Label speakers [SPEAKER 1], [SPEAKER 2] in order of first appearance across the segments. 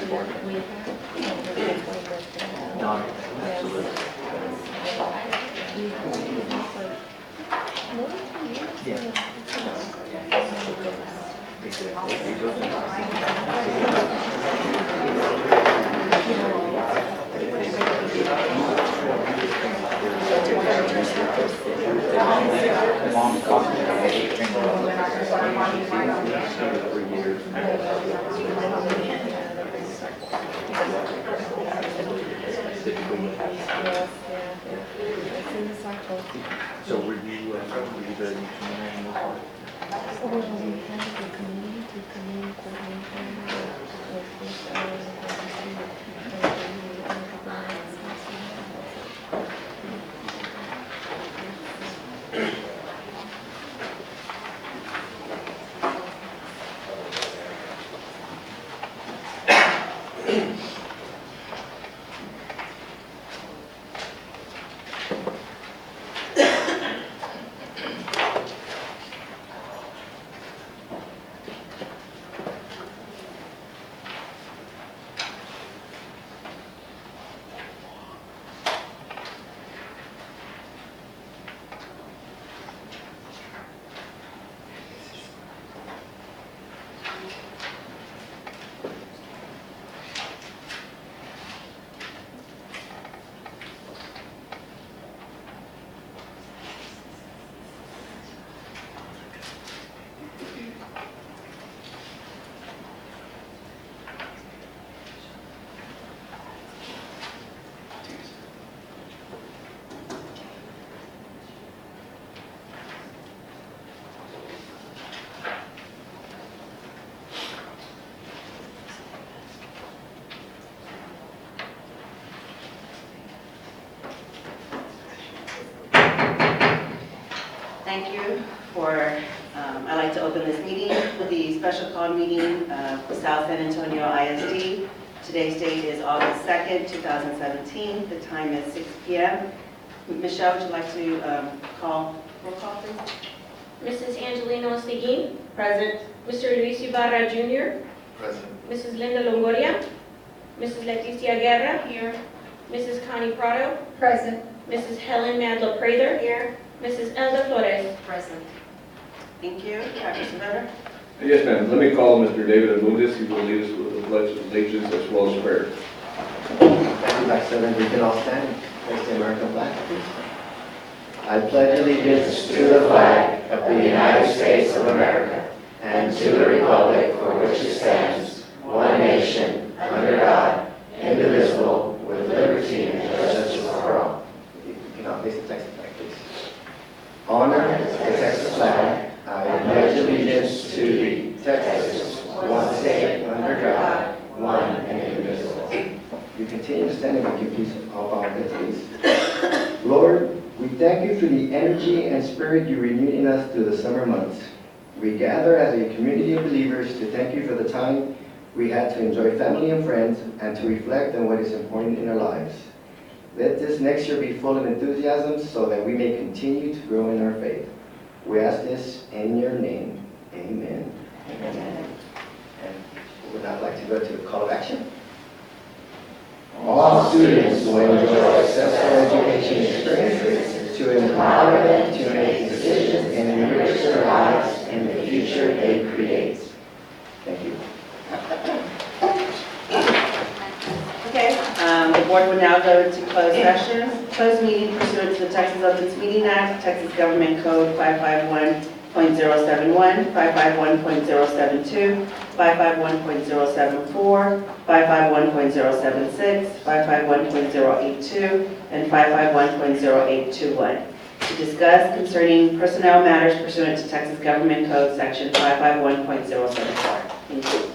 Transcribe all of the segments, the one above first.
[SPEAKER 1] Done. Absolutely. Yeah. Mom cost me So were you the missionary?
[SPEAKER 2] Well, we have the community coordinator,
[SPEAKER 3] Thank you for, I'd like to open this meeting with the special call meeting of South San Antonio ISD. Today's date is August 2nd, 2017. The time is 6 p.m. Michelle, would you like to roll call, please?
[SPEAKER 4] Mrs. Angelina Osteguin,
[SPEAKER 3] Present.
[SPEAKER 4] Mr. Luis Ibarra Jr.,
[SPEAKER 1] Present.
[SPEAKER 4] Mrs. Linda Longoria, Mrs. Leticia Guerra, here, Mrs. Connie Prado,
[SPEAKER 2] Present.
[SPEAKER 4] Mrs. Helen Mandel Prather, here, Mrs. Elda Flores.
[SPEAKER 3] Present. Thank you. Mr. Miller?
[SPEAKER 5] Yes, ma'am. Let me call Mr. David Abundis. He will lead us with the pledge of allegiance as well as prayer.
[SPEAKER 6] Thank you, Vice President. We can all stand. Place the American flag, please. I pledge allegiance to the flag of the United States of America and to the republic for which it stands, one nation, under God, indivisible, with liberty and justice for all. You can all face the Texas flag, please. Honor the Texas flag. I pledge allegiance to thee, Texas, one state, under God, one and indivisible. You continue to stand and give peace all our please. Lord, we thank you for the energy and spirit you renewed in us through the summer months. We gather as a community of believers to thank you for the time we had to enjoy family and friends and to reflect on what is important in our lives. Let this next year be full of enthusiasm so that we may continue to grow in our faith. We ask this in your name. Amen.
[SPEAKER 3] Amen.
[SPEAKER 6] And we would now like to go to the call of action. All students will enjoy successful education experiences to empower them to make decisions and enrich their lives in the future they create. Thank you.
[SPEAKER 3] Okay, the board will now go to closed session. Closed meeting pursuant to the Texas Open Meeting Act, Texas Government Code 551.071, 551.072, 551.074, 551.076, 551.082, and 551.0821 to discuss concerning personnel matters pursuant to Texas Government Code Section 551.074. Thank you.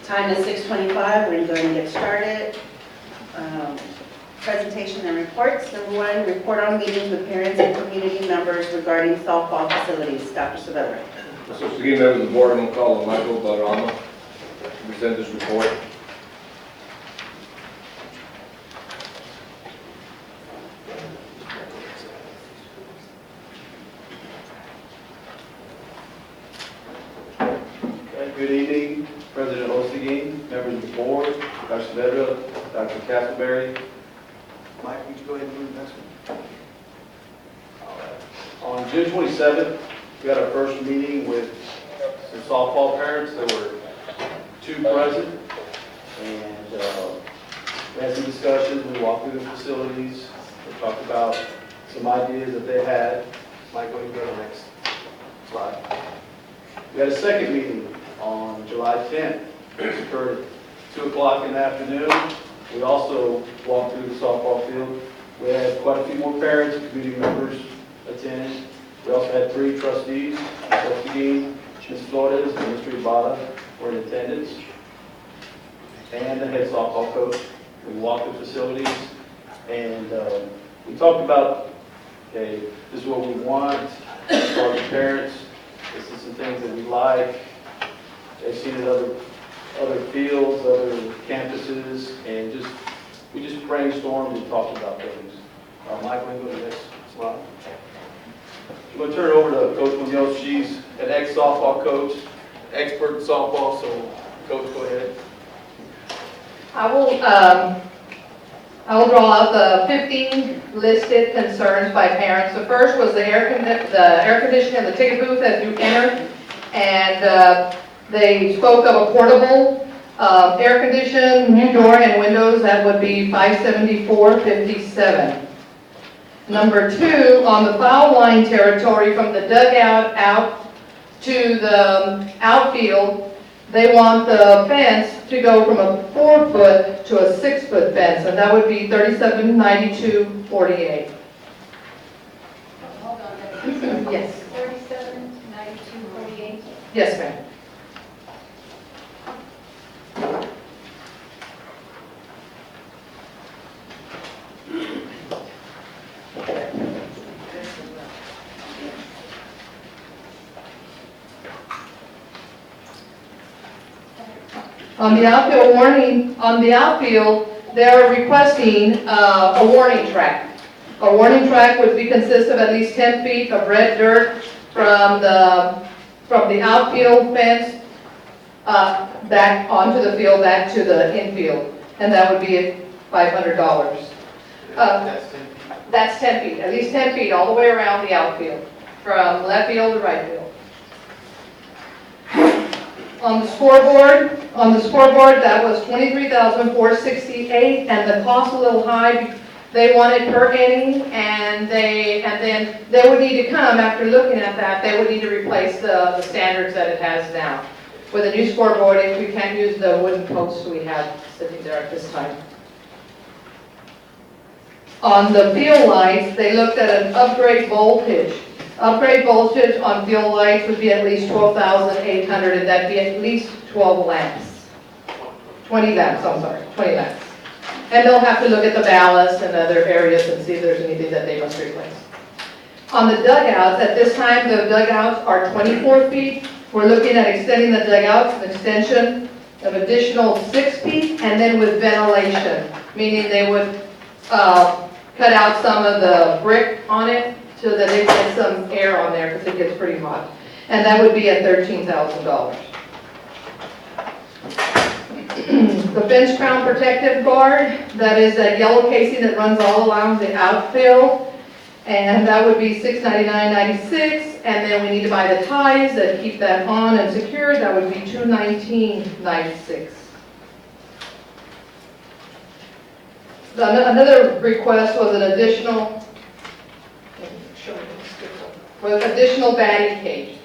[SPEAKER 3] Time is 6:25, we're going to get started. Presentation and reports. Number one, report on meetings with parents and community members regarding softball facilities. Dr. Saavedra.
[SPEAKER 5] So again, members of the board, I'm going to call on Michael Valderrama to present this report.
[SPEAKER 7] Okay, good evening, President Ostegin, members of the board, Dr. Saavedra, Dr. Castleberry. Mike, would you go ahead and move the next one? All right. On June 27th, we had our first meeting with some softball parents. There were 2 present, and we had some discussions. We walked through the facilities. We talked about some ideas that they had. Mike, go ahead and go to the next slide. We had a second meeting on July 10th, which occurred at 2 o'clock in the afternoon. We also walked through the softball field. We had quite a few more parents and community members attend. We also had 3 trustees, Ms. Ostegin, Ms. Flores, and Mr. Ibarra were in attendance, and the head softball coach. We walked the facilities, and we talked about, okay, this is what we want for our parents. This is some things that we like. They've seen it other fields, other campuses, and we just brainstormed and talked about things. Mike, we can go to the next slide. I'm going to turn it over to Coach Munoz. She's an ex-softball coach, expert in softball, so Coach, go ahead.
[SPEAKER 8] I will draw out the 15 listed concerns by parents. The first was the air conditioning of the ticket booth as you enter, and they spoke of a portable air condition, new door and windows. That would be $574.57. Number 2, on the foul line territory from the dugout out to the outfield, they want the fence to go from a 4-foot to a 6-foot fence, and that would be $37.92.48.
[SPEAKER 2] Hold on,
[SPEAKER 8] Yes.
[SPEAKER 2] 37.92.48.
[SPEAKER 8] Yes, ma'am. On the outfield, they're requesting a warning track. A warning track would consist of at least 10 feet of red dirt from the outfield fence back onto the field, back to the infield, and that would be $500. That's 10 feet, at least 10 feet all the way around the outfield, from left field to right field. On the scoreboard, that was $23,468, and the cost a little high. They wanted per inning, and then they would need to come after looking at that. They would need to replace the standards that it has now with a new scoreboard. If we can't use the wooden posts we have sitting there at this time. On the field lights, they looked at an upgrade voltage. Upgrade voltage on field lights would be at least 12,800, and that'd be at least 20 lamps. And they'll have to look at the ballast and other areas and see if there's anything that they must replace. On the dugouts, at this time, the dugouts are 24 feet. We're looking at extending the dugouts, an extension of additional 6 feet, and then with ventilation, meaning they would cut out some of the brick on it so that they get some air on there because it gets pretty hot. And that would be at $13,000. The fence crown protective guard, that is that yellow casing that runs all along the outfield, and that would be $699.96. And then we need to buy the ties that keep that on and secured. That would be $219.96. Another request was an additional batting cage.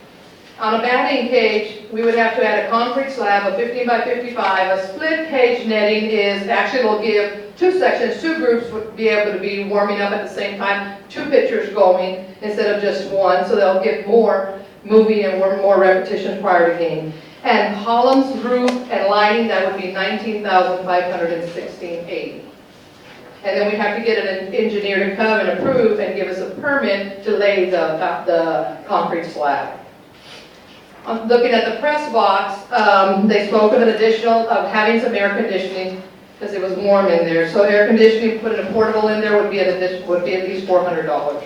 [SPEAKER 8] On a batting cage, we would have to add a concrete slab of 15 by 55. A split cage netting will give 2 sections, 2 groups would be able to be warming up at the same time, 2 pitchers going instead of just one, so they'll get more moving and more repetition prior to game. And columns, roof, and lighting, that would be $19,516.80. And then we have to get an engineer to come and approve and give us a permit to lay the concrete slab. Looking at the press box, they spoke of an additional, of having some air conditioning, because it was warm in there. So air conditioning, putting a portable in there would be at least $400.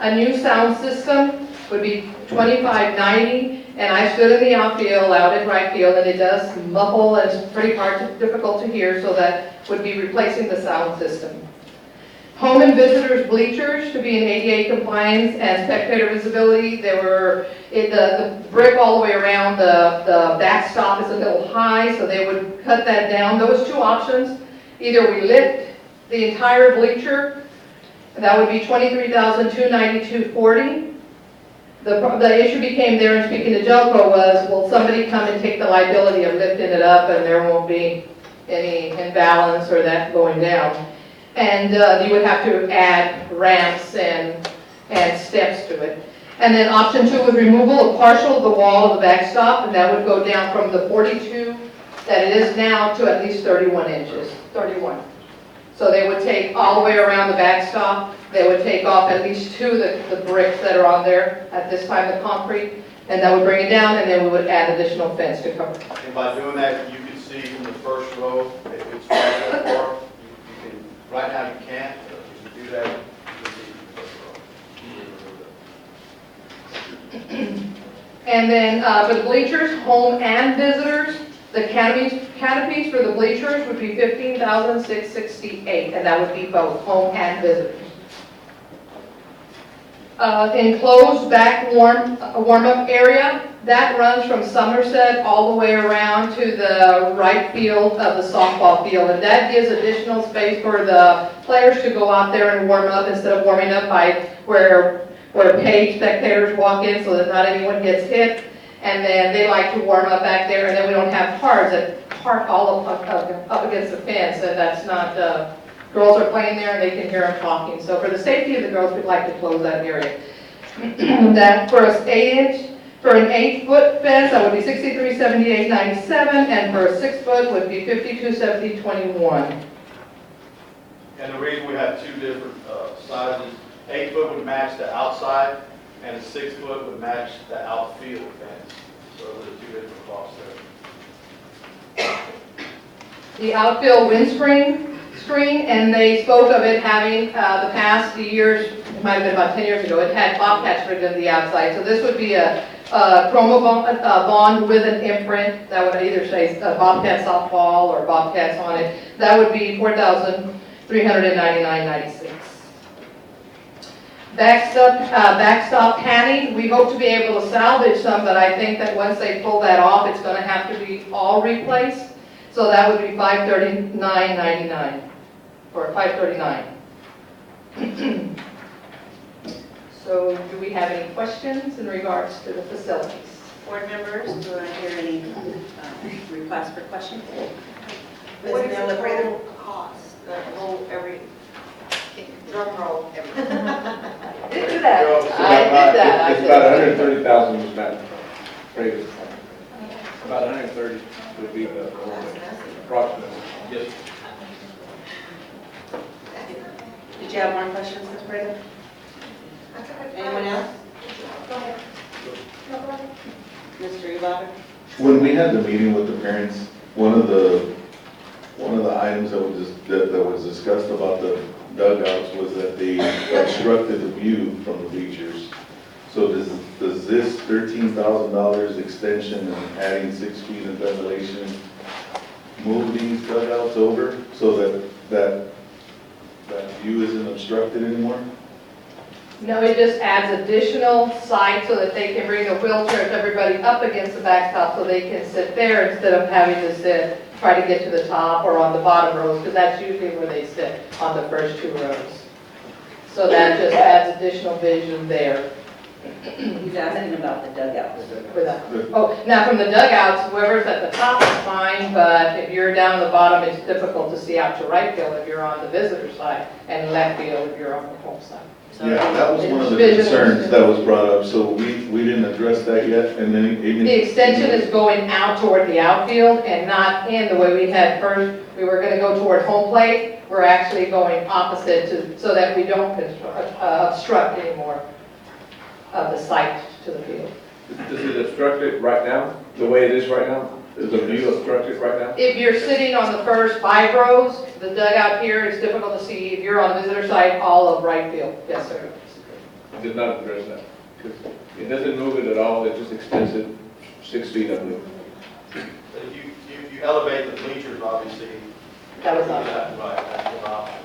[SPEAKER 8] A new sound system would be $25.90, and I stood in the outfield, out in right field, and it does muffle, and it's pretty difficult to hear, so that would be replacing the sound system. Home and visitors bleachers to be in ADA compliance and spectator visibility. The brick all the way around the backstop is a little high, so they would cut that down. Those two options, either we lift the entire bleacher, and that would be $23,292.40. The issue became there, and speaking to Jelco, was, will somebody come and take the liability of lifting it up, and there won't be any imbalance or that going down. And you would have to add ramps and steps to it. And then option 2 was removal of partial of the wall of the backstop, and that would go down from the 42 that it is now to at least 31 inches, 31. So they would take all the way around the backstop. They would take off at least 2 of the bricks that are on there at this time, the concrete, and that would bring it down, and then we would add additional fence to cover.
[SPEAKER 7] And by doing that, you can see from the first row, if it's right that far, you can, right now you can't, but if you do that, you can see the first row.
[SPEAKER 8] And then for the bleachers, home and visitors, the canopies for the bleachers would be $15,668, and that would be both home and visitors. Enclosed back warm-up area, that runs from Somerset all the way around to the right field of the softball field, and that gives additional space for the players to go out there and warm up instead of warming up by where paid spectators walk in, so that not anyone gets hit. And then they like to warm up back there, and then we don't have cars that park all up against the fence, and that's not, girls are playing there and they can hear them talking. So for the safety of the girls, we'd like to close that area. That for an 8-foot fence, that would be $63.78.97, and for a 6-foot would be $52.70.21.
[SPEAKER 7] And the reason we have 2 different sizes, 8-foot would match the outside, and a 6-foot would match the outfield fence. So there's 2 different costs there.
[SPEAKER 8] The outfield windscreen screen, and they spoke of it having the past years, it might have been about 10 years ago, it had Bobcats written on the outside. So this would be a chromo bond with an imprint that would either say Bobcat softball or Bobcats on it. That would be $4,399.96. Backstop panning, we hope to be able to salvage some, but I think that once they pull that off, it's going to have to be all replaced. So that would be $539.99, or $539. So do we have any questions in regards to the facilities?
[SPEAKER 3] Board members, do I hear any requests for questions? Ms.
[SPEAKER 2] What is
[SPEAKER 3] Miller
[SPEAKER 2] the
[SPEAKER 3] Prather?
[SPEAKER 2] total cost, the whole, drum roll, everything?
[SPEAKER 8] I did do that. I did that.
[SPEAKER 5] It's about 130,000 was about previous. About 130 would be the approximate. Yes.
[SPEAKER 3] Did you have more questions, Ms. Prather? Anyone else?
[SPEAKER 2] Go ahead.
[SPEAKER 3] Mr. Ibarra?
[SPEAKER 1] When we had the meeting with the parents, one of the items that was discussed about the dugouts was that they obstructed the view from the bleachers. So does this $13,000 extension and adding 6 feet of ventilation move these dugouts over so that view isn't obstructed anymore?
[SPEAKER 8] No, it just adds additional sight so that they can bring the wheelchairs, everybody up against the backstop so they can sit there instead of having to try to get to the top or on the bottom rows, because that's usually where they sit, on the first 2 rows. So that just adds additional vision there.
[SPEAKER 3] He's asking about the dugouts.
[SPEAKER 8] For that. Oh, now from the dugouts, whoever's at the top is fine, but if you're down the bottom, it's difficult to see out to right field if you're on the visitor side, and left field if you're on the home side.
[SPEAKER 3] So
[SPEAKER 1] Yeah, that was one of the
[SPEAKER 8] Vision.
[SPEAKER 1] concerns that was brought up, so we didn't address that yet, and then even.
[SPEAKER 8] The extension is going out toward the outfield and not in the way we had first. We were gonna go toward home plate. We're actually going opposite to, so that we don't obstruct anymore of the site to the field.
[SPEAKER 5] Does it obstruct it right now, the way it is right now? Is the view obstructed right now?
[SPEAKER 8] If you're sitting on the first 5 rows, the dugout here is difficult to see. If you're on visitor side, all of right field. Yes, sir.
[SPEAKER 5] It did not address that. 'Cause it doesn't move it at all, it just extends it 6 feet, I believe.
[SPEAKER 7] If you elevate the bleachers, obviously.
[SPEAKER 8] That was
[SPEAKER 7] you
[SPEAKER 8] not.
[SPEAKER 7] have- Right, that's an option.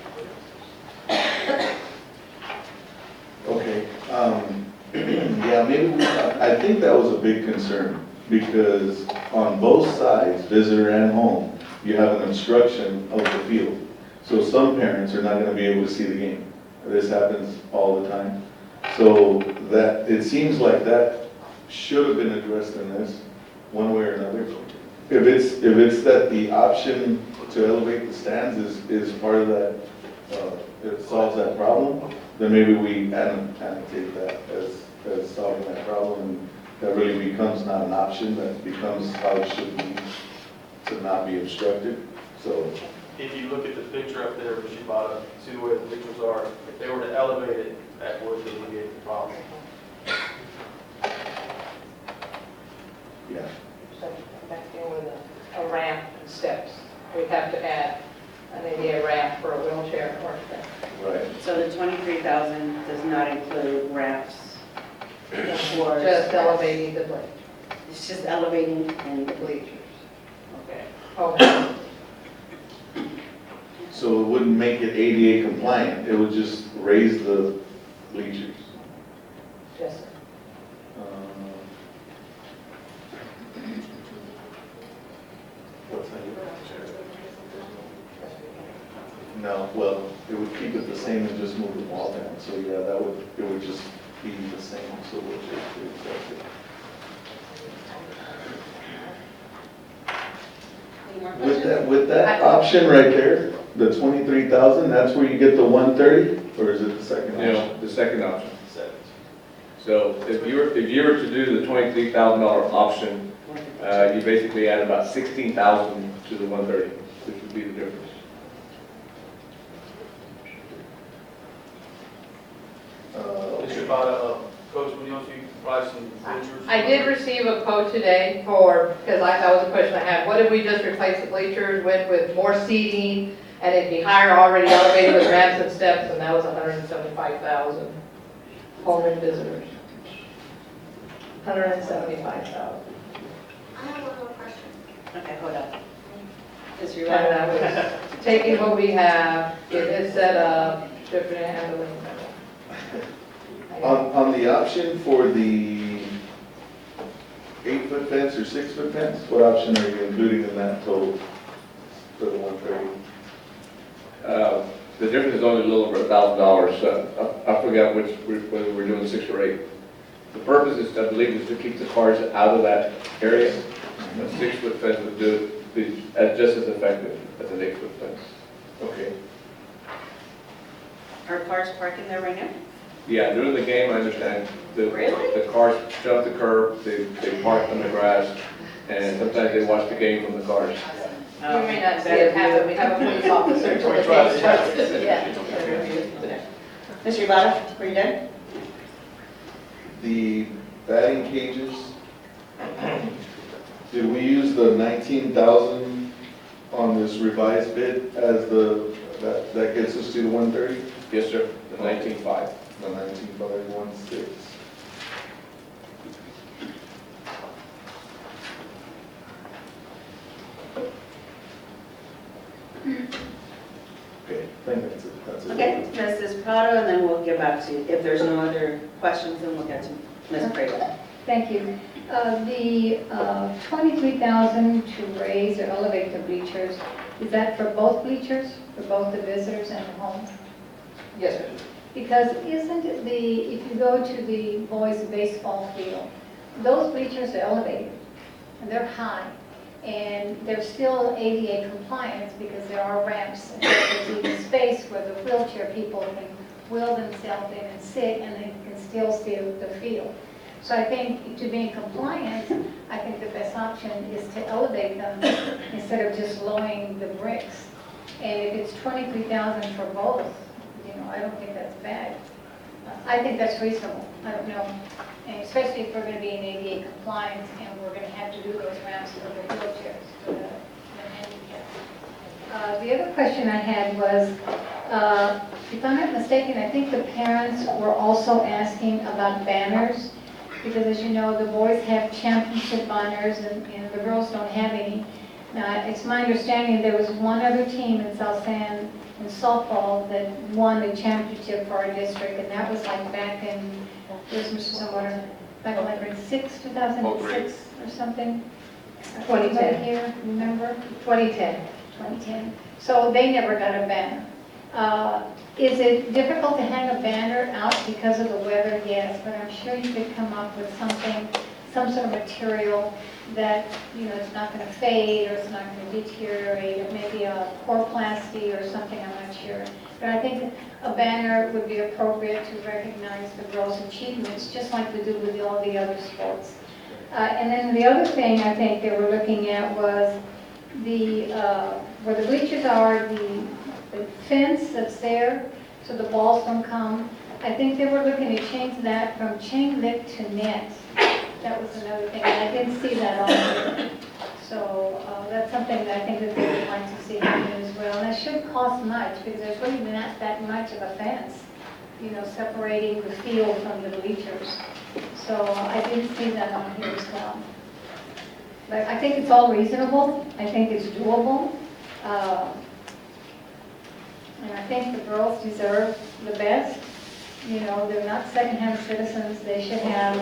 [SPEAKER 1] Okay, yeah, maybe, I think that was a big concern, because on both sides, visitor and home, you have an obstruction of the field. So some parents are not gonna be able to see the game. This happens all the time. So that, it seems like that should have been addressed in this, one way or another. If it's that the option to elevate the stands is part of that, it solves that problem, then maybe we annotate that as solving that problem, and that really becomes not an option, that becomes how it should be to not be obstructed, so.
[SPEAKER 7] If you look at the picture up there, Mr. Shibata, see where the bleachers are, if they were to elevate it, that would alleviate the problem.
[SPEAKER 1] Yeah.
[SPEAKER 8] Back in with a ramp and steps. We'd have to add an ADA ramp for a wheelchair or thing.
[SPEAKER 1] Right.
[SPEAKER 3] So the 23,000 does not include ramps or...
[SPEAKER 8] Just elevating the blade.
[SPEAKER 3] It's just elevating and
[SPEAKER 8] The bleachers.
[SPEAKER 3] Okay.
[SPEAKER 8] Okay.
[SPEAKER 1] So it wouldn't make it ADA compliant, it would just raise the bleachers.
[SPEAKER 8] Yes, sir.
[SPEAKER 1] What's that? No, well, it would keep it the same and just move the wall down, so yeah, it would just be the same, so we'll just accept it.
[SPEAKER 3] Any more questions?
[SPEAKER 1] With that option right there, the 23,000, that's where you get the 130, or is it the second option?
[SPEAKER 5] No, the second option. So if you were to do the $23,000 option, you basically add about 16,000 to the 130, which would be the difference.
[SPEAKER 7] Mr. Shibata, Coach Munoz, you provide some bleachers?
[SPEAKER 8] I did receive a quote today for, because that was a question I had, what if we just replaced the bleachers, went with more seating, and it'd be higher already elevated with ramps and steps, and that was $175,000. Home and visitors. $175,000.
[SPEAKER 2] I have one more question.
[SPEAKER 3] Okay, hold on. Mr.
[SPEAKER 8] And
[SPEAKER 3] Rivera?
[SPEAKER 8] that was taking what we have, get it set up, shipping and handling.
[SPEAKER 1] On the option for the 8-foot fence or 6-foot fence, what option are you including in that total for the 130?
[SPEAKER 5] The difference is only a little over $1,000. I forgot whether we're doing 6 or 8. The purpose is, I believe, is to keep the cars out of that area. A 6-foot fence would do it, be just as effective as an 8-foot fence.
[SPEAKER 1] Okay.
[SPEAKER 3] Are cars parking there right now?
[SPEAKER 5] Yeah, during the game, I understand,
[SPEAKER 3] Really?
[SPEAKER 5] the cars jump the curb, they park on the grass, and sometimes they watch the game from the cars.
[SPEAKER 8] You may not see it happen, we have a police officer until the game starts. Yeah.
[SPEAKER 3] Mr. Rivera, were you done?
[SPEAKER 1] The batting cages, did we use the 19,000 on this revised bid as that gets us to the 130?
[SPEAKER 5] Yes, sir, the 19.5.
[SPEAKER 1] The 19,516. Okay, I think that's it.
[SPEAKER 3] Okay, Mrs. Prado, and then we'll get back to, if there's no other questions, then we'll get to Ms. Prado.
[SPEAKER 9] Thank you. The 23,000 to raise or elevate the bleachers, is that for both bleachers, for both the visitors and the home?
[SPEAKER 8] Yes, sir.
[SPEAKER 9] Because isn't it if you go to the boys' baseball field, those bleachers are elevated, and they're high, and they're still ADA compliant because there are ramps, and there's even space where the wheelchair people can wheel themselves in and sit, and they can still see the field. So I think to be in compliance, I think the best option is to elevate them instead of just lowering the bricks. And if it's 23,000 for both, I don't think that's bad. I think that's reasonable. I don't know. And especially if we're going to be in ADA compliance and we're going to have to do those ramps for the wheelchairs, for the handicapped. The other question I had was, if I'm not mistaken, I think the parents were also asking about banners, because as you know, the boys have championship banners and the girls don't have any. Now, it's my understanding there was one other team in South San in softball that won the championship for our district, and that was like back in, there's Mr. Zamora, back in like grade 6, 2006 or something.
[SPEAKER 8] 2010.
[SPEAKER 9] Anybody here remember?
[SPEAKER 8] 2010.
[SPEAKER 9] 2010. So they never got a banner. Is it difficult to hang a banner out because of the weather? Yes, but I'm sure you could come up with something, some sort of material that, it's not going to fade or it's not going to deteriorate, or maybe a plasti or something, I'm not sure. But I think a banner would be appropriate to recognize the girls' achievements, just like we do with all the other sports. And then the other thing I think they were looking at was where the bleachers are, the fence that's there, so the balls don't come. I think they were looking to change that from chain link to net. That was another thing, and I didn't see that on there. So that's something that I think that they would like to see happen as well. And it shouldn't cost much, because there's really not that much of a fence, separating the field from the bleachers. So I didn't see that on here as well. But I think it's all reasonable. I think it's doable. And I think the girls deserve the best. They're not second-hand citizens. They should have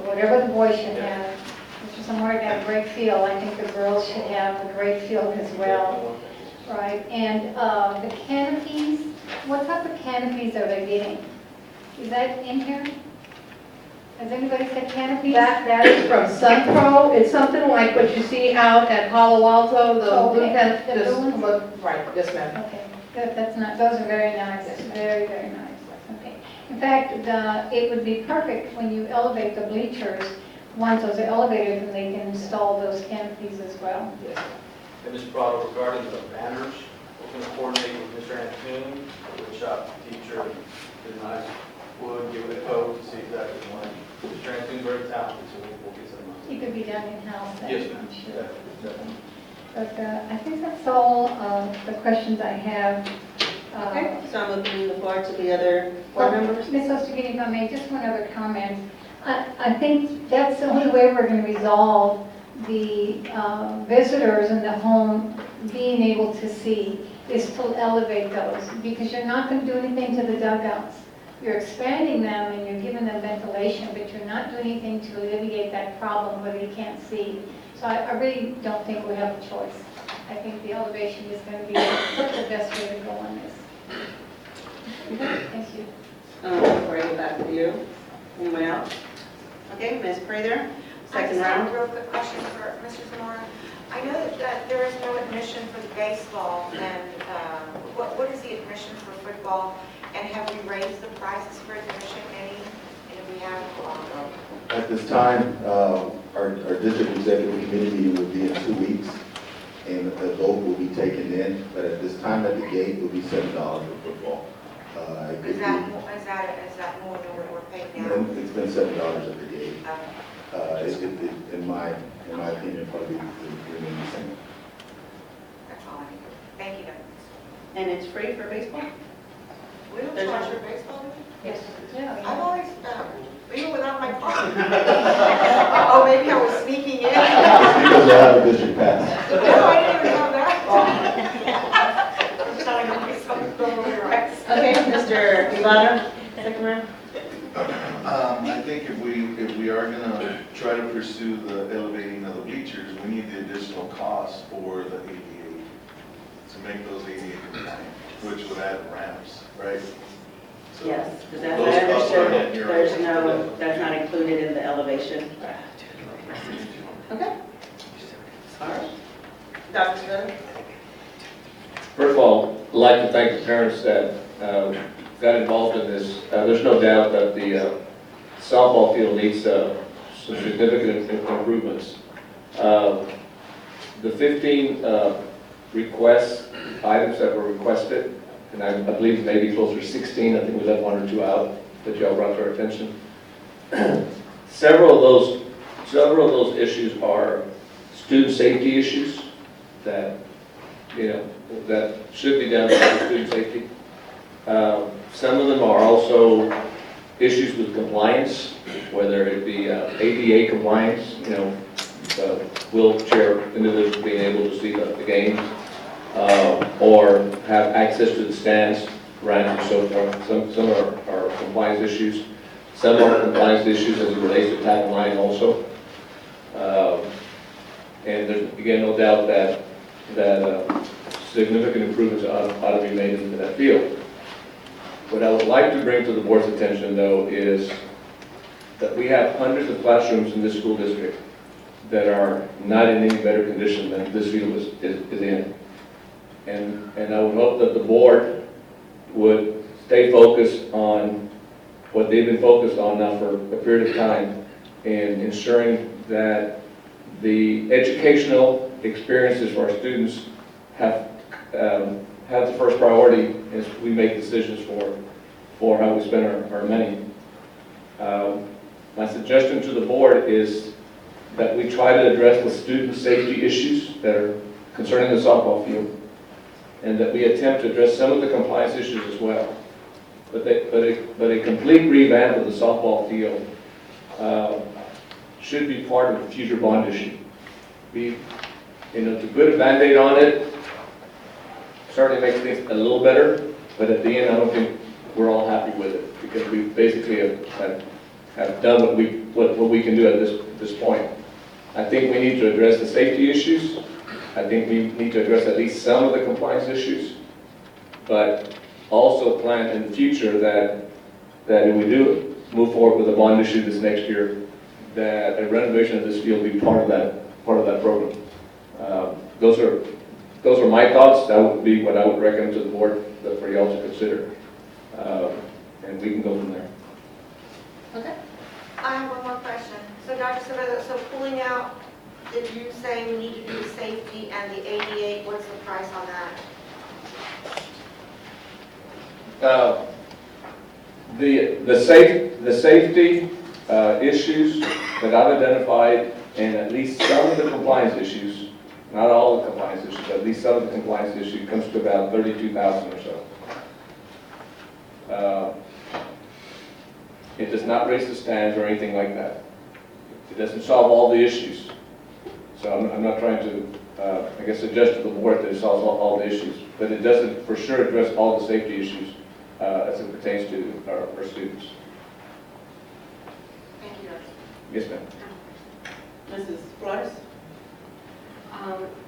[SPEAKER 9] whatever the boys should have. Mr. Zamora got a great field. I think the girls should have a great field as well. Right? And the canopies, what type of canopies are they getting? Is that in here? Has anybody said canopies?
[SPEAKER 8] That is from SunPro. It's something like what you see out at Palo Alto, the blue
[SPEAKER 9] Okay. The blue ones?
[SPEAKER 8] Right, yes, ma'am.
[SPEAKER 9] Okay, good, that's not, those are very nice, very, very nice, okay. In fact, it would be perfect when you elevate the bleachers, once those are elevated, and they can install those canopies as well.
[SPEAKER 7] And Ms. Prado, regarding the banners, we're going to coordinate with Mr. Antoon, the wood shop teacher, did nice wood, give it a coat, see exactly what. Mr. Antoon's very talented, so we'll get some.
[SPEAKER 9] It could be done in-house,
[SPEAKER 7] Yes, ma'am.
[SPEAKER 9] I'm sure.
[SPEAKER 7] Definitely.
[SPEAKER 9] But I think that's all the questions I have.
[SPEAKER 3] Okay, so I'm opening the floor to the other board members.
[SPEAKER 9] Ms. Ostergini, if I may, just one other comment. I think that's the only way we're going to resolve the visitors in the home being able to see, is to elevate those, because you're not going to do anything to the dugouts. You're expanding them and you're giving them ventilation, but you're not doing anything to alleviate that problem where they can't see. So I really don't think we have a choice. I think the elevation is going to be the best way to go on this. Thank you.
[SPEAKER 3] Before I go back to you, anyone else? Okay, Ms. Prather, second
[SPEAKER 2] I
[SPEAKER 3] round.
[SPEAKER 2] just have a real quick question for Mr. Zamora. I know that there is no admission for the baseball, and what is the admission for football? And have we raised the prices for admission any? And if we have,
[SPEAKER 1] At this time, our district executive committee meeting will be in 2 weeks, and a vote will be taken in, but at this time at the gate will be $7 for football. It could
[SPEAKER 2] is
[SPEAKER 1] be-
[SPEAKER 2] that more than what we're paying now?
[SPEAKER 1] It's been $7 at the gate.
[SPEAKER 2] Okay,
[SPEAKER 1] In my opinion, probably remain the same.
[SPEAKER 2] that's all I need. Thank you.
[SPEAKER 3] And it's free for baseball?
[SPEAKER 2] We don't
[SPEAKER 3] There's
[SPEAKER 2] charge
[SPEAKER 3] no-
[SPEAKER 2] for baseball, do we?
[SPEAKER 9] Yes.
[SPEAKER 2] I've always, even without my card. Oh, maybe I was sneaking in.
[SPEAKER 1] Because I have a district pass.
[SPEAKER 2] No, I didn't even know that. I'm telling you, myself, don't really right.
[SPEAKER 3] Okay, Mr. Ivana, second round.
[SPEAKER 1] I think if we are gonna try to pursue the elevating of the bleachers, we need the additional cost for the ADA, to make those ADA compliant, which would add ramps, right? So
[SPEAKER 3] Yes, because as
[SPEAKER 1] those
[SPEAKER 3] I
[SPEAKER 1] costs are
[SPEAKER 3] understood,
[SPEAKER 1] in here.
[SPEAKER 3] there's no, that's not included in the elevation. Okay. All right. Dr. Smith?
[SPEAKER 5] First of all, I'd like to thank the parents that got involved in this, there's no doubt that the softball field needs some significant improvements. The 15 requests, items that were requested, and I believe maybe closer to 16, I think we left 1 or 2 out that y'all brought to our attention. Several of those issues are student safety issues that, that should be done for student safety. Some of them are also issues with compliance, whether it be ADA compliance, wheelchair individuals being able to see the games, or have access to the stands, ramps, and so forth. Some are compliance issues. Some are compliance issues as it relates to tag line also. And there's, again, no doubt that significant improvements ought to be made into that field. What I would like to bring to the board's attention, though, is that we have hundreds of classrooms in this school district that are not in any better condition than this field is in. And I would hope that the board would stay focused on what they've been focused on now for a period of time, in ensuring that the educational experiences for our students have the first priority as we make decisions for how we spend our money. My suggestion to the board is that we try to address the student safety issues that are concerning the softball field, and that we attempt to address some of the compliance issues as well. But a complete revamp of the softball field should be part of the future bond issue. To put a Band-Aid on it certainly makes things a little better, but at the end, I don't think we're all happy with it, because we basically have done what we can do at this point. I think we need to address the safety issues. I think we need to address at least some of the compliance issues, but also plan in the future that if we do move forward with a bond issue this next year, that a renovation of this field be part of that program. Those are my thoughts. That would be what I would recommend to the board for y'all to consider, and we can go from there.
[SPEAKER 2] Okay. I have one more question. So Dr. Saavedra, so pulling out, did you say we need to do safety and the ADA, what's the price on that?
[SPEAKER 5] The safety issues that I've identified, and at least some of the compliance issues, not all the compliance issues, but at least some of the compliance issues, comes to about $32,000 or so. It does not raise the stands or anything like that. It doesn't solve all the issues. So I'm not trying to, suggest to the board that it solves all the issues, but it doesn't for sure address all the safety issues as it pertains to our students.
[SPEAKER 2] Thank you, Dr.
[SPEAKER 5] Yes, ma'am.
[SPEAKER 3] Mrs. Flores?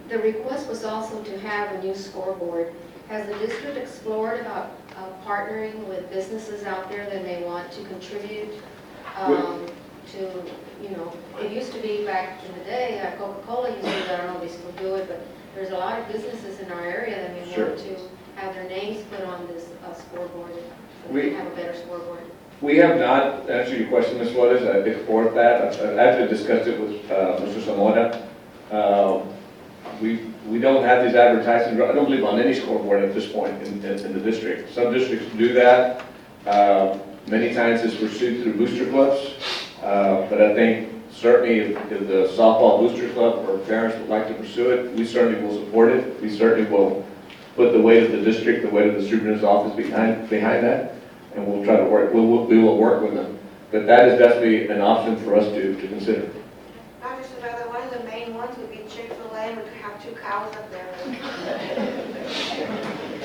[SPEAKER 10] The request was also to have a new scoreboard. Has the district explored about partnering with businesses out there that may want to contribute to, it used to be back in the day, Coca-Cola used to do that, I don't know if they still do it, but there's a lot of businesses in our area that may want to have their names put on this scoreboard, so we can have a better scoreboard.
[SPEAKER 5] We have not, answered your question, Ms. Flores, I explored that. I've actually discussed it with Mr. Zamora. We don't have these advertisements, I don't believe on any scoreboard at this point in the district. Some districts do that. Many times it's pursued through booster clubs. But I think certainly if the softball booster club or parents would like to pursue it, we certainly will support it. We certainly will put the weight of the district, the weight of the superintendent's office behind that, and we'll try to work, we will work with them. But that is definitely an option for us to consider.
[SPEAKER 2] Dr. Saavedra, one of the main ones would be Chick-fil-A, we could have 2 cows up there.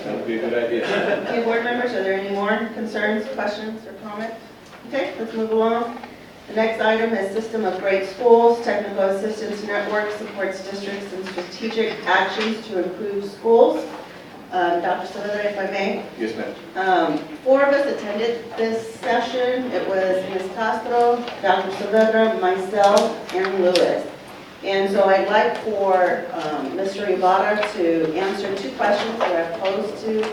[SPEAKER 5] That would be a good idea.
[SPEAKER 3] Okay, board members, are there any more concerns, questions, or comments? Okay, let's move along. The next item is System of Great Schools. Technical Assistance Network supports districts in strategic actions to improve schools. Dr. Saavedra, if I may.
[SPEAKER 5] Yes, ma'am.
[SPEAKER 3] 4 of us attended this session. It was Ms. Castro, Dr. Saavedra, myself, and Lewis. And so I'd like for Mr. Ibarra to answer 2 questions that I've posed to the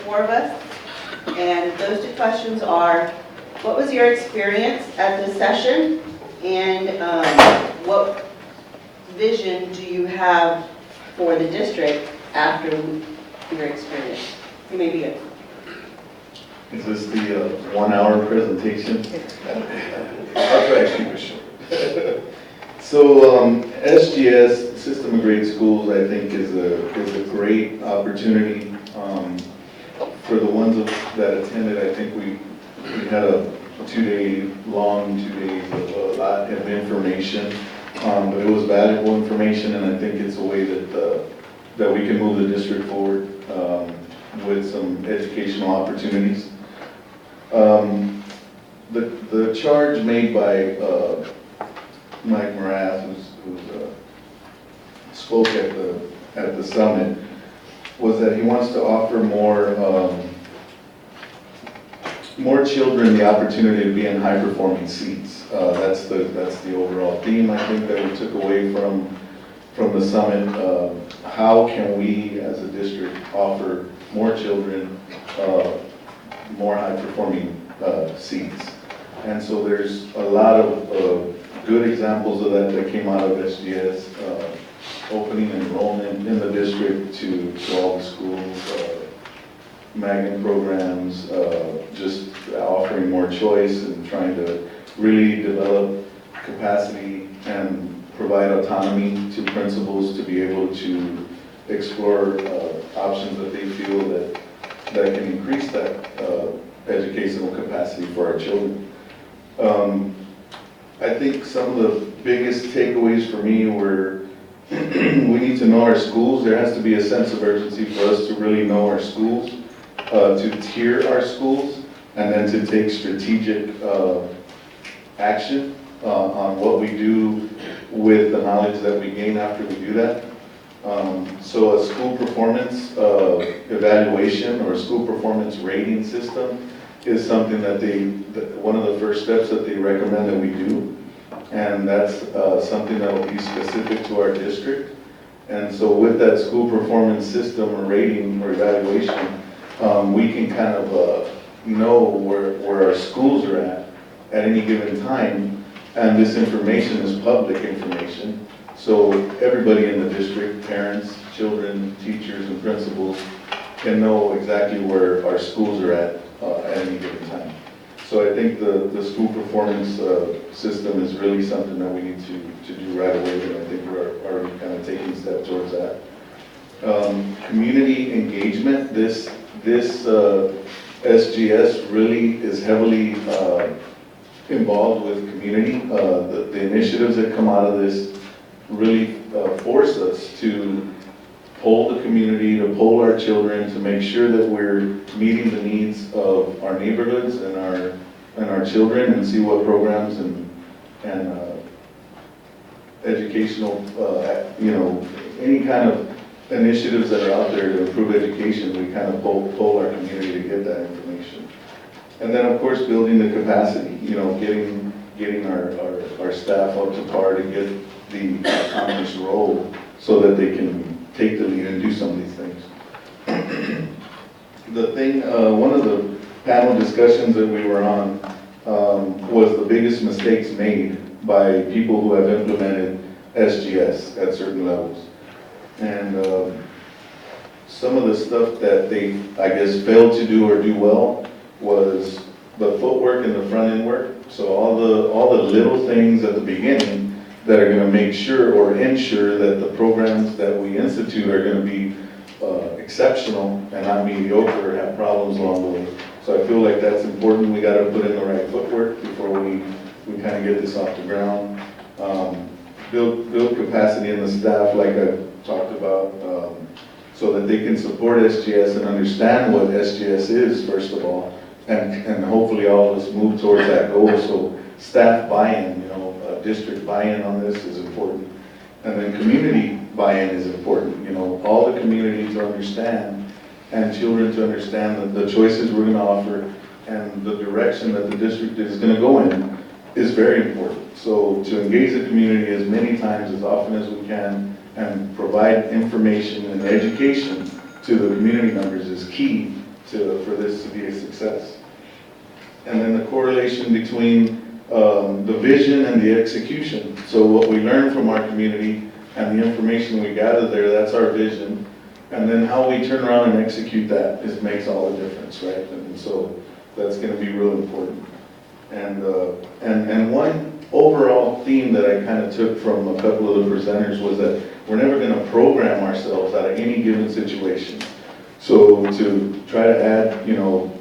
[SPEAKER 3] 4 of us. And those two questions are, what was your experience at this session? And what vision do you have for the district after your experience? You may begin.
[SPEAKER 1] Is this the 1 hour presentation? I'll try to keep it short. So SGS, System of Grade Schools, I think is a great opportunity. For the ones that attended, I think we had a 2 days of a lot of information. But it was valuable information, and I think it's a way that we can move the district forward with some educational opportunities. The charge made by Mike Morath, who spoke at the summit, was that he wants to offer more children the opportunity to be in high-performing seats. That's the overall theme, I think, that we took away from the summit. How can we, as a district, offer more children more high-performing seats? And so there's a lot of good examples of that came out of SGS, opening enrollment in the district to all the schools, magnet programs, just offering more choice and trying to really develop capacity and provide autonomy to principals to be able to explore options that they feel that can increase that educational capacity for our children. I think some of the biggest takeaways for me were we need to know our schools. There has to be a sense of urgency for us to really know our schools, to tier our schools, and then to take strategic action on what we do with the knowledge that we gain after we do that. So a school performance evaluation or a school performance rating system is something that one of the first steps that they recommend that we do. And that's something that will be specific to our district. And so with that school performance system or rating or evaluation, we can kind of know where our schools are at any given time. And this information is public information. So everybody in the district, parents, children, teachers, and principals can know exactly where our schools are at any given time. So I think the school performance system is really something that we need to do right away, and I think we're already kind of taking steps towards that. Community engagement, this SGS really is heavily involved with community. The initiatives that come out of this really force us to poll the community, to poll our children, to make sure that we're meeting the needs of our neighborhoods and our children, and see what programs and educational, any kind of initiatives that are out there to improve education. We kind of poll our community to get that information. And then, of course, building the capacity, getting our staff up to par to get the autonomous role so that they can take the lead and do some of these things. One of the panel discussions that we were on was the biggest mistakes made by people who have implemented SGS at certain levels. And some of the stuff that they, I guess, failed to do or do well was the footwork and the front end work. So all the little things at the beginning that are going to make sure or ensure that the programs that we institute are going to be exceptional and not mediocre or have problems along the way. So I feel like that's important. We got to put in the right footwork before we kind of get this off the ground. Build capacity in the staff, like I talked about, so that they can support SGS and understand what SGS is, first of all, and hopefully all of us move towards that goal. So staff buy-in, district buy-in on this is important. And then community buy-in is important, all the community to understand and children to understand the choices we're going to offer and the direction that the district is going to go in is very important. So to engage the community as many times, as often as we can, and provide information and education to the community members is key for this to be a success. And then the correlation between the vision and the execution. So what we learn from our community and the information we gather there, that's our vision. And then how we turn around and execute that makes all the difference, right? And so that's going to be real important. And one overall theme that I kind of took from a couple of the presenters was that we're never going to program ourselves out of any given situation. So to try to add,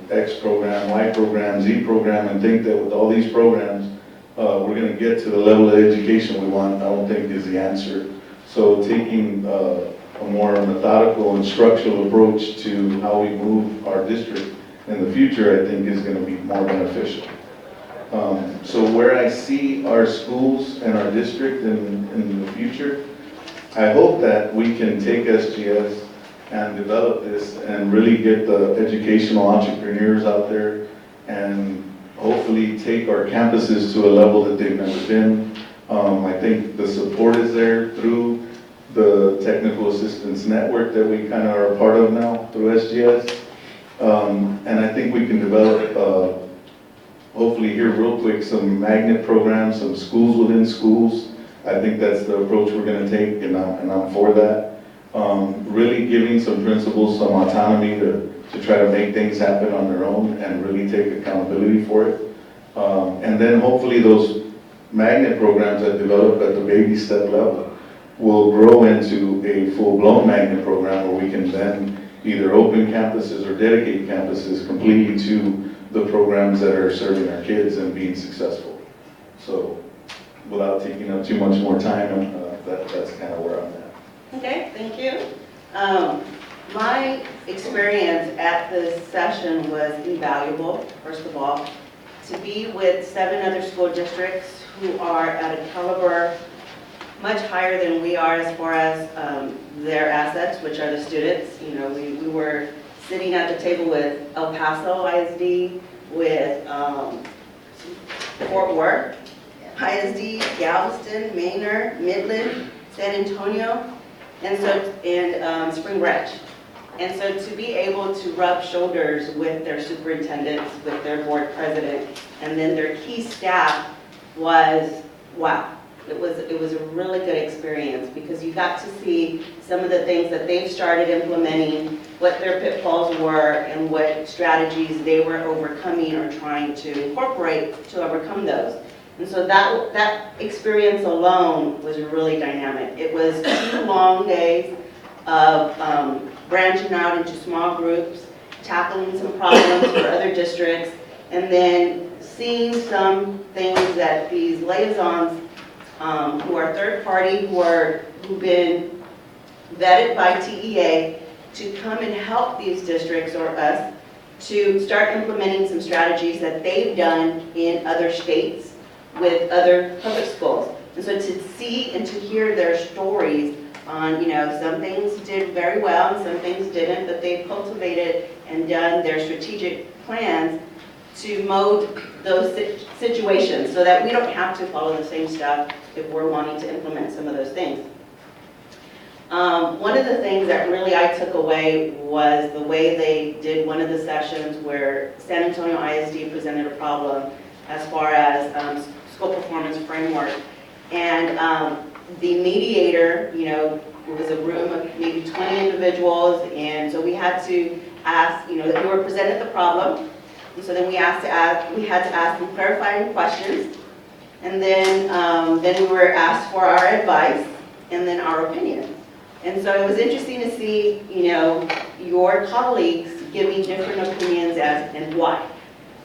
[SPEAKER 1] X program, Y program, Z program, and think that with all these programs, we're going to get to the level of education we want, I don't think is the answer. So taking a more methodical and structural approach to how we move our district in the future, I think is going to be more beneficial. So where I see our schools and our district in the future, I hope that we can take SGS and develop this and really get the educational entrepreneurs out there and hopefully take our campuses to a level that they've never been. I think the support is there through the Technical Assistance Network that we kind of are a part of now through SGS. And I think we can develop, hopefully here real quick, some magnet programs, some schools within schools. I think that's the approach we're going to take, and I'm for that. Really giving some principals some autonomy to try to make things happen on their own and really take accountability for it. And then hopefully those magnet programs that develop at the baby step level will grow into a full-blown magnet program where we can then either open campuses or dedicate campuses completely to the programs that are serving our kids and being successful. So without taking up too much more time, that's kind of where I'm at.
[SPEAKER 3] Okay, thank you. My experience at this session was invaluable, first of all. To be with 7 other school districts who are at a caliber much higher than we are as far as their assets, which are the students. We were sitting at the table with El Paso ISD, with Fort Worth ISD, Galveston, Manor, Midland, San Antonio, and Spring Branch. And so to be able to rub shoulders with their superintendents, with their board president, and then their key staff was, wow. It was a really good experience because you got to see some of the things that they've started implementing, what their pitfalls were, and what strategies they were overcoming or trying to incorporate to overcome those. And so that experience alone was really dynamic. It was 2 long days of branching out into small groups, tackling some problems for other districts, and then seeing some things that these liaisons who are third party, who've been vetted by TEA to come and help these districts or us to start implementing some strategies that they've done in other states with other public schools. And so to see and to hear their stories on, some things did very well and some things didn't, but they've cultivated and done their strategic plans to mold those situations so that we don't have to follow the same stuff if we're wanting to implement some of those things. One of the things that really I took away was the way they did one of the sessions where San Antonio ISD presented a problem as far as school performance framework. And the mediator, it was a room of maybe 20 individuals, and so we had to ask, they were presented the problem. And so then we had to ask them clarifying questions, and then we were asked for our advice and then our opinion. And so it was interesting to see, your colleagues giving different opinions and why.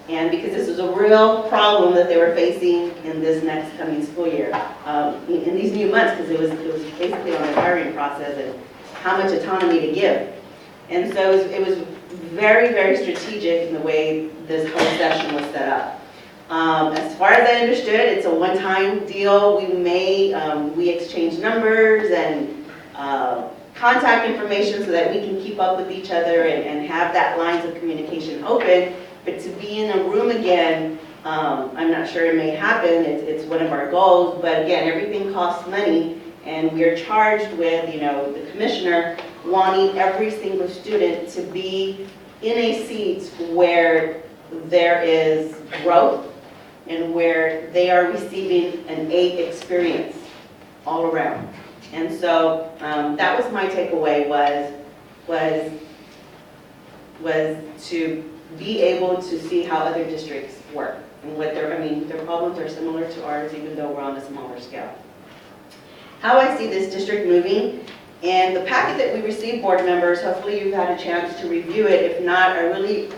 [SPEAKER 3] And because this was a real problem that they were facing in this next coming school year, in these new months, because it was basically on the hiring process and how much autonomy to give. And so it was very, very strategic in the way this whole session was set up. As far as I understood, it's a one-time deal. We exchange numbers and contact information so that we can keep up with each other and have that lines of communication open. But to be in a room again, I'm not sure it may happen. It's one of our goals. But again, everything costs money. And we're charged with, the commissioner wanting every single student to be in a seat where there is growth and where they are receiving an A experience all around. And so that was my takeaway was to be able to see how other districts work and what their problems are similar to ours, even though we're on a smaller scale. How I see this district moving, and the packet that we received, board members, hopefully you've had a chance to review it. If not, I really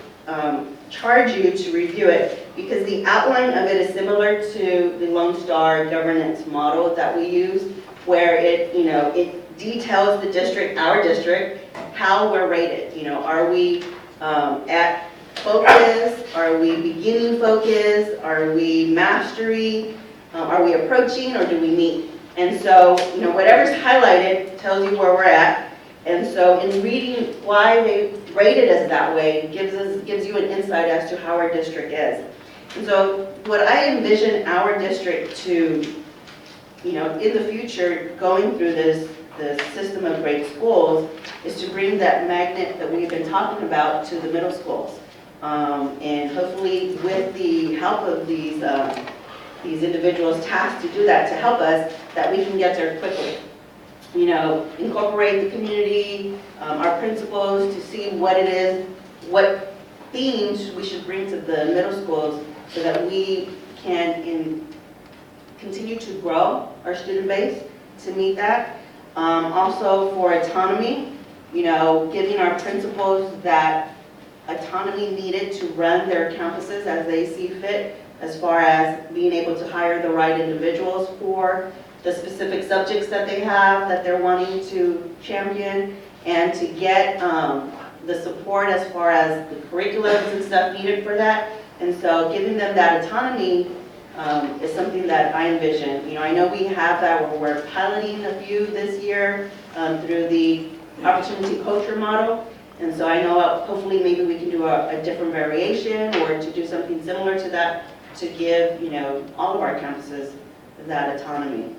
[SPEAKER 3] charge you to review it, because the outline of it is similar to the Lone Star governance model that we use, where it details the district, our district, how we're rated. Are we at focus? Are we beginning focus? Are we mastery? Are we approaching, or do we meet? And so, whatever's highlighted tells you where we're at. And so in reading why they rated us that way, gives you an insight as to how our district is. And so what I envision our district to, in the future, going through this system of great schools, is to bring that magnet that we've been talking about to the middle schools. And hopefully with the help of these individuals tasked to do that, to help us, that we can get there quickly. Incorporate the community, our principals, to see what it is, what themes we should bring to the middle schools, so that we can continue to grow our student base to meet that. Also for autonomy, giving our principals that autonomy needed to run their campuses as they see fit, as far as being able to hire the right individuals for the specific subjects that they have, that they're wanting to champion, and to get the support as far as the curriculums and stuff needed for that. And so giving them that autonomy is something that I envision. I know we have that where we're piloting a few this year through the opportunity poacher model. And so I know hopefully maybe we can do a different variation, or to do something similar to that, to give all of our campuses that autonomy.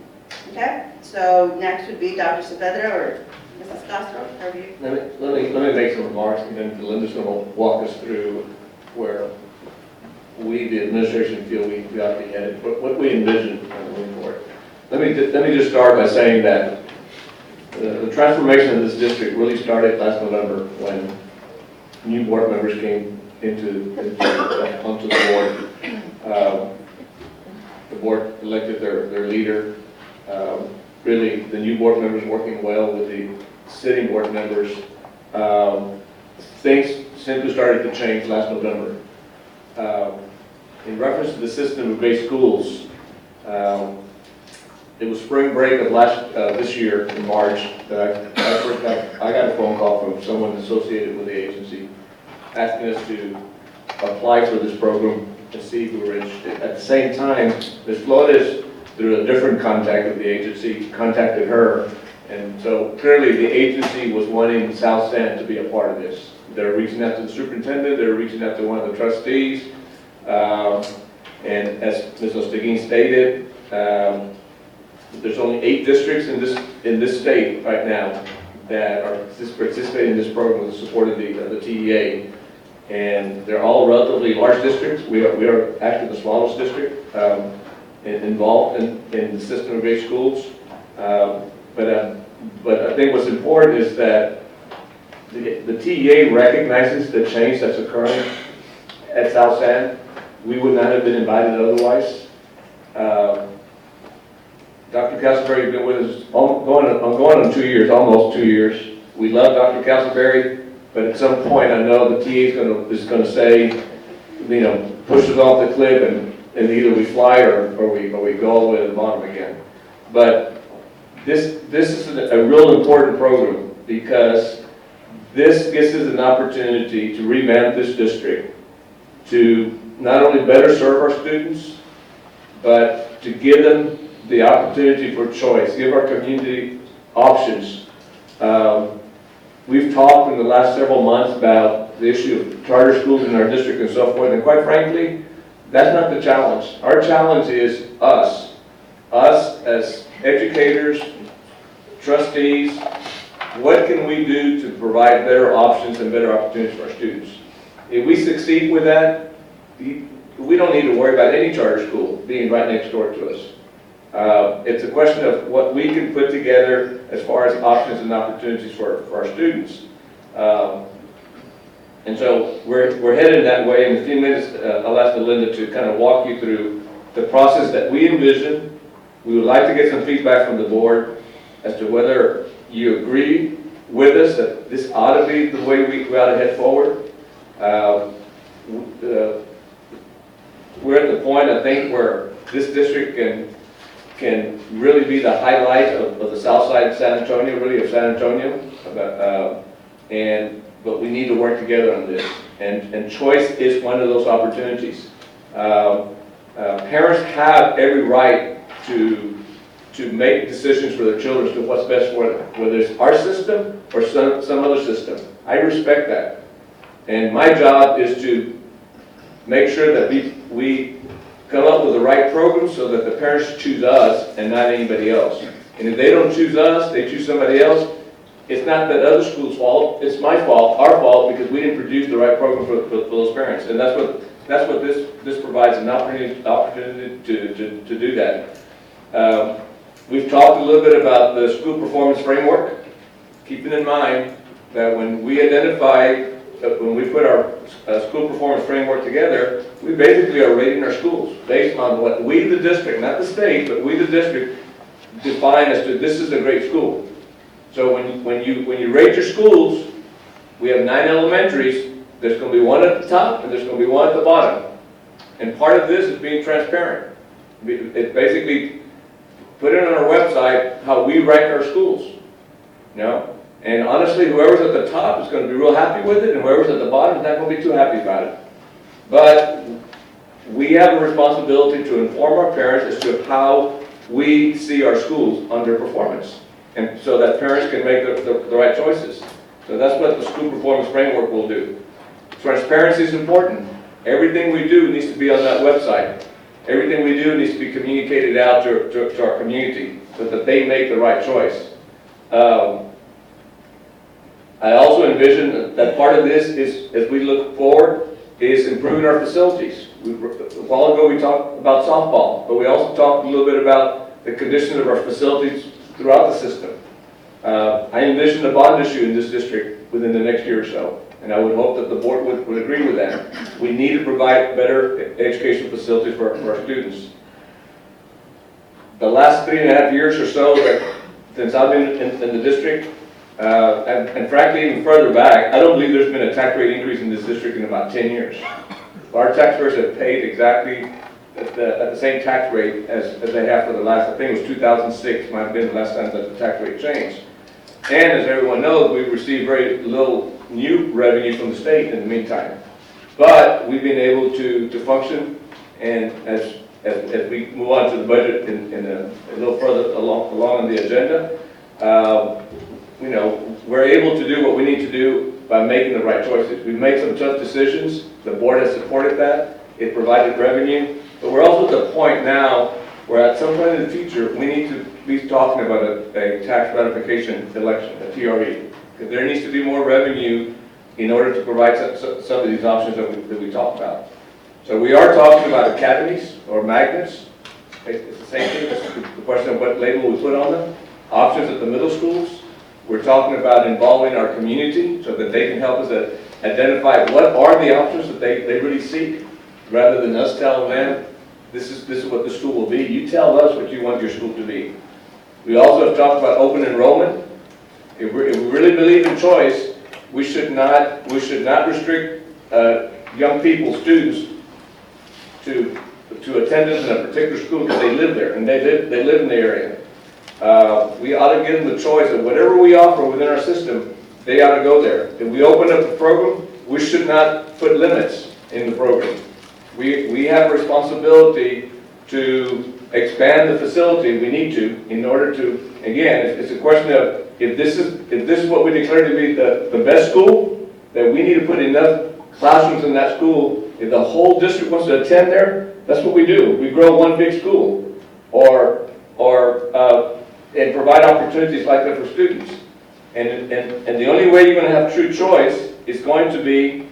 [SPEAKER 3] Okay, so next would be Dr. Saavedra or Mrs. Castro.
[SPEAKER 5] Let me make some remarks, and then Linda's going to walk us through where we, the administration, feel we ought to be headed, what we envision moving forward. Let me just start by saying that the transformation of this district really started last November when new board members came onto the board. The board elected their leader. Really, the new board members working well with the sitting board members. Things simply started to change last November. In reference to the system of great schools, it was spring break of this year in March that I got a phone call from someone associated with the agency asking us to apply for this program and see if we were interested. At the same time, Ms. Flores, through a different contact of the agency, contacted her, and so clearly the agency was wanting South San to be a part of this. They're reaching out to the superintendent, they're reaching out to one of the trustees, and as Ms. Osteguin stated, there's only 8 districts in this state right now that are participating in this program with the support of the TEA, and they're all relatively large districts. We are actually the smallest district involved in the system of great schools. But I think what's important is that the TEA recognizes the change that's occurring at South San. We would not have been invited otherwise. Dr. Castleberry has been with us going on 2 years, almost 2 years. We love Dr. Castleberry, but at some point I know the TA is going to say, push us off the cliff, and either we fly or we go all the way to the bottom again. But this is a real important program, because this gives us an opportunity to revamp this district, to not only better serve our students, but to give them the opportunity for choice, give our community options. We've talked in the last several months about the issue of charter schools in our district and so forth, and quite frankly, that's not the challenge. Our challenge is us as educators, trustees, what can we do to provide better options and better opportunities for our students? If we succeed with that, we don't need to worry about any charter school being right next door to us. It's a question of what we can put together as far as options and opportunities for our students. And so we're headed that way. In a few minutes, I'll ask Linda to kind of walk you through the process that we envision. We would like to get some feedback from the board as to whether you agree with us that this ought to be the way we ought to head forward. We're at the point, I think, where this district can really be the highlight of the south side of San Antonio, really of San Antonio. But we need to work together on this. And choice is one of those opportunities. Parents have every right to make decisions for their children as to what's best for them, whether it's our system or some other system. I respect that. And my job is to make sure that we come up with the right program so that the parents choose us and not anybody else. And if they don't choose us, they choose somebody else, it's not that other school's fault, it's my fault, our fault, because we didn't produce the right program for those parents. And that's what this provides, an opportunity to do that. We've talked a little bit about the school performance framework, keeping in mind that when we put our school performance framework together, we basically are rating our schools based on what we, the district, not the state, but we, the district, define as to this is a great school. So when you rate your schools, we have 9 elementaries. There's going to be one at the top and there's going to be one at the bottom. And part of this is being transparent. It's basically put it on our website how we rank our schools. You know? And honestly, whoever's at the top is going to be real happy with it, and whoever's at the bottom is not going to be too happy about it. But we have a responsibility to inform our parents as to how we see our schools on their performance, and so that parents can make the right choices. So that's what the school performance framework will do. Transparency is important. Everything we do needs to be on that website. Everything we do needs to be communicated out to our community so that they make the right choice. I also envision that part of this is, as we look forward, is improving our facilities. A while ago we talked about softball, but we also talked a little bit about the condition of our facilities throughout the system. I envision a bond issue in this district within the next year or so, and I would hope that the board would agree with that. We need to provide better educational facilities for our students. The last 3.5 years or so since I've been in the district, and frankly even further back, I don't believe there's been a tax rate increase in this district in about 10 years. Our taxpayers have paid exactly at the same tax rate as they have for the last, I think it was 2006, might have been the last time that the tax rate changed. And as everyone knows, we've received very little new revenue from the state in the meantime. But we've been able to function, and as we move on to the budget in a little further along on the agenda, you know, we're able to do what we need to do by making the right choices. We've made some tough decisions. The board has supported that. It provided revenue. But we're also at the point now where at some point in the future, we need to be talking about a tax ratification election, a TRE. Because there needs to be more revenue in order to provide some of these options that we talked about. So we are talking about academies or magnets. It's the same thing. It's the question of what label we put on them. Options at the middle schools. We're talking about involving our community so that they can help us identify what are the options that they really seek, rather than us telling them, this is what the school will be. You tell us what you want your school to be. We also have talked about open enrollment. If we really believe in choice, we should not restrict young people, students, to attendance in a particular school because they live there and they live in the area. We ought to give them the choice of whatever we offer within our system, they ought to go there. If we open up the program, we should not put limits in the program. We have a responsibility to expand the facility. We need to, in order to, again, it's a question of if this is what we declare to be the best school, then we need to put enough classrooms in that school. If the whole district wants to attend there, that's what we do. We grow one big school, and provide opportunities like that for students. And the only way you're going to have true choice is going to be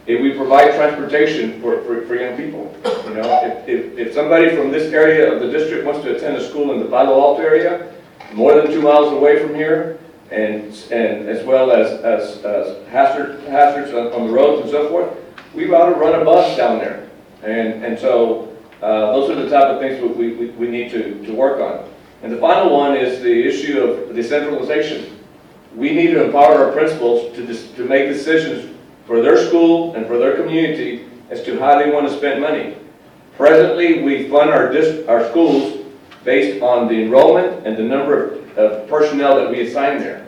[SPEAKER 5] if we provide transportation for young people. You know, if somebody from this area of the district wants to attend a school in the Palo Alto area, more than 2 miles away from here, and as well as hazards on the roads and so forth, we ought to run a bus down there. And so those are the type of things we need to work on. And the final one is the issue of decentralization. We need to empower our principals to make decisions for their school and for their community as to how they want to spend money. Presently, we fund our schools based on the enrollment and the number of personnel that we assign there.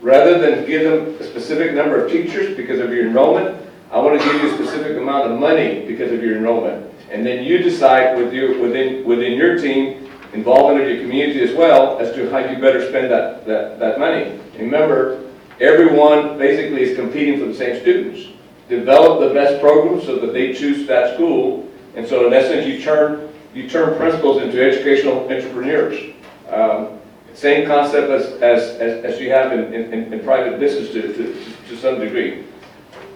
[SPEAKER 5] Rather than give them a specific number of teachers because of your enrollment, I want to give you a specific amount of money because of your enrollment. And then you decide within your team, involvement of your community as well, as to how you better spend that money. Remember, everyone basically is competing for the same students. Develop the best programs so that they choose that school. And so in essence, you turn principals into educational entrepreneurs. Same concept as you have in private business to some degree.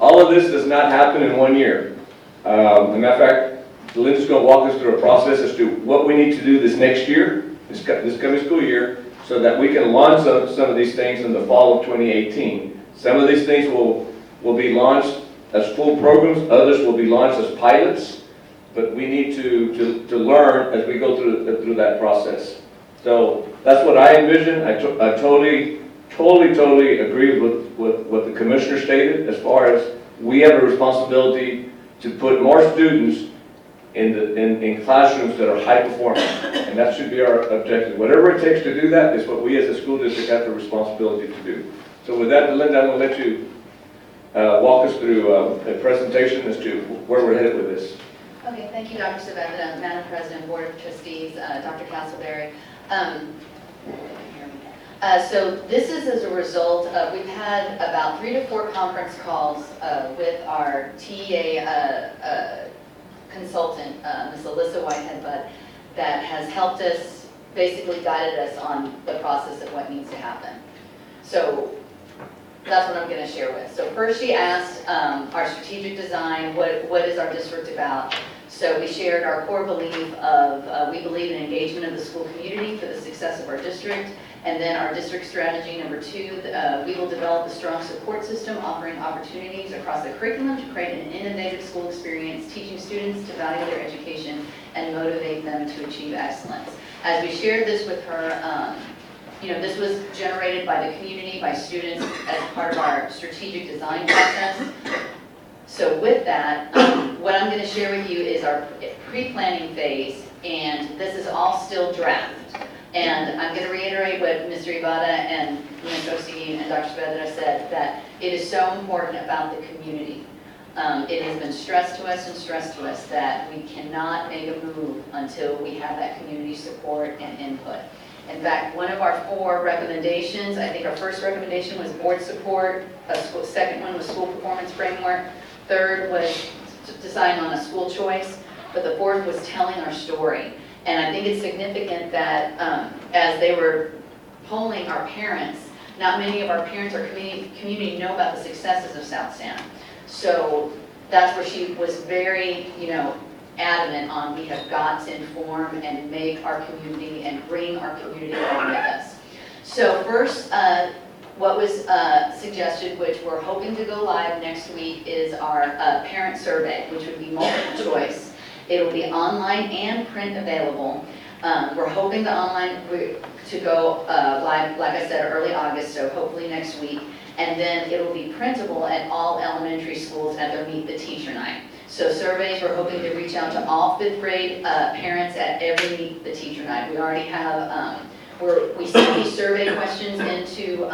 [SPEAKER 5] All of this does not happen in 1 year. As a matter of fact, Linda's going to walk us through a process as to what we need to do this next year, this coming school year, so that we can launch some of these things in the fall of 2018. Some of these things will be launched as full programs, others will be launched as pilots, but we need to learn as we go through that process. So that's what I envision. I totally agree with what the commissioner stated as far as we have a responsibility to put more students in classrooms that are high performing, and that should be our objective. Whatever it takes to do that is what we as a school district have the responsibility to do. So with that, Linda, I'm going to let you walk us through a presentation as to where we're headed with this.
[SPEAKER 11] Okay, thank you, Dr. Saavedra, Madam President, Board of Trustees, Dr. Castleberry. So this is as a result of, we've had about 3 to 4 conference calls with our TEA consultant, Ms. Alyssa Whitehead-Budd, that has helped us, basically guided us on the process of what needs to happen. So that's what I'm going to share with. So first she asked our strategic design, what is our district about? So we shared our core belief of, we believe in engagement of the school community for the success of our district. And then our district strategy number 2, we will develop a strong support system offering opportunities across the curriculum to create an innovative school experience, teaching students to value their education and motivate them to achieve excellence. As we shared this with her, you know, this was generated by the community, by students as part of our strategic design process. So with that, what I'm going to share with you is our pre-planning phase, and this is all still draft. And I'm going to reiterate what Mr. Ibada and Ms. Osigi and Dr. Saavedra said, that it is so important about the community. It has been stressed to us that we cannot make a move until we have that community support and input. In fact, one of our 4 recommendations, I think our first recommendation was board support, second one was school performance framework, third was deciding on a school choice, but the 4th was telling our story. And I think it's significant that as they were polling our parents, not many of our parents or community know about the successes of South San. So that's where she was very, you know, adamant on, we have got to inform and make our community and bring our community along with us. So first, what was suggested, which we're hoping to go live next week, is our parent survey, which would be multiple choice. It'll be online and print available. We're hoping the online to go live, like I said, early August, so hopefully next week. And then it'll be printable at all elementary schools at their Meet the Teacher Night. So surveys, we're hoping to reach out to all 5th grade parents at every Meet the Teacher Night. We already have, we sent these survey questions into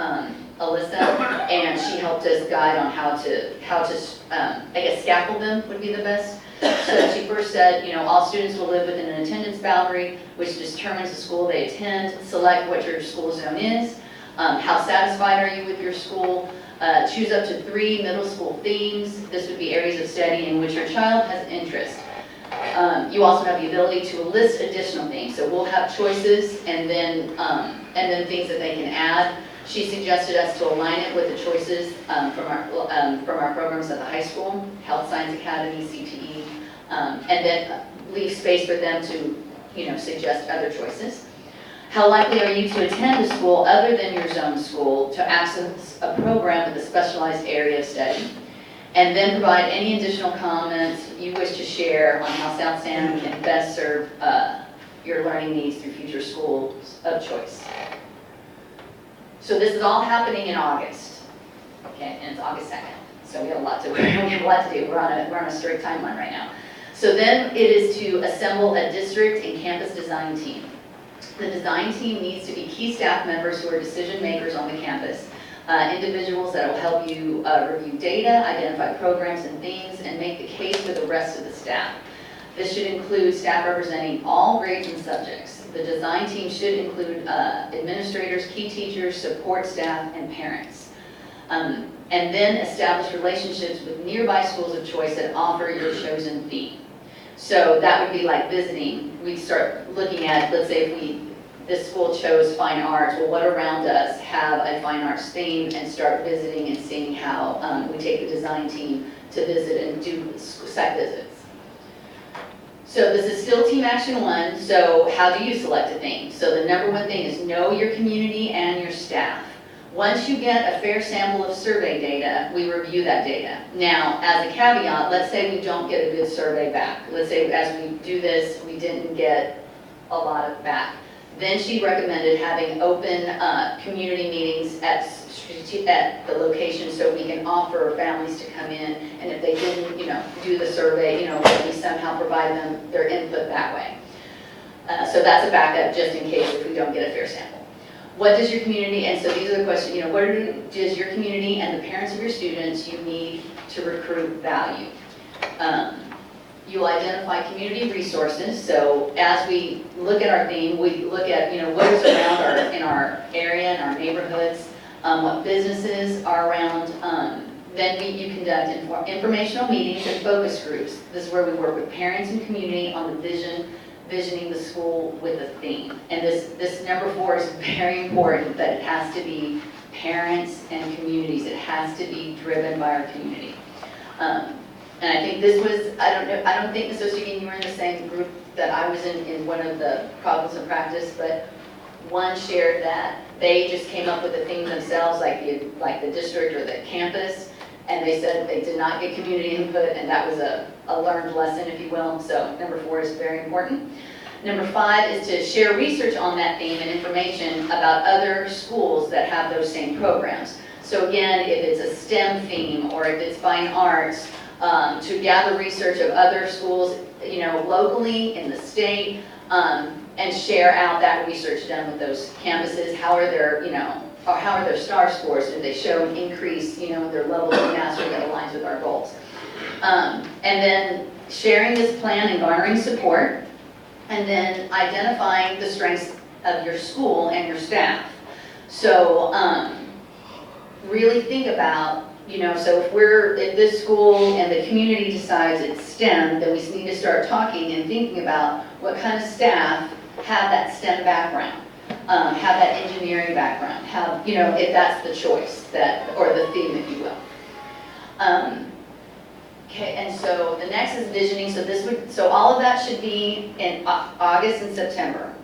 [SPEAKER 11] Alyssa, and she helped us guide on how to I guess scaffold them would be the best. So she first said, you know, all students will live within an attendance boundary, which determines the school they attend. Select what your school zone is. How satisfied are you with your school? Choose up to 3 middle school themes. This would be areas of study in which your child has interest. You also have the ability to list additional things. So we'll have choices and then things that they can add. She suggested us to align it with the choices from our programs at the high school, Health Science Academy, CTE, and then leave space for them to, suggest other choices. How likely are you to attend a school other than your zone school to access a program with a specialized area of study? And then provide any additional comments you wish to share on how South San can best serve your learning needs through future schools of choice. So this is all happening in August, okay, and it's August 2nd. So we have a lot to do. We're on a strict timeline right now. So then it is to assemble a district and campus design team. The design team needs to be key staff members who are decision makers on the campus. Individuals that will help you review data, identify programs and themes, and make the case for the rest of the staff. This should include staff representing all grades and subjects. The design team should include administrators, key teachers, support staff, and parents. And then establish relationships with nearby schools of choice that offer your chosen theme. So that would be like visiting. We'd start looking at, let's say if this school chose fine arts, well, what around us have a fine arts theme, and start visiting and seeing how we take the design team to visit and do site visits. So this is still Team Action 1, so how do you select a theme? So the number one thing is know your community and your staff. Once you get a fair sample of survey data, we review that data. Now, as a caveat, let's say we don't get a good survey back. Let's say as we do this, we didn't get a lot of back. Then she recommended having open community meetings at the location so we can offer families to come in, and if they didn't, do the survey, we somehow provide them their input that way. So that's a backup just in case if we don't get a fair sample. What does your community, and so these are the questions, what does your community and the parents of your students you need to recruit value? You'll identify community resources. So as we look at our theme, we look at what is around in our area, in our neighborhoods, what businesses are around. Then you conduct informational meetings and focus groups. This is where we work with parents and community on the visioning the school with a theme. And this number 4 is very important, that it has to be parents and communities. It has to be driven by our community. And I think this was, I don't think, Ms. Ostergen, you were in the same group that I was in one of the problems of practice, but one shared that they just came up with the theme themselves, like the district or the campus, and they said they did not get community input, and that was a learned lesson, if you will. So number 4 is very important. Number 5 is to share research on that theme and information about other schools that have those same programs. So again, if it's a STEM theme or if it's fine arts, to gather research of other schools, locally in the state, and share out that research done with those campuses. How are their, or how are their STAR scores? Do they show an increase, in their level of mastery that aligns with our goals? And then sharing this plan and garnering support, and then identifying the strengths of your school and your staff. So really think about, so if this school and the community decides it's STEM, then we need to start talking and thinking about what kind of staff have that STEM background, have that engineering background, have, if that's the choice, or the theme, if you will. Okay, and so the next is visioning. So all of that should be in August and September.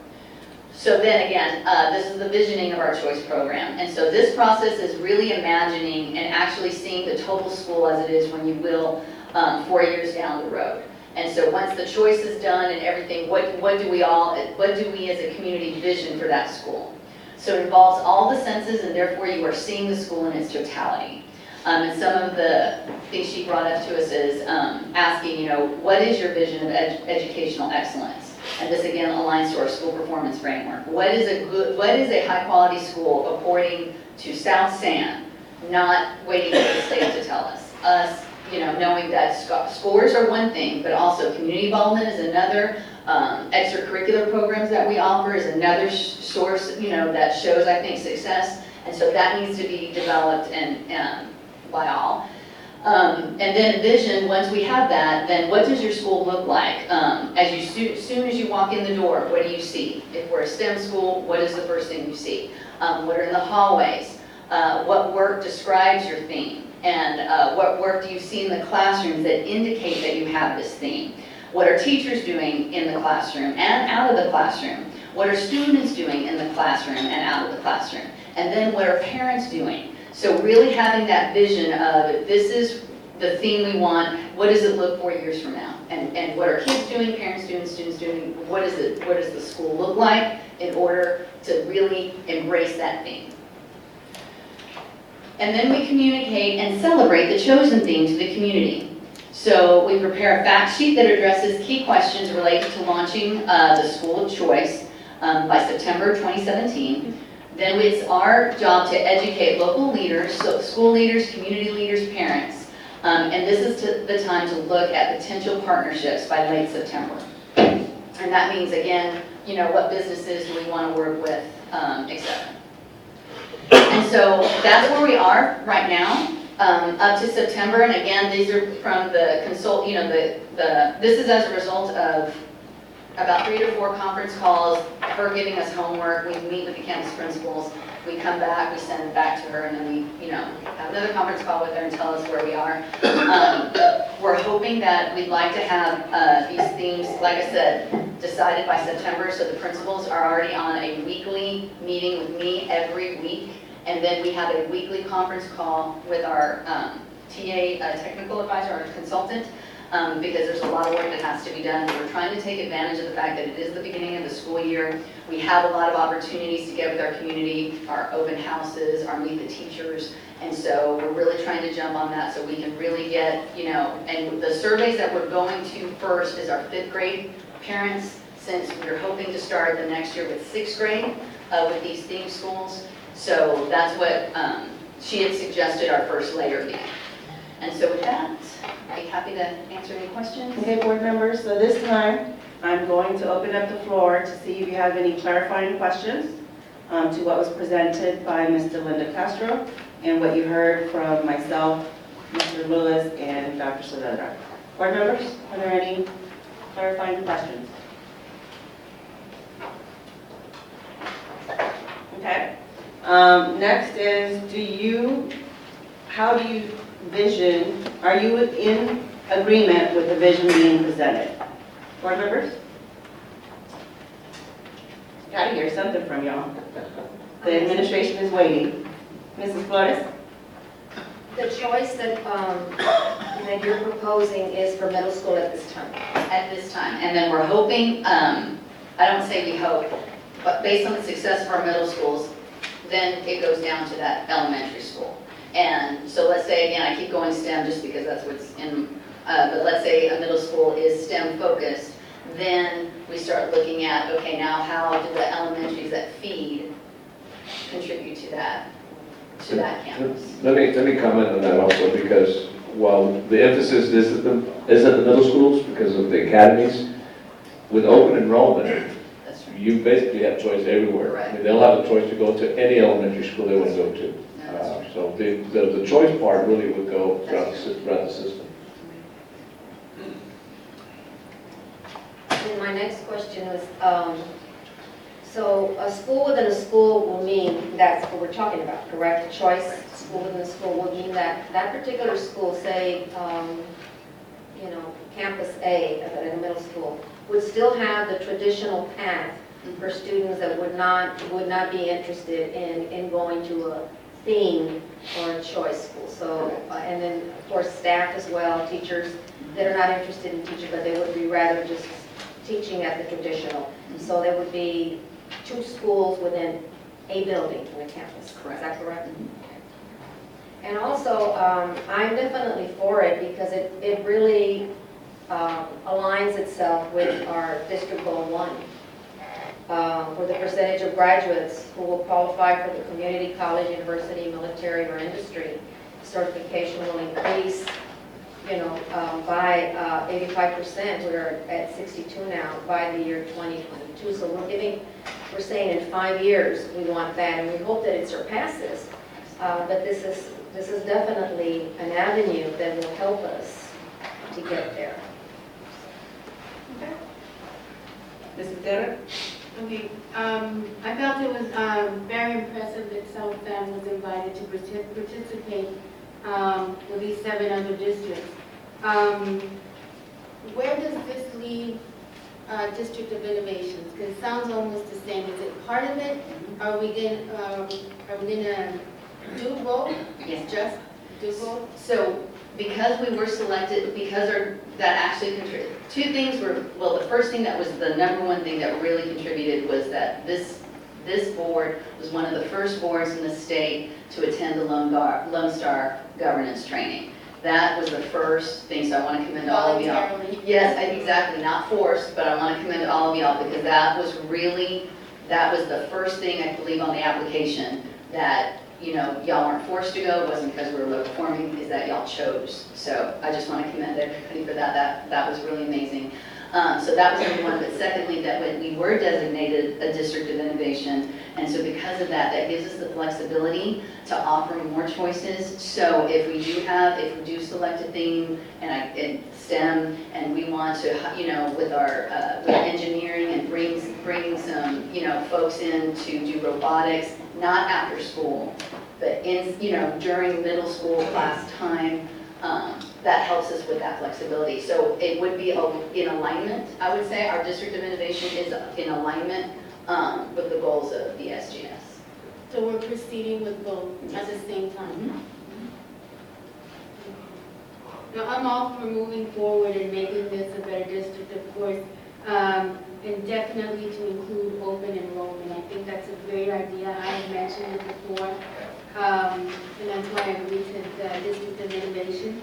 [SPEAKER 11] So then again, this is the visioning of our choice program. And so this process is really imagining and actually seeing the total school as it is when you will 4 years down the road. And so once the choice is done and everything, what do we as a community vision for that school? So it involves all the senses, and therefore you are seeing the school in its totality. And some of the things she brought up to us is asking, what is your vision of educational excellence? And this again aligns to our school performance framework. What is a high quality school according to South San? Not waiting for the state to tell us. Us, knowing that scores are one thing, but also community involvement is another. Extracurricular programs that we offer is another source, that shows, I think, success. And so that needs to be developed and by all. And then vision, once we have that, then what does your school look like? As soon as you walk in the door, what do you see? If we're a STEM school, what is the first thing you see? what are in the hallways, what work describes your theme, and what work do you see in the classrooms that indicate that you have this theme. What are teachers doing in the classroom and out of the classroom? What are students doing in the classroom and out of the classroom? And then what are parents doing? So really having that vision of this is the theme we want, what does it look 4 years from now? And what are kids doing, parents doing, students doing, what does the school look like in order to really embrace that theme? And then we communicate and celebrate the chosen theme to the community. So we prepare a fact sheet that addresses key questions related to launching the school of choice by September 2017. Then it's our job to educate local leaders, so school leaders, community leaders, parents. And this is the time to look at potential partnerships by late September. And that means, again, you know, what businesses do we want to work with, et cetera. And so that's where we are right now. Up to September, and again, these are from the consult, you know, this is as a result of about 3 to 4 conference calls, her giving us homework, we meet with the campus principals, we come back, we send it back to her, and then we, you know, have another conference call with her and tell us where we are. We're hoping that we'd like to have these themes, like I said, decided by September, so the principals are already on a weekly meeting with me every week. And then we have a weekly conference call with our TA technical advisor, our consultant, because there's a lot of work that has to be done. We're trying to take advantage of the fact that it is the beginning of the school year. We have a lot of opportunities to get with our community, our open houses, our meet the teachers. And so we're really trying to jump on that so we can really get, you know, and the surveys that we're going to first is our 5th grade parents, since we're hoping to start the next year with 6th grade with these theme schools. So that's what she had suggested our first layer be. And so with that, I'd be happy to answer any questions.
[SPEAKER 3] Okay, board members, so this time, I'm going to open up the floor to see if you have any clarifying questions to what was presented by Mr. Linda Castro and what you heard from myself, Mr. Lewis, and Dr. Saavedra. Board members, are there any clarifying questions? Okay. Next is, how do you vision, are you in agreement with the vision being presented? Board members? Gotta hear something from y'all. The administration is waiting. Mrs. Flores?
[SPEAKER 10] The choice that you're proposing is for middle school at this time.
[SPEAKER 11] At this time. And then we're hoping, I don't say we hope, but based on the success of our middle schools, then it goes down to that elementary school. And so let's say, again, I keep going STEM just because that's what's in, but let's say a middle school is STEM focused, then we start looking at, okay, now how do the elementaries that feed contribute to that campus?
[SPEAKER 5] Let me comment on that also, because while the emphasis is at the middle schools because of the academies, with open enrollment,
[SPEAKER 11] That's right.
[SPEAKER 5] you basically have choice everywhere.
[SPEAKER 11] Correct.
[SPEAKER 5] I mean, they'll have a choice to go to any elementary school they want to go to.
[SPEAKER 11] No, that's right.
[SPEAKER 5] So the choice part really would go throughout the system.
[SPEAKER 10] And my next question is, so a school within a school will mean, that's what we're talking about, correct? Choice, school within a school will mean that that particular school, say, Campus A at a middle school, would still have the traditional path for students that would not be interested in going to a theme or a choice school. So, and then of course staff as well, teachers that are not interested in teaching, but they would be rather just teaching at the traditional. So there would be 2 schools within a building in a campus.
[SPEAKER 11] Correct.
[SPEAKER 10] Is that correct? And also, I'm definitely for it because it really aligns itself with our District Goal 1. For the percentage of graduates who will qualify for the community, college, university, military, or industry, certification will increase, by 85%. We're at 62 now by the year 2022. So we're saying in 5 years we want that, and we hope that it surpasses. But this is definitely an avenue that will help us to get there.
[SPEAKER 3] Mrs. Derrick?
[SPEAKER 12] Okay, I felt it was very impressive that South Bend was invited to participate with these 7 other districts. Where does this leave District of Innovations? Because it sounds almost the same. Is it part of it? Are we gonna do both?
[SPEAKER 11] Yes.
[SPEAKER 12] Just do both?
[SPEAKER 11] So because we were selected, that actually contributed, 2 things were, well, the first thing that was the number one thing that really contributed was that this board was one of the first boards in the state to attend the Lone Star governance training. That was the first thing, so I want to commend all of y'all.
[SPEAKER 12] Voluntarily.
[SPEAKER 11] Yes, exactly, not forced, but I want to commend all of y'all because that was the first thing I believe on the application that, you know, y'all weren't forced to go, it wasn't because we were low performing, is that y'all chose. So I just want to commend everybody for that. That was really amazing. So that was number one, but secondly, that when we were designated a district of innovation, and so because of that, that gives us the flexibility to offer more choices. So if we do select a theme and STEM, and we want to, you know, with our with engineering and bring some, you know, folks in to do robotics, not after school, but in, you know, during middle school class time. That helps us with that flexibility. So it would be in alignment, I would say. Our District of Innovation is in alignment with the goals of the SGS.
[SPEAKER 12] So we're proceeding with both at the same time? Now, I'm all for moving forward and making this a better district, of course, and definitely to include open enrollment. I think that's a great idea. I have mentioned it before, and that's why I agreed to the District of Innovation.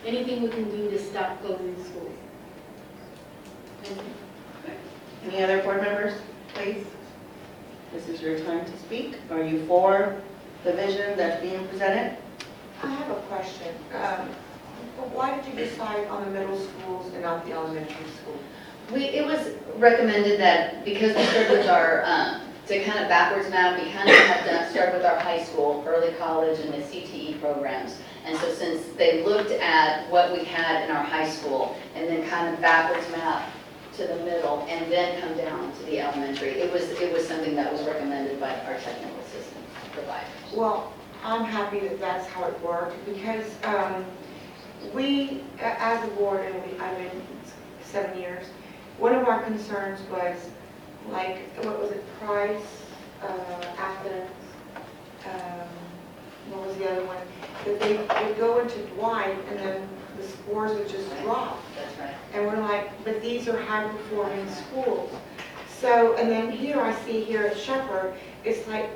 [SPEAKER 12] Anything we can do to stop closing schools. Thank you.
[SPEAKER 3] Any other board members, please? This is your time to speak. Are you for the vision that's being presented?
[SPEAKER 2] I have a question. Why did you decide on the middle schools and not the elementary school?
[SPEAKER 11] It was recommended that because we started with our, to kind of backwards map, we kind of had to start with our high school, early college, and the CTE programs. And so since they looked at what we had in our high school and then kind of backwards map to the middle and then come down to the elementary, it was something that was recommended by our technical assistance providers.
[SPEAKER 2] Well, I'm happy that that's how it worked because we, as a board, and I've been 7 years, one of our concerns was like, what was it, Price, Athens, what was the other one? That they would go into Dwight and then the scores would just drop.
[SPEAKER 11] That's right.
[SPEAKER 2] And we're like, but these are high-performing schools. So, and then here I see here at Shepherd, it's like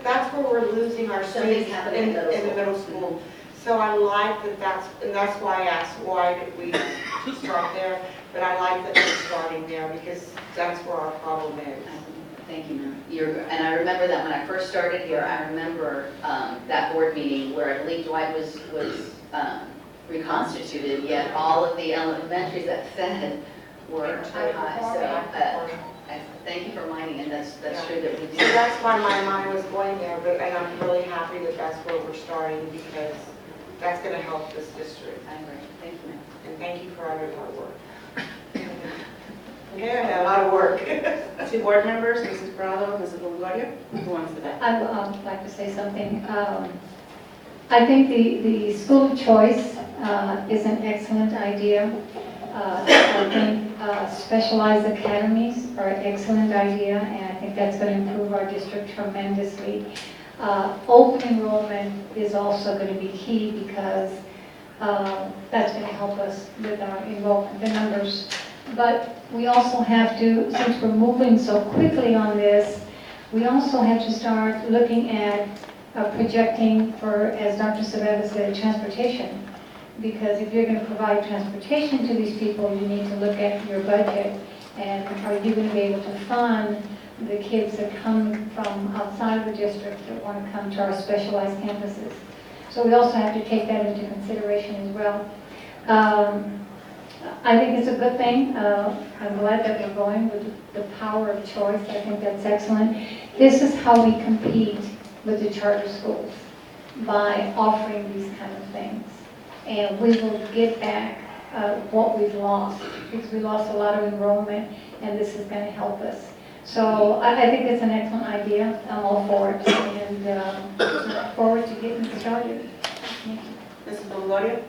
[SPEAKER 2] that's where we're losing our
[SPEAKER 11] Something's
[SPEAKER 2] students
[SPEAKER 11] happening
[SPEAKER 2] in the middle school. So I like that and that's why I asked, why did we start there? But I like that we're starting there because that's where our problem is.
[SPEAKER 11] Thank you, ma'am. And I remember that when I first started here, I remember that board meeting where I believe Dwight was reconstituted, yet all of the elementaries that fed were high. So I thank you for reminding, and that's true that we do.
[SPEAKER 2] So that's why my mind was going there, and I'm really happy that that's where we're starting because that's going to help this district.
[SPEAKER 11] I agree. Thank you, ma'am.
[SPEAKER 2] And thank you for all your hard work. Yeah, a lot of work.
[SPEAKER 3] 2 board members, Mrs. Bravo, Mrs. Longoria. Who wants to go?
[SPEAKER 9] I would like to say something. I think the school of choice is an excellent idea. I think specialized academies are an excellent idea, and I think that's going to improve our district tremendously. Open enrollment is also going to be key because that's going to help us with our enrollment, the numbers. But we also have to, since we're moving so quickly on this, we also have to start looking at projecting for, as Dr. Savetta said, transportation. Because if you're going to provide transportation to these people, you need to look at your budget. And are you going to be able to fund the kids that come from outside of the district that want to come to our specialized campuses? So we also have to take that into consideration as well. I think it's a good thing. I'm glad that we're going with the power of choice. I think that's excellent. This is how we compete with the charter schools, by offering these kind of things. And we will get back what we've lost, because we lost a lot of enrollment, and this is going to help us. So I think it's an excellent idea. I'm all for it, and look forward to getting started. Thank you.
[SPEAKER 3] Mrs. Longoria?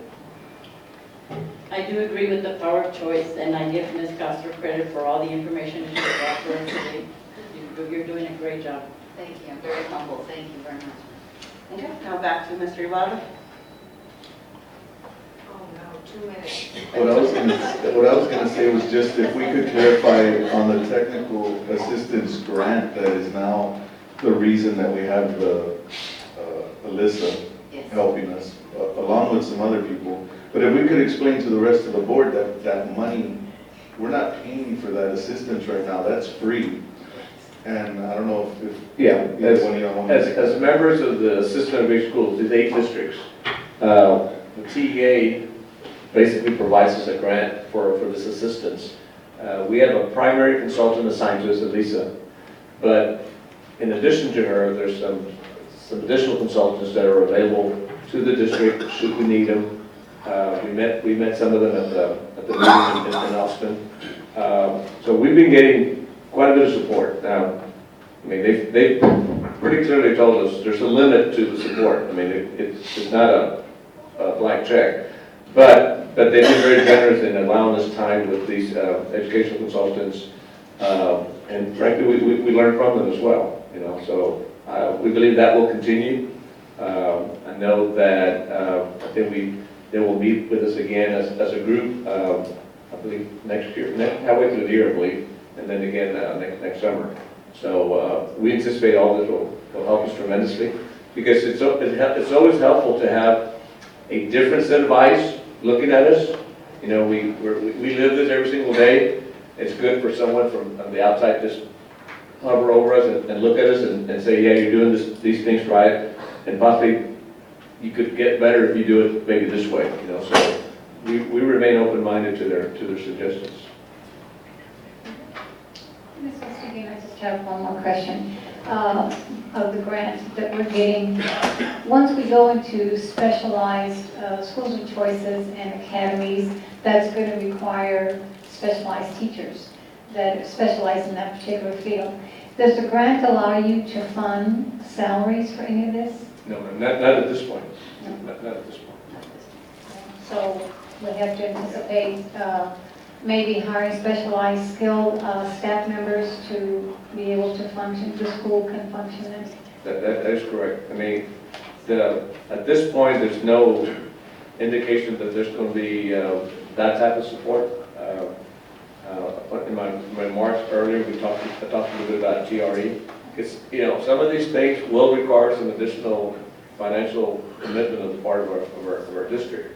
[SPEAKER 13] I do agree with the power of choice, and I give Ms. Castro credit for all the information she brought for us today. You're doing a great job.
[SPEAKER 11] Thank you, I'm very humble, thank you very much.
[SPEAKER 3] Okay, now back to Mr. Ibarra.
[SPEAKER 2] Oh, no, 2 minutes.
[SPEAKER 1] What I was gonna say was just if we could clarify on the technical assistance grant that is now the reason that we have Alyssa
[SPEAKER 11] Yes.
[SPEAKER 1] helping us, along with some other people. But if we could explain to the rest of the board that that money, we're not paying for that assistance right now, that's free. And I don't know if
[SPEAKER 5] Yeah,
[SPEAKER 1] either one of y'all want to take
[SPEAKER 5] as
[SPEAKER 1] that.
[SPEAKER 5] members of the System of Big Schools, these 8 districts, the TEA basically provides us a grant for this assistance. We have a primary consultant assigned to us, Elisa, but in addition to her, there's some additional consultants that are available to the district should we need them. We met some of them at the meeting in Austin. So we've been getting quite a bit of support. Now, I mean, they pretty clearly told us there's a limit to the support. I mean, it's not a blank check, but they've been very generous in allowing us time with these educational consultants, and frankly, we learn from them as well. You know, so we believe that will continue. I know that I think they will meet with us again as a group. I believe next year, halfway through the year, I believe, and then again next summer. So we anticipate all this will help us tremendously, because it's always helpful to have a different set of eyes looking at us. You know, we live this every single day. It's good for someone from the outside just hover over us and look at us and say, yeah, you're doing these things right, and possibly you could get better if you do it maybe this way. You know, so we remain open-minded to their suggestions.
[SPEAKER 9] Ms. Ostergen, I just have one more question of the grant that we're getting. Once we go into specialized schools of choices and academies, that's going to require specialized teachers that specialize in that particular field. Does the grant allow you to fund salaries for any of this?
[SPEAKER 5] No, not at this point. Not at this point.
[SPEAKER 9] So we have to anticipate maybe hiring specialized skilled staff members to be able to function, the school can function in.
[SPEAKER 5] That is correct. I mean, at this point, there's no indication that there's going to be that type of support. In my remarks earlier, I talked a little bit about TRE. It's, you know, some of these things will require some additional financial commitment on the part of our district.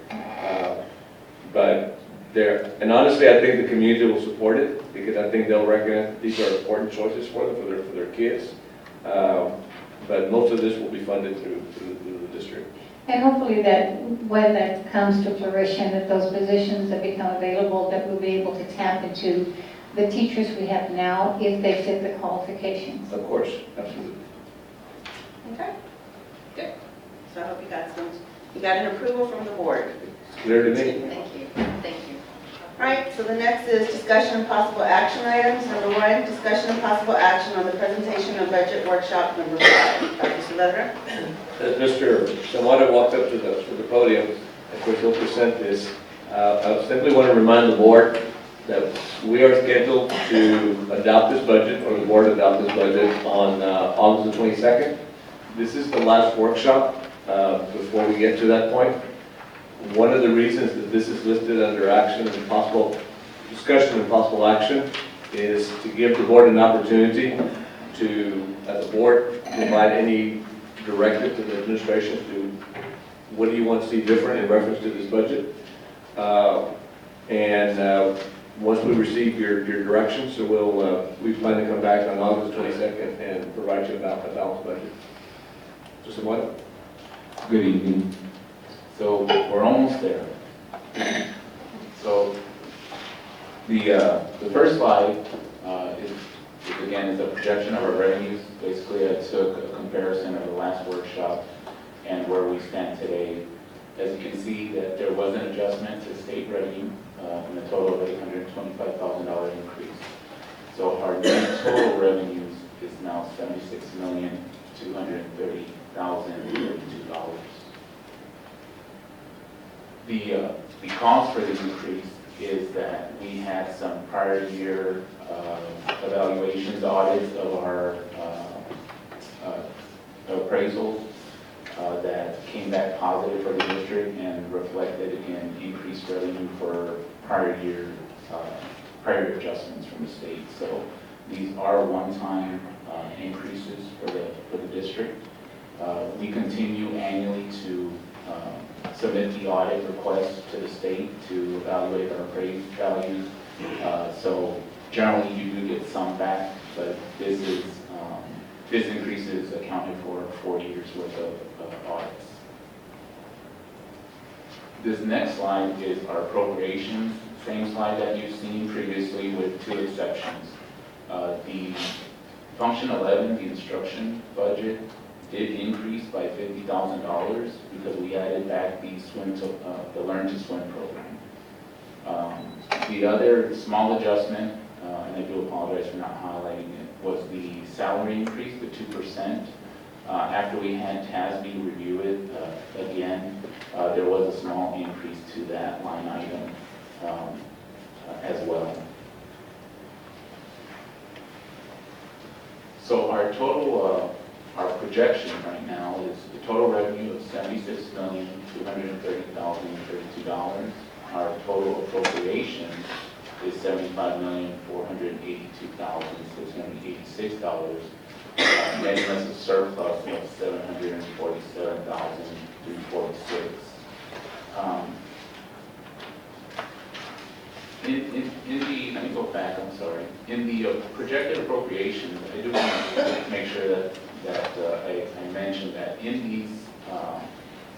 [SPEAKER 5] But and honestly, I think the community will support it, because I think they'll recognize these are important choices for them, for their kids. But most of this will be funded through the district.
[SPEAKER 9] And hopefully that when that comes to fruition, that those positions that become available, that we'll be able to tap into the teachers we have now if they fit the qualifications.
[SPEAKER 5] Of course, absolutely.
[SPEAKER 3] Okay, good. So I hope you got an approval from the board.
[SPEAKER 5] Clear to me?
[SPEAKER 11] Thank you, thank you.
[SPEAKER 3] All right, so the next is discussion and possible action items. Number 1, discussion and possible action on the presentation of budget workshop number 5. Dr. Saavedra?
[SPEAKER 5] As Mr. Zamora walked up to the podium, of course, he'll present this. I simply want to remind the board that we are scheduled to adopt this budget, or the board adopt this budget on August the 22nd. This is the last workshop before we get to that point. One of the reasons that this is listed under action and possible discussion and possible action is to give the board an opportunity to, as a board, provide any directive to the administration to what do you want to see different in reference to this budget. Once we receive your directions, so we plan to come back on August 22nd and provide you a balanced budget. Just a moment.
[SPEAKER 14] Good evening. So we're almost there. So the first slide is a projection of our revenues. Basically, I took a comparison of the last workshop and where we stand today As you can see, that there was an adjustment to state revenue in a total of $825,000 increase. So our net total revenues is now $76,230,032. The cause for this increase is that we had some prior year evaluations, audits of our appraisals that came back positive for the district and reflected in increased revenue for prior year adjustments from the state. So these are one-time increases for the district. We continue annually to submit the audit request to the state to evaluate our appraised values. So generally you do get some back, but this increase is accounted for 4 years worth of audits. This next slide is our appropriations, same slide that you've seen previously with 2 exceptions. The function 11, the instruction budget, did increase by $50,000 because we added back the Learn to Swim program. The other small adjustment, and I do apologize for not highlighting it, was the salary increase, the 2%. After we had TASB review it again, there was a small increase to that line item as well. So our total, our projection right now is the total revenue of $76,230,032. Our total appropriation is $75,482,686, netting us a surplus of $747,346. Let me go back, I'm sorry. In the projected appropriations, I do want to make sure that I mentioned that in these,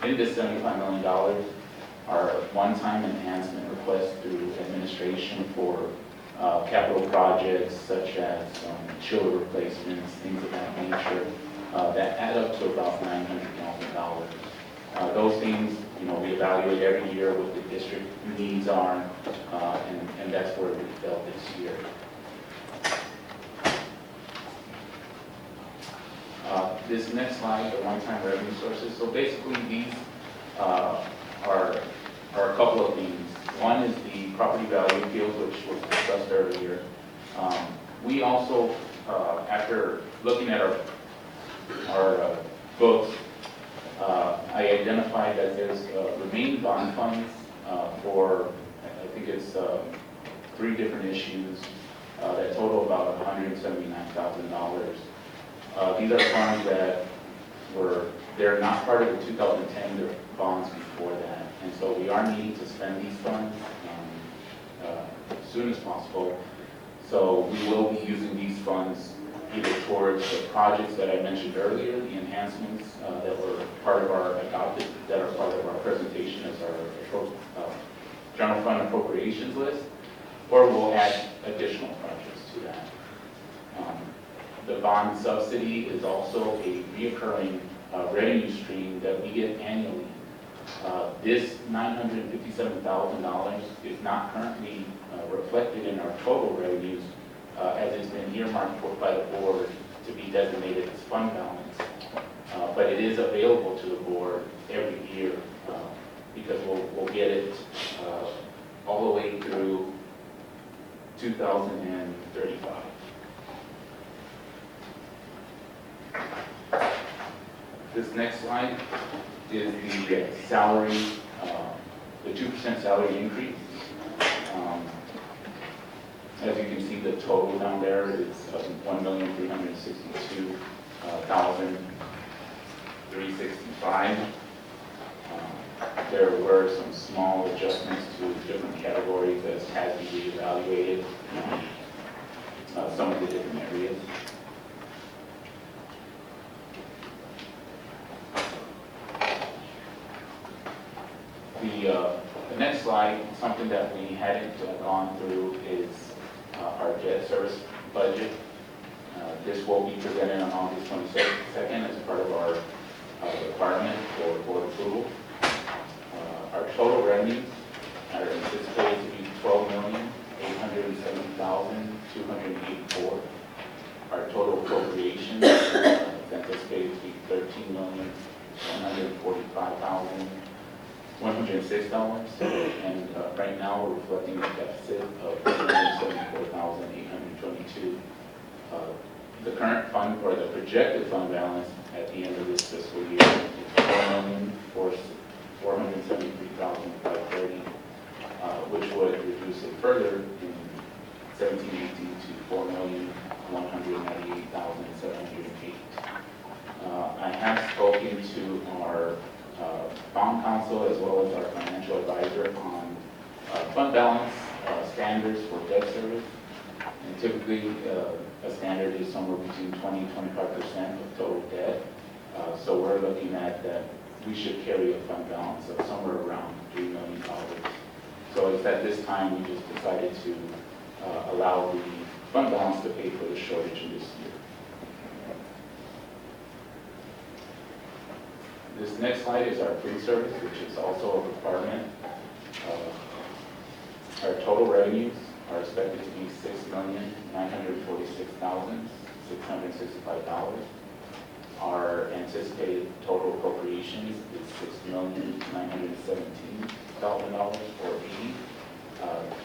[SPEAKER 14] in this $75 million are one-time enhancement requests through administration for capital projects such as chiller replacements, things of that nature, that add up to about $900,000. Those things, you know, we evaluate every year what the district needs are, and that's where we fell this year. This next slide, the one-time revenue sources. So basically these are a couple of things. One is the property value appeals, which was discussed earlier. We also, after looking at our books, I identified that there's remaining bond funds for, I think it's 3 different issues that total about $179,000. These are funds that they're not part of the 2010, they're bonds before that. And so we are needing to spend these funds as soon as possible. So we will be using these funds either towards the projects that I mentioned earlier, the enhancements that were part of our adopted, that are part of our presentation as our general fund appropriations list, or we'll add additional projects to that. The bond subsidy is also a reoccurring revenue stream that we get annually. This $957,000 is not currently reflected in our total revenues as it's been earmarked by the board to be designated as fund balance. But it is available to the board every year because we'll get it all the way through 2035. This next slide is the salary, the 2% salary increase. As you can see, the total down there is $1,362,365. There were some small adjustments to different categories as has to be evaluated, some of the different areas. The next slide, something that we hadn't gone through, is our debt service budget. This will be presented on August 22nd as part of our requirement for board approval. revenues are anticipated to be $12,870,284. Our total appropriations is anticipated to be $13,145,106. And right now, we're reflecting a deficit of $274,822. The current fund, or the projected fund balance at the end of this fiscal year is $4,473,530, which would reduce it further in 17-18 to $4,198,708. I have spoken to our bond counsel as well as our financial advisor on fund balance standards for debt service. And typically, a standard is somewhere between 20 and 25% of total debt. So we're looking at that we should carry a fund balance of somewhere around $3 million. So it's at this time we just decided to allow the fund balance to pay for the shortage in this year. This next slide is our food service, which is also a requirement. Our total revenues are expected to be $6,946,665. Our anticipated total appropriations is $6,917,000 or 80,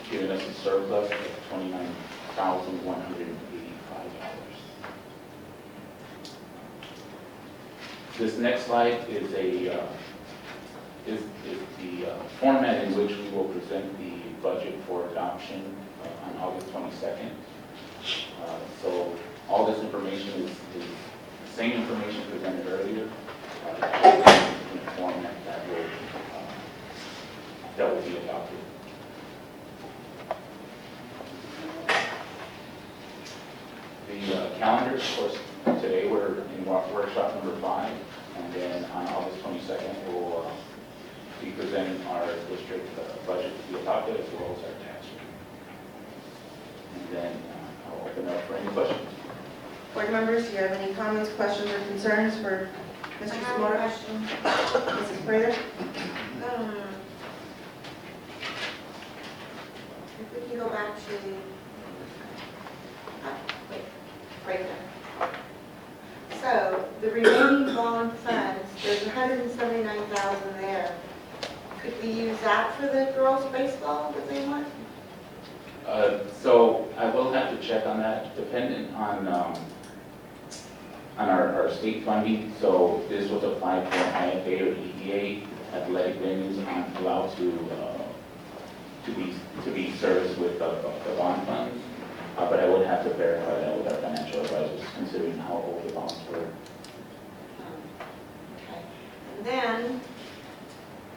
[SPEAKER 14] giving us a surplus of $29,185. This next slide is the format in which we will present the budget for adoption on August 22nd. So all this information is the same information presented earlier, in a format that will be adopted. The calendar, of course, today we're in workshop number 5, and then on August 22nd we'll be presenting our district budget to be adopted as well as our tax rate. And then I'll open up for any questions.
[SPEAKER 3] Board members, do you have any comments, questions, or concerns for Mr.
[SPEAKER 2] I have a
[SPEAKER 3] Zamora?
[SPEAKER 2] question.
[SPEAKER 3] Mrs. Prater?
[SPEAKER 2] If we can go back to, wait, right there. So the remaining bond funds, there's 179,000 there. Could we use that for the girls' baseball that they want?
[SPEAKER 14] So I will have to check on that, dependent on our state funding. So this was applied for IFA or EDA. Athletic venues aren't allowed to be serviced with the bond funds. But I would have to verify that with our financial advisors, considering how old the bonds were.
[SPEAKER 2] Okay. And then,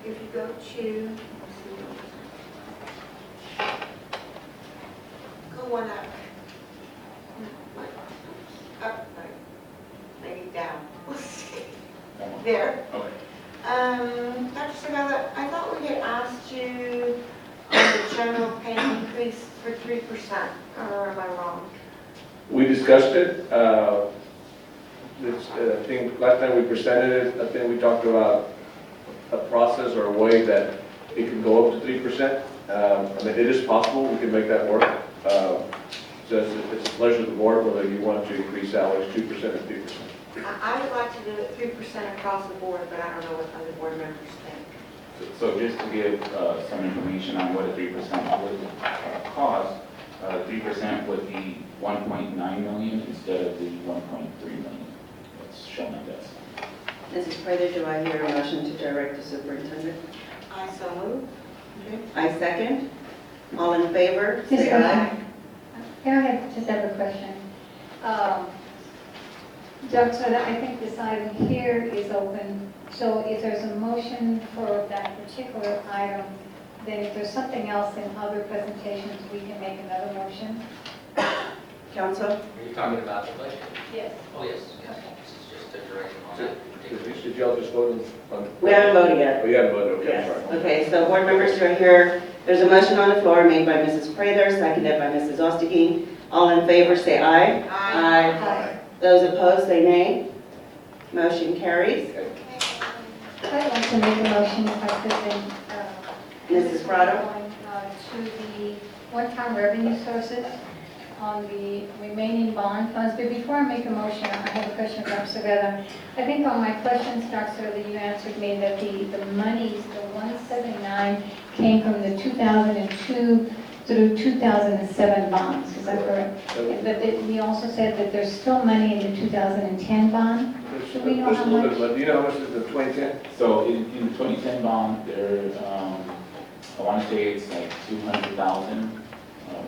[SPEAKER 2] if you go to, go one up. Up, right. Maybe down. There.
[SPEAKER 14] Okay.
[SPEAKER 2] Dr. Segala, I thought we had asked you on the general pay increase for 3%, or am I wrong?
[SPEAKER 5] We discussed it. I think last time we presented it, I think we talked about a process or a way that it could go up to 3%. I mean, it is possible, we can make that work. So it's a pleasure of the board whether you want to increase salaries 2% or 3%.
[SPEAKER 2] I would like to do it 3% across the board, but I don't know what other board members think.
[SPEAKER 14] So just to give some information on what a 3% would cost, 3% would be 1.9 million instead of the 1.3 million that's shown on that slide.
[SPEAKER 3] Mrs. Prater, do I hear a motion to direct the superintendent?
[SPEAKER 2] I so move.
[SPEAKER 3] I second. All in favor,
[SPEAKER 9] Just
[SPEAKER 3] say
[SPEAKER 9] a
[SPEAKER 3] aye.
[SPEAKER 9] minute. I just have a question. Doug, so that I think this item here is open, so if there's a motion for that particular item, then if there's something else in other presentations, we can make another motion?
[SPEAKER 3] Council?
[SPEAKER 15] Are you talking about the budget?
[SPEAKER 9] Yes.
[SPEAKER 15] Oh, yes, yes. This is just a direction on that particular.
[SPEAKER 5] Did y'all just vote on?
[SPEAKER 3] We haven't voted yet.
[SPEAKER 5] Oh, you haven't voted, okay,
[SPEAKER 3] Yes.
[SPEAKER 5] sorry.
[SPEAKER 3] Okay, so board members who are here, there's a motion on the floor made by Mrs. Prater, seconded by Mrs. Ostegui. All in favor, say aye.
[SPEAKER 9] Aye.
[SPEAKER 3] Those opposed, say nay. Motion carries.
[SPEAKER 9] I'd like to make a motion if I could then,
[SPEAKER 3] Mrs. Prado?
[SPEAKER 9] To the one-time revenue sources on the remaining bond funds. But before I make a motion, I have a question for Mr. Guerra. I think on my questions, Dr. that you answered me that the monies, the 179, came from the 2002 through 2007 bonds. Is that correct? But we also said that there's still money in the 2010 bond. Do we know how much?
[SPEAKER 5] Do you know how much is the 2010?
[SPEAKER 14] So in the 2010 bond, there, I want to say it's like 200,000,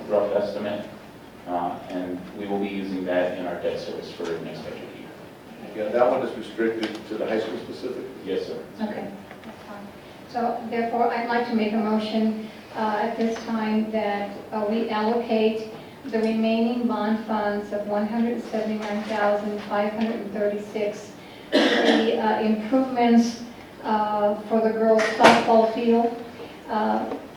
[SPEAKER 14] rough estimate. And we will be using that in our debt service for next budget year.
[SPEAKER 5] Yeah, that one is restricted to the high school specific.
[SPEAKER 14] Yes, sir.
[SPEAKER 9] Okay, that's fine. So therefore, I'd like to make a motion at this time that we allocate the remaining bond funds of $179,536 for the improvements for the girls softball field,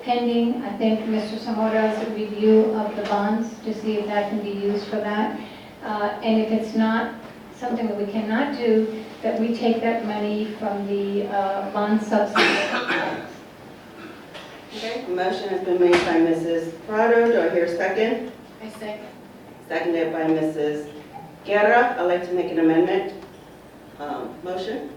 [SPEAKER 9] pending, I think, Mr. Zamora's review of the bonds to see if that can be used for that. And if it's not something that we cannot do, that we take that money from the bond subsidy.
[SPEAKER 3] Okay, a motion has been made by Mrs. Prado. Do I hear a second?
[SPEAKER 12] I second.
[SPEAKER 3] Seconded by Mrs. Guerra. I'd like to make an amendment motion.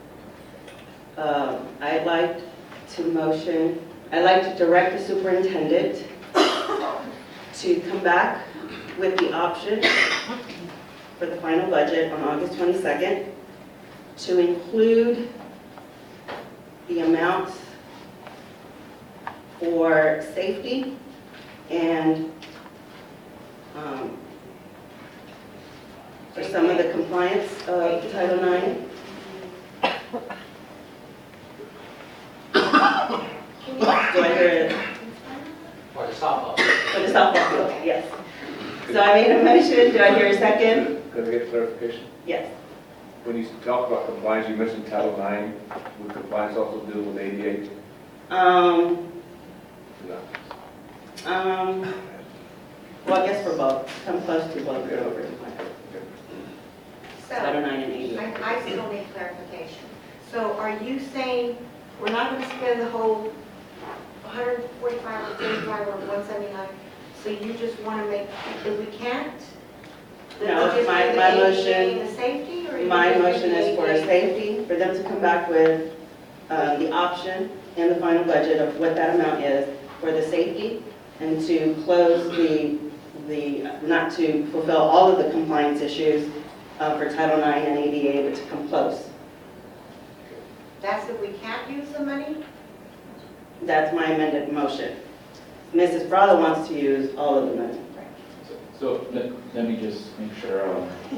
[SPEAKER 3] I'd like to direct the superintendent to come back with the option for the final budget on August 22nd to include the amounts for safety and for some of the compliance of Title IX. Do I hear it?
[SPEAKER 15] For the softball.
[SPEAKER 3] For the softball field, yes. So I made a motion, do I hear a second?
[SPEAKER 5] Could I get clarification?
[SPEAKER 3] Yes.
[SPEAKER 5] When you talk about compliance, you mentioned Title IX. Would compliance also deal with ADA? No.
[SPEAKER 3] Well, I guess for both, come close to both, go over compliance.
[SPEAKER 2] So,
[SPEAKER 3] Title IX and ADA.
[SPEAKER 2] I still need clarification. So are you saying we're not going to spend the whole 145 or 35 or 179? So you just want to make, if we can't? then
[SPEAKER 3] No,
[SPEAKER 2] we just
[SPEAKER 3] my
[SPEAKER 2] do the ADA
[SPEAKER 3] motion-
[SPEAKER 2] and the safety, or you
[SPEAKER 3] My
[SPEAKER 2] just do
[SPEAKER 3] motion
[SPEAKER 2] the
[SPEAKER 3] is for
[SPEAKER 2] ADA?
[SPEAKER 3] safety, for them to come back with the option and the final budget of what that amount is for the safety, and to close not to fulfill all of the compliance issues for Title IX and ADA, but to come close.
[SPEAKER 2] That's if we can't use the money?
[SPEAKER 3] That's my amended motion. Mrs. Prado wants to use all of the money.
[SPEAKER 14] So let me just make sure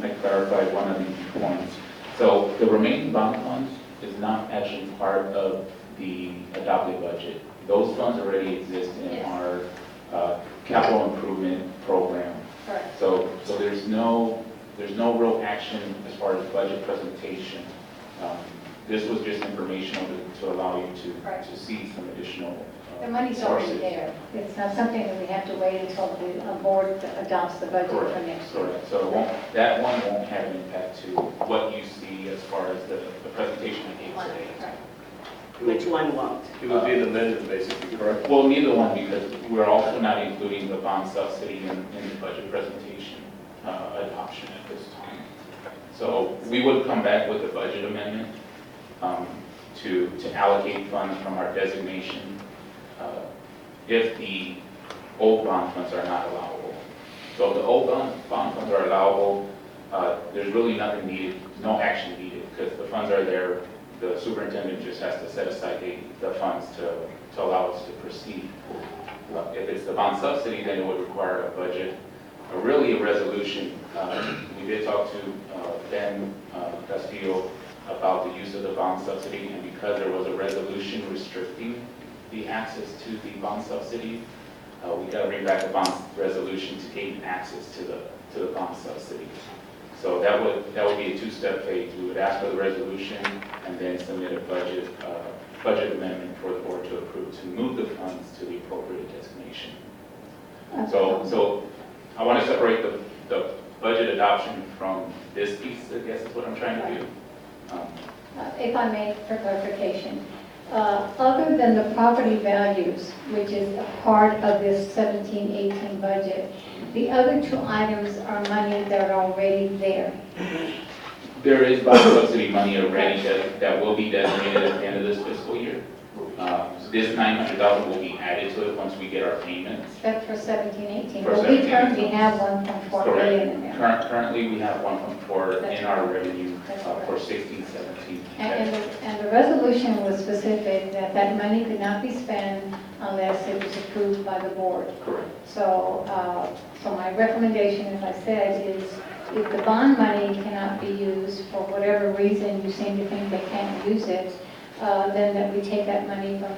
[SPEAKER 14] I clarify one of these points. So the remaining bond funds is not actually part of the adopted budget. Those funds already exist in
[SPEAKER 9] Yes.
[SPEAKER 14] our capital improvement program.
[SPEAKER 9] Correct.
[SPEAKER 14] So there's no real action as far as budget presentation. This was just informational to allow you
[SPEAKER 9] Right.
[SPEAKER 14] to see some additional
[SPEAKER 9] The money's already
[SPEAKER 14] sources.
[SPEAKER 9] there. It's not something that we have to wait until the board adopts the budget for next year.
[SPEAKER 14] Correct. So that one won't have an impact to what you see as far as the presentation I gave today.
[SPEAKER 9] Right.
[SPEAKER 3] Which one won't?
[SPEAKER 5] It would be an amendment, basically, correct?
[SPEAKER 14] Well, neither one, because we're also not including the bond subsidy in the budget presentation adoption at this time. So we would come back with a budget amendment to allocate funds from our designation if the old bond funds are not allowable. So if the old bond funds are allowable, there's really nothing needed, no action needed, because the funds are there. The superintendent just has to set aside the funds to allow us to proceed. If it's the bond subsidy, then it would require a budget, really a resolution. We did talk to Ben Castillo about the use of the bond subsidy, and because there was a resolution restricting the access to the bond subsidy, we got to bring back a bond resolution to gain access to the bond subsidy. So that would be a two-step phase. We would ask for the resolution and then submit a budget amendment for the board to approve to move the funds to the appropriate designation. So I want to separate the budget adoption from this piece, I guess is what I'm trying to do.
[SPEAKER 9] If I may, for clarification, Other than the property values, which is a part of this 17-18 budget, the other two items are money that are already there.
[SPEAKER 14] There is bond subsidy money already that will be designated at the end of this fiscal year. This 900,000 will be added to it once we get our payments.
[SPEAKER 9] That's for 17-18.
[SPEAKER 14] For
[SPEAKER 9] Well, we
[SPEAKER 14] 17-18.
[SPEAKER 9] currently have 1.4 billion in there.
[SPEAKER 14] Currently, we have 1.4
[SPEAKER 9] That's
[SPEAKER 14] in our
[SPEAKER 9] right.
[SPEAKER 14] revenue
[SPEAKER 9] That's
[SPEAKER 14] for
[SPEAKER 9] right.
[SPEAKER 14] 16, 17.
[SPEAKER 9] And the resolution was specific that that money could not be spent unless it was approved by the board.
[SPEAKER 14] Correct.
[SPEAKER 9] So, so my recommendation, as I said, is if the bond money cannot be used for whatever reason you seem to think they can't use it, then that we take that money from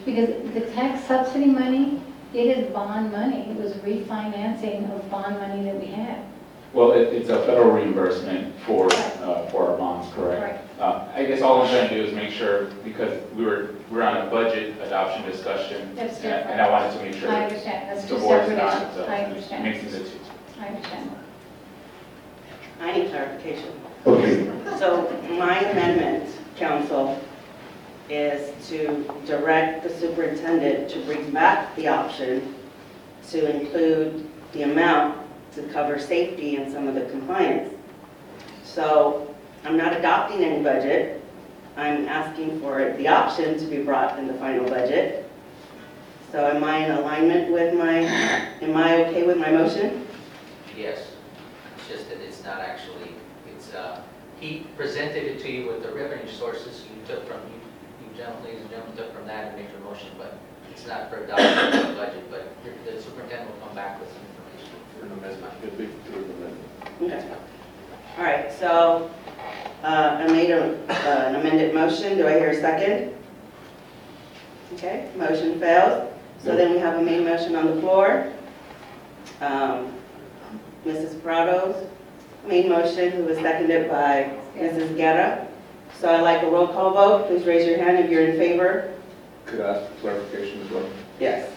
[SPEAKER 9] because the tax subsidy money, it is bond money. It was refinancing of bond money that we had.
[SPEAKER 14] Well, it's a federal reimbursement for our bonds, correct? I guess all I'm trying to do is make sure, because we're on a budget adoption discussion,
[SPEAKER 9] That's different.
[SPEAKER 14] and I wanted to make sure
[SPEAKER 9] I
[SPEAKER 14] that
[SPEAKER 9] understand. That's
[SPEAKER 14] the
[SPEAKER 9] two
[SPEAKER 14] board's
[SPEAKER 9] separate
[SPEAKER 14] not
[SPEAKER 9] issues. I understand.
[SPEAKER 14] mixing the two.
[SPEAKER 9] I understand.
[SPEAKER 3] I need clarification.
[SPEAKER 1] Okay,
[SPEAKER 3] So my amendment, council, is to direct the superintendent to bring back the option to include the amount to cover safety and some of the compliance. So I'm not adopting any budget. I'm asking for the option to be brought in the final budget. So am I in alignment with am I okay with my motion?
[SPEAKER 15] Yes, it's just that it's not actually, he presented it to you with the revenue sources you took from, ladies and gentlemen, took from that and made your motion, but it's not for adoption of the budget, but the superintendent will come back with some information.
[SPEAKER 5] It'd be through the amendment.
[SPEAKER 3] Okay. All right, so I made an amended motion. Do I hear a second? Okay, motion fails. So then we have a main motion on the floor. Mrs. Prado's main motion, who was seconded by Mrs. Guerra. So I'd like a roll call vote. Please raise your hand if you're in favor.
[SPEAKER 5] Could I ask for clarification as well?
[SPEAKER 3] Yes.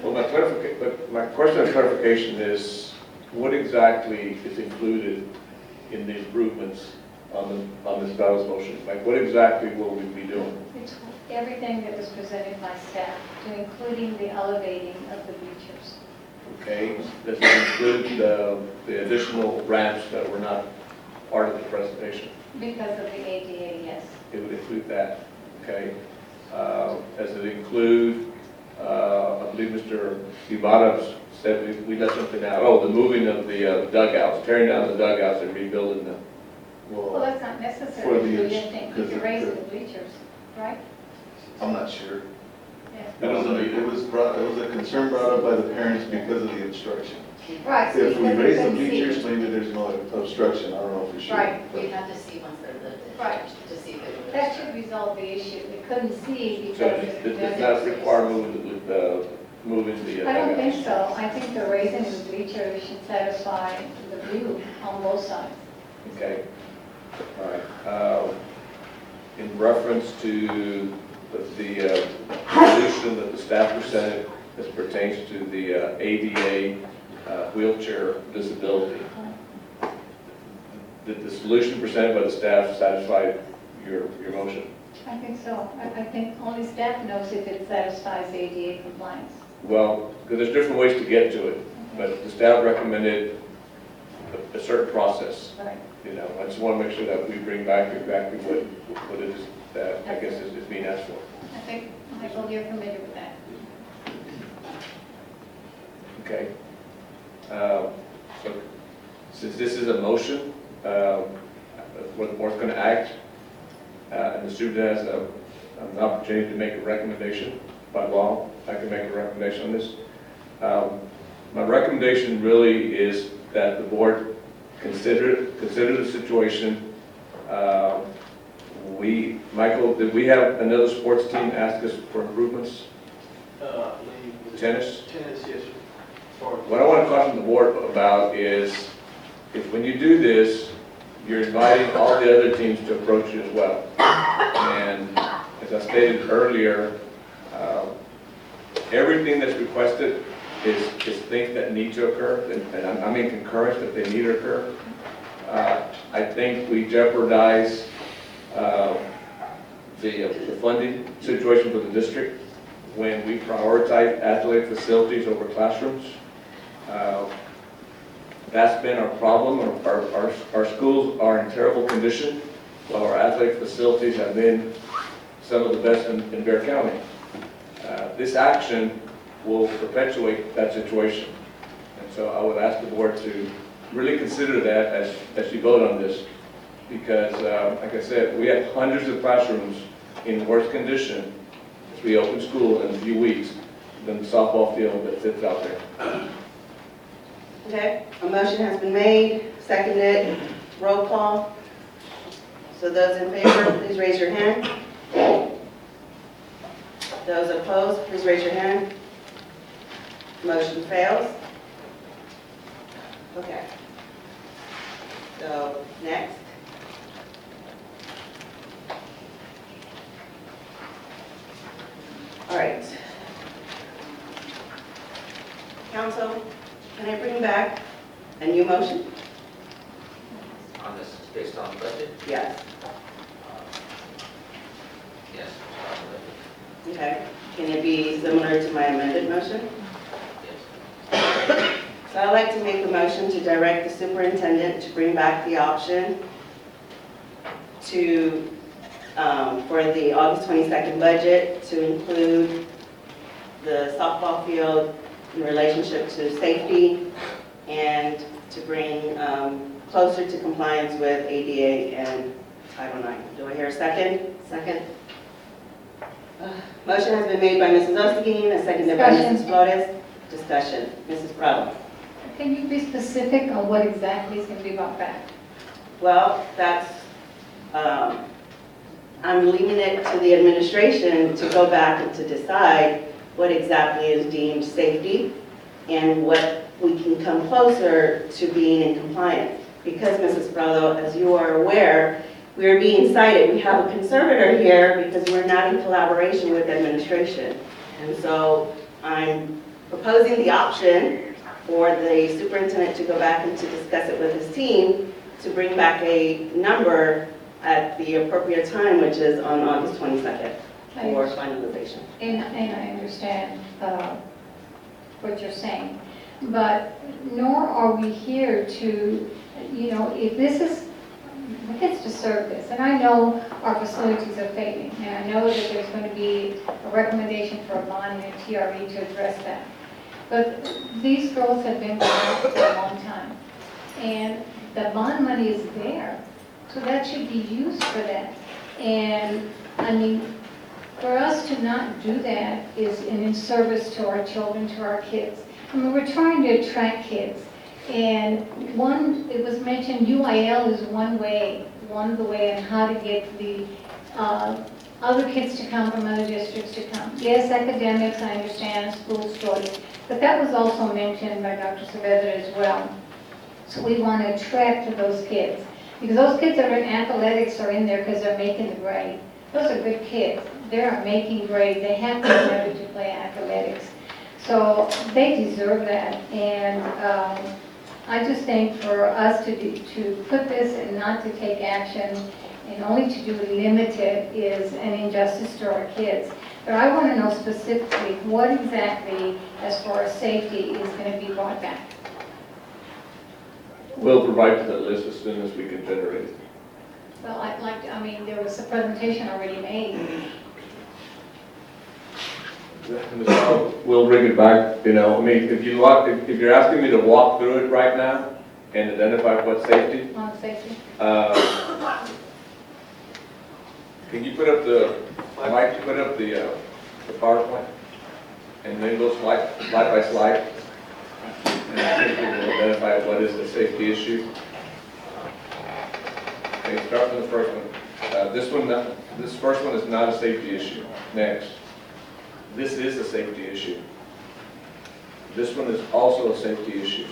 [SPEAKER 5] Well, my question of clarification is, what exactly is included in the improvements on this ballot motion? Like, what exactly will we be doing?
[SPEAKER 9] It's everything that was presented by staff, to including the elevating of the bleachers.
[SPEAKER 5] Okay, does it include the additional ramps that were not part of the presentation?
[SPEAKER 9] Because of the ADA, yes.
[SPEAKER 5] It would include that, okay? Does it include, I believe Mr. Ibarra said we left something out, oh, the moving of the dugouts, tearing down the dugouts and rebuilding them.
[SPEAKER 9] Well, that's not necessary
[SPEAKER 1] For
[SPEAKER 9] if
[SPEAKER 1] the
[SPEAKER 9] you
[SPEAKER 1] ins-
[SPEAKER 9] didn't think you
[SPEAKER 1] because
[SPEAKER 9] could
[SPEAKER 1] of
[SPEAKER 9] raise
[SPEAKER 1] the-
[SPEAKER 9] the bleachers, right?
[SPEAKER 1] I'm not sure.
[SPEAKER 9] Yeah.
[SPEAKER 1] It was a concern brought up by the parents because of the obstruction.
[SPEAKER 9] Right.
[SPEAKER 1] If we
[SPEAKER 9] because they
[SPEAKER 1] raise the
[SPEAKER 9] couldn't see.
[SPEAKER 1] bleachers, maybe there's no obstruction, I don't know for sure.
[SPEAKER 9] Right.
[SPEAKER 11] We have to see once they're lifted.
[SPEAKER 9] Right.
[SPEAKER 11] To see if it was.
[SPEAKER 9] That should resolve the issue. We couldn't see
[SPEAKER 5] So
[SPEAKER 9] because
[SPEAKER 5] it does not require moving the
[SPEAKER 9] I don't think
[SPEAKER 5] dugouts?
[SPEAKER 9] so. I think the raising of the bleachers should satisfy the view on both sides.
[SPEAKER 5] Okay, all right. In reference to the solution that the staff presented as pertains to the ADA wheelchair disability, did the solution presented by the staff satisfy your motion?
[SPEAKER 9] I think so. I think only staff knows if it satisfies ADA compliance.
[SPEAKER 5] Well, because there's different ways to get to it, but the staff recommended a certain process.
[SPEAKER 9] Right.
[SPEAKER 5] You know, I just want to make sure that we bring back exactly what it is that I guess is being asked for.
[SPEAKER 9] I think, Michael, you're familiar with that.
[SPEAKER 5] Okay. So since this is a motion, where the board's going to act, and the student has an opportunity to make a recommendation by law, I can make a recommendation on this. My recommendation really is that the board consider the situation. Michael, did we have another sports team ask us for improvements? Tennis?
[SPEAKER 7] Tennis, yes, sir.
[SPEAKER 5] What I want to caution the board about is, if when you do this, you're inviting all the other teams to approach you as well. And as I stated earlier, everything that's requested is things that need to occur, and I'm in concurrence that they need to occur. I think we jeopardize the funding situation for the district when we prioritize athletic facilities over classrooms. That's been our problem. Our schools are in terrible condition, while our athletic facilities have been some of the best in Bexar County. This action will perpetuate that situation. And so I would ask the board to really consider that as you vote on this. Because, like I said, we have hundreds of classrooms in worse condition as we open school in a few weeks than the softball field that sits out there.
[SPEAKER 3] Okay, a motion has been made, seconded, roll call. So those in favor, please raise your hand. Those opposed, please raise your hand. Motion fails. Okay. So, next. All right. Council, can I bring back a new motion?
[SPEAKER 15] On this, based on budget?
[SPEAKER 3] Yes.
[SPEAKER 15] Yes, based on budget.
[SPEAKER 3] Okay. Can it be similar to my amended motion?
[SPEAKER 15] Yes.
[SPEAKER 3] So I'd like to make a motion to direct the superintendent to bring back the option to, for the August 22nd budget, to include the softball field in relationship to safety and to bring closer to compliance with ADA and Title IX. Do I hear a second? Second. Motion has been made by Mrs. Ostergein, and seconded by Mrs. Flores. Discussion. Mrs. Prado.
[SPEAKER 9] Can you be specific on what exactly is going to be brought back?
[SPEAKER 3] Well, that's, I'm leaving it to the administration to go back and to decide what exactly is deemed safety and what we can come closer to being in compliance. Because, Mrs. Prado, as you are aware, we are being cited. We have a conservator here because we're not in collaboration with administration. And so I'm proposing the option for the superintendent to go back and to discuss it with his team to bring back a number at the appropriate time, which is on August 22nd for finalization.
[SPEAKER 9] And I understand what you're saying, but nor are we here to, if this is, the kids deserve this. And I know our facilities are failing, and I know that there's going to be a recommendation for a bond and a TRE to address that. But these girls have been going for a long time, and the bond money is there, so that should be used for that. And I mean, for us to not do that is an in-service to our children, to our kids. I mean, we're trying to attract kids. And it was mentioned UIL is one of the way on how to get the other kids to come from other districts to come. Yes, academics, I understand, school choice, but that was also mentioned by Dr. Saavedra as well. So we want to attract those kids, because those kids that are in athletics are in there because they're making the grade. Those are good kids. They are making grade. They have to remember to play athletics. So they deserve that. And I just think for us to put this and not to take action and only to do limited is an injustice to our kids. But I want to know specifically what exactly, as far as safety, is going to be brought back.
[SPEAKER 5] We'll provide to the list as soon as we can generate it.
[SPEAKER 9] Well, there was a presentation already made.
[SPEAKER 5] We'll bring it back, if you're asking me to walk through it right now and identify what's safety.
[SPEAKER 9] On safety.
[SPEAKER 5] Can you put up the PowerPoint? And then go slide by slide? And I think we will identify what is the safety issue. Okay, start from the first one. This first one is not a safety issue. Next. This is a safety issue. This one is also a safety issue.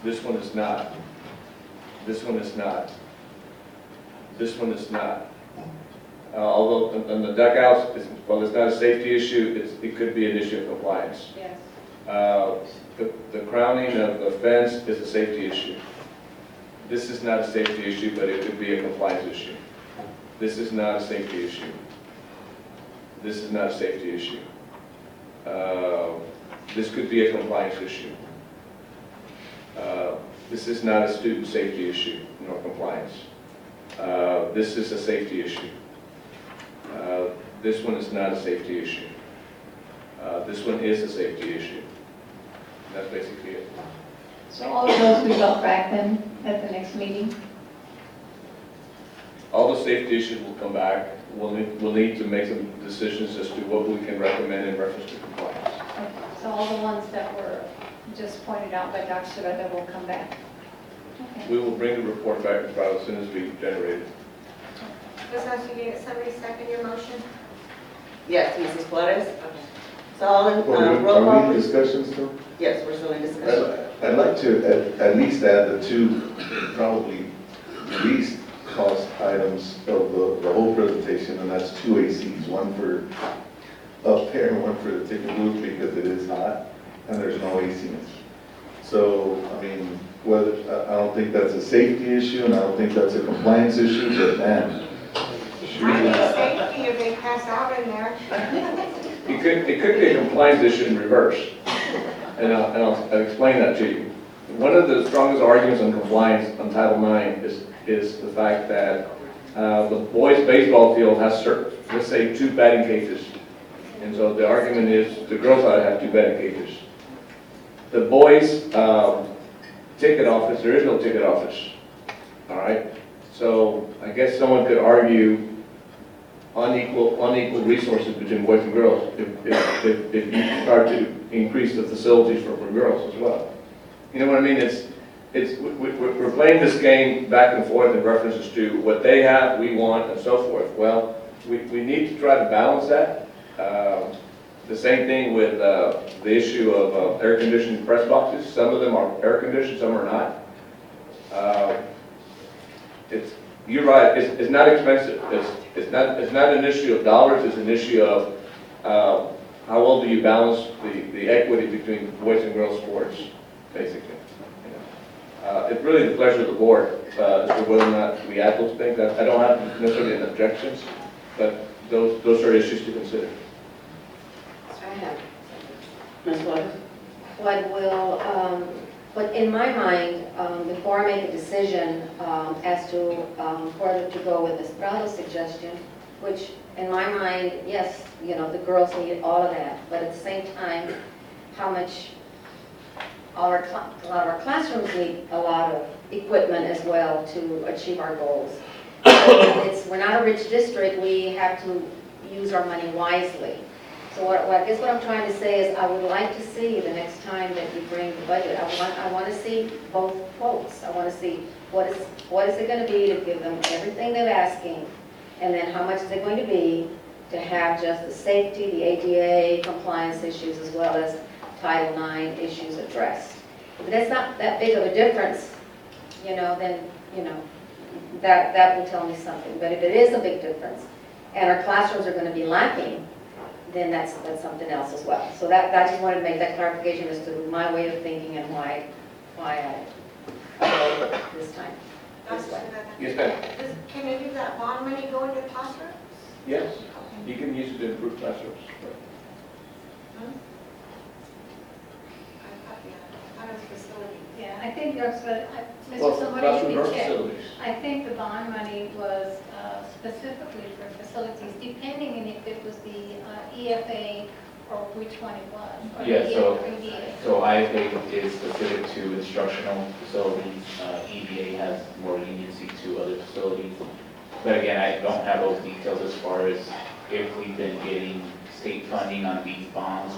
[SPEAKER 5] This one is not. This one is not. This one is not. Although in the dugouts, it's not a safety issue, it could be an issue of compliance.
[SPEAKER 9] Yes.
[SPEAKER 5] The crowning of the fence is a safety issue. This is not a safety issue, but it could be a compliance issue. This is not a safety issue. This is not a safety issue. This could be a compliance issue. This is not a student safety issue nor compliance. This is a safety issue. This one is not a safety issue. This one is a safety issue. That's basically it.
[SPEAKER 9] So all of those we got back then at the next meeting?
[SPEAKER 5] All the safety issues will come back. We'll need to make some decisions as to what we can recommend in reference to compliance.
[SPEAKER 9] Okay. So all the ones that were just pointed out by Dr. Serrata will come back? Okay.
[SPEAKER 5] We will bring the report back to trial as soon as we generate it.
[SPEAKER 2] Ms. Astudillo, somebody second your motion?
[SPEAKER 3] Yes, Mrs. Flores? So all in,
[SPEAKER 1] Are
[SPEAKER 3] roll call,
[SPEAKER 1] we in
[SPEAKER 3] please.
[SPEAKER 1] discussion still?
[SPEAKER 3] Yes, we're still in discussion.
[SPEAKER 1] I'd like to at least add the two probably least cost items of the whole presentation, and that's two ACs, one for up there and one for the ticket booth because it is hot and there's no AC. So, I mean, whether, I don't think that's a safety issue and I don't think that's a compliance issue, but man.
[SPEAKER 2] I need safety if they pass out in there.
[SPEAKER 5] It could be a compliance issue in reverse, and I'll explain that to you. One of the strongest arguments on compliance on Title IX is the fact that the boys' baseball field has, let's say, 2 batting cages. And so the argument is the girls ought to have 2 batting cages. The boys' ticket office, there is no ticket office, all right? So I guess someone could argue unequal resources between boys and girls if you start to increase the facilities for girls as well. You know what I mean? We're playing this game back and forth in references to what they have, we want, and so forth. Well, we need to try to balance that. The same thing with the issue of air-conditioned press boxes. Some of them are air-conditioned, some are not. You're right, it's not expensive. It's not an issue of dollars, it's an issue of how well do you balance the equity between boys and girls sports, basically. It's really the pleasure of the board as to whether or not we add those things. I don't have necessarily an objection, but those are issues to consider.
[SPEAKER 10] I have.
[SPEAKER 3] Ms. Flores?
[SPEAKER 10] But in my mind, before I make a decision as to whether to go with the Estrada suggestion, which in my mind, yes, you know, the girls need all of that, but at the same time, how much a lot of our classrooms need a lot of equipment as well to achieve our goals. We're not a rich district, we have to use our money wisely. So I guess what I'm trying to say is I would like to see the next time that you bring the budget, I want to see both quotes. I want to see what is it going to be to give them everything they're asking, and then how much is it going to be to have just the safety, the ADA compliance issues, as well as Title IX issues addressed. If that's not that big of a difference, you know, then, you know, that will tell me something. But if it is a big difference, and our classrooms are going to be lacking, then that's something else as well. So I just wanted to make that clarification as to my way of thinking and why I go this time.
[SPEAKER 2] Dr. Serrata,
[SPEAKER 5] Yes, ma'am.
[SPEAKER 2] can you do that bond money go into classrooms?
[SPEAKER 5] Yes, you can use it to improve classrooms.
[SPEAKER 2] I thought it was facility.
[SPEAKER 9] Yeah, I think that's what,
[SPEAKER 5] Well,
[SPEAKER 9] Mr. Somebody,
[SPEAKER 5] classroom
[SPEAKER 9] you
[SPEAKER 5] or
[SPEAKER 9] can check.
[SPEAKER 5] facilities.
[SPEAKER 9] I think the bond money was specifically for facilities, depending on if it was the EFA or which one it was. or the
[SPEAKER 14] Yeah,
[SPEAKER 9] EFA.
[SPEAKER 14] so IFA is specific to instructional facilities. EVA has more leniency to other facilities. But again, I don't have those details as far as if we've been getting state funding on these bonds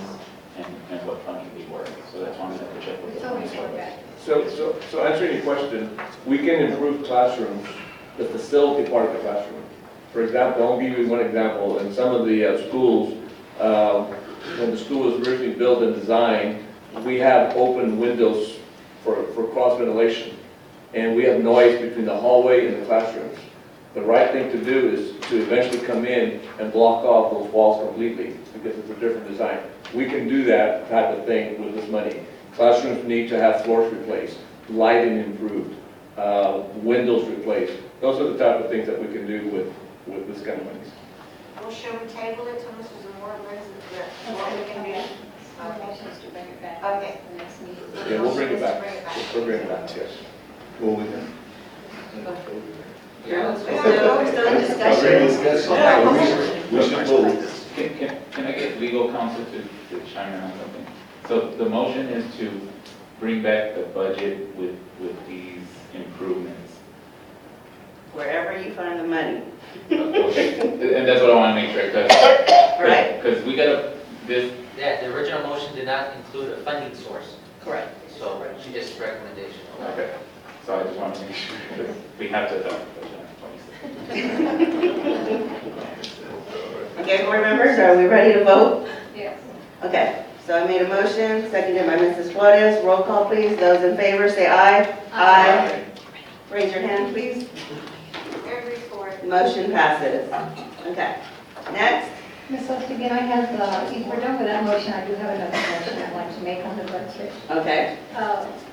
[SPEAKER 14] and what funding they were. So that's why I'm going to check with
[SPEAKER 9] It's
[SPEAKER 14] the
[SPEAKER 9] always
[SPEAKER 14] funding
[SPEAKER 9] for
[SPEAKER 14] source.
[SPEAKER 9] that.
[SPEAKER 5] So answering your question, we can improve classrooms, the facility part of the classroom. For example, I'll give you one example. In some of the schools, when the school was originally built and designed, we have open windows for cross ventilation. And we have noise between the hallway and the classrooms. The right thing to do is to eventually come in and block off those walls completely because it's a different design. We can do that type of thing with this money. Classrooms need to have floors replaced, lighting improved, windows replaced. Those are the type of things that we can do with this kind of money.
[SPEAKER 2] Well, shall we table it till Mr. Zamora brings it, what we can do?
[SPEAKER 9] Motions to bring it back
[SPEAKER 2] Okay.
[SPEAKER 9] to the next meeting.
[SPEAKER 5] Yeah, we'll bring it back.
[SPEAKER 2] Bring it back.
[SPEAKER 5] We'll bring it back, yes.
[SPEAKER 1] Well, we can.
[SPEAKER 3] We're still in discussion.
[SPEAKER 1] We should vote.
[SPEAKER 14] Can I get legal counsel to chime in on something? So the motion is to bring back the budget with these improvements.
[SPEAKER 3] Wherever you find the money.
[SPEAKER 14] Okay, and that's what I want to make sure, because
[SPEAKER 3] Right.
[SPEAKER 14] we got this,
[SPEAKER 15] Yeah, the original motion did not include a funding source,
[SPEAKER 3] Correct.
[SPEAKER 15] so she just recommendation.
[SPEAKER 14] okay, so I just want to make sure that we have to adopt budget on 26.
[SPEAKER 3] Okay, board members, are we ready to vote?
[SPEAKER 9] Yes.
[SPEAKER 3] Okay, so I made a motion, seconded by Mrs. Juarez. Roll call, please. Those in favor, say aye. Aye. Raise your hand, please.
[SPEAKER 2] Every fourth.
[SPEAKER 3] Motion passes. Okay, next.
[SPEAKER 9] Ms. Ostergen, I have, if we're done with that motion, I do have another motion I'd like to make on the budget.
[SPEAKER 3] Okay,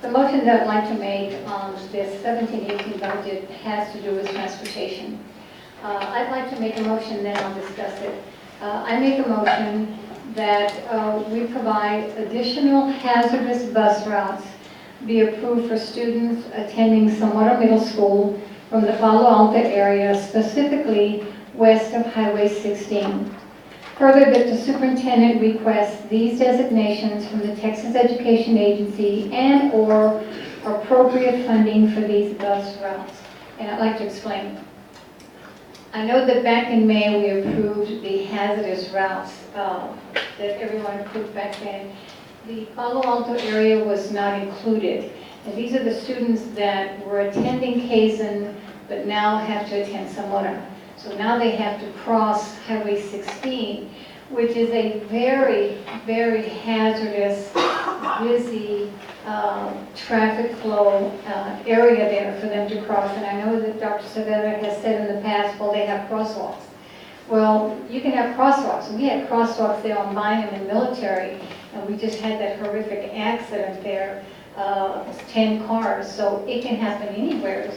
[SPEAKER 9] The motion that I'd like to make on this 17-18 budget has to do with transportation. I'd like to make a motion, then I'll discuss it. I make a motion that we provide additional hazardous bus routes be approved for students attending Zamora Middle School from the Palo Alto area, specifically west of Highway 16. Further, that the superintendent requests these designations from the Texas Education Agency and/or appropriate funding for these bus routes. And I'd like to explain. I know that back in May, we approved the hazardous routes that everyone approved back then. The Palo Alto area was not included. And these are the students that were attending Kazan, but now have to attend Zamora. So now they have to cross Highway 16, which is a very, very hazardous, busy traffic flow area there for them to cross. And I know that Dr. Savera has said in the past, well, they have crosswalks. Well, you can have crosswalks. We had crosswalks there on Bynum and Military, and we just had that horrific accident there, 10 cars. So it can happen anywhere.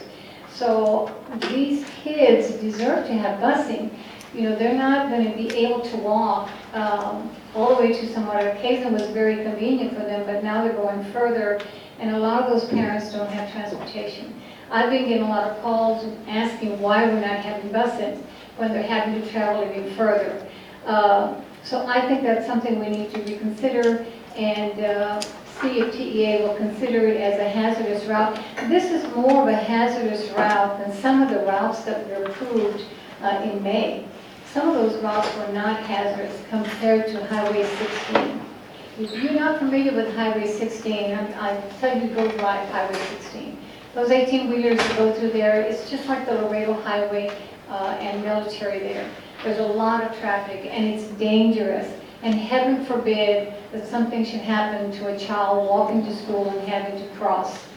[SPEAKER 9] So these kids deserve to have busing. You know, they're not going to be able to walk all the way to somewhere. Kazan was very convenient for them, but now they're going further, and a lot of those parents don't have transportation. I've been getting a lot of calls asking why we're not having buses when they're having to travel even further. So I think that's something we need to reconsider and see if TEA will consider it as a hazardous route. This is more of a hazardous route than some of the routes that were approved in May. Some of those routes were not hazardous compared to Highway 16. If you're not familiar with Highway 16, I tell you to go drive Highway 16. Those 18-wheelers that go through there, it's just like the Laredo Highway and Military there. There's a lot of traffic and it's dangerous. And heaven forbid that something should happen to a child walking to school and having to cross.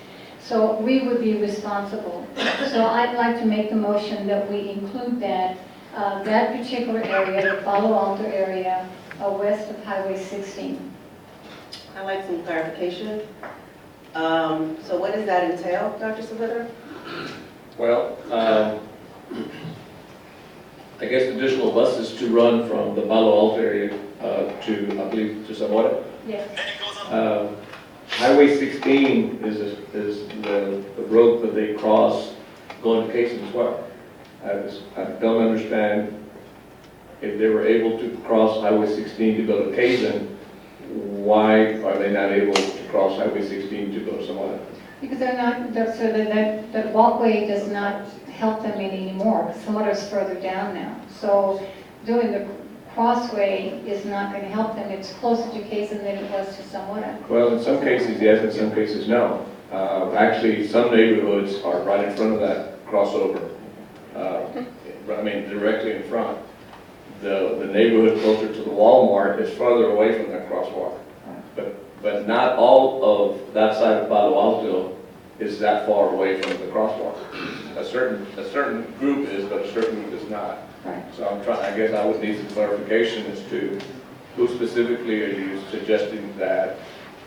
[SPEAKER 9] So we would be responsible. So I'd like to make the motion that we include that particular area, the Palo Alto area, west of Highway 16.
[SPEAKER 3] I'd like some clarification. So what does that entail, Dr. Savita?
[SPEAKER 5] Well, I guess additional buses to run from the Palo Alto area to, I believe, to Zamora.
[SPEAKER 9] Yes.
[SPEAKER 5] Highway 16 is the road that they cross going to Kazan as well. I don't understand if they were able to cross Highway 16 to go to Kazan, why are they not able to cross Highway 16 to go to Zamora?
[SPEAKER 9] Because they're not, so that walkway does not help them anymore. Zamora's further down now. So doing the crossway is not going to help them. It's closer to Kazan than it was to Zamora.
[SPEAKER 5] Well, in some cases, yes, in some cases, no. Actually, some neighborhoods are right in front of that crossover. I mean, directly in front. The neighborhood closer to the Walmart is farther away from that crosswalk. But not all of that side of Palo Alto is that far away from the crosswalk. A certain group is, but a certain group is not.
[SPEAKER 9] Right.
[SPEAKER 5] So I guess I would need some clarification as to who specifically are you suggesting that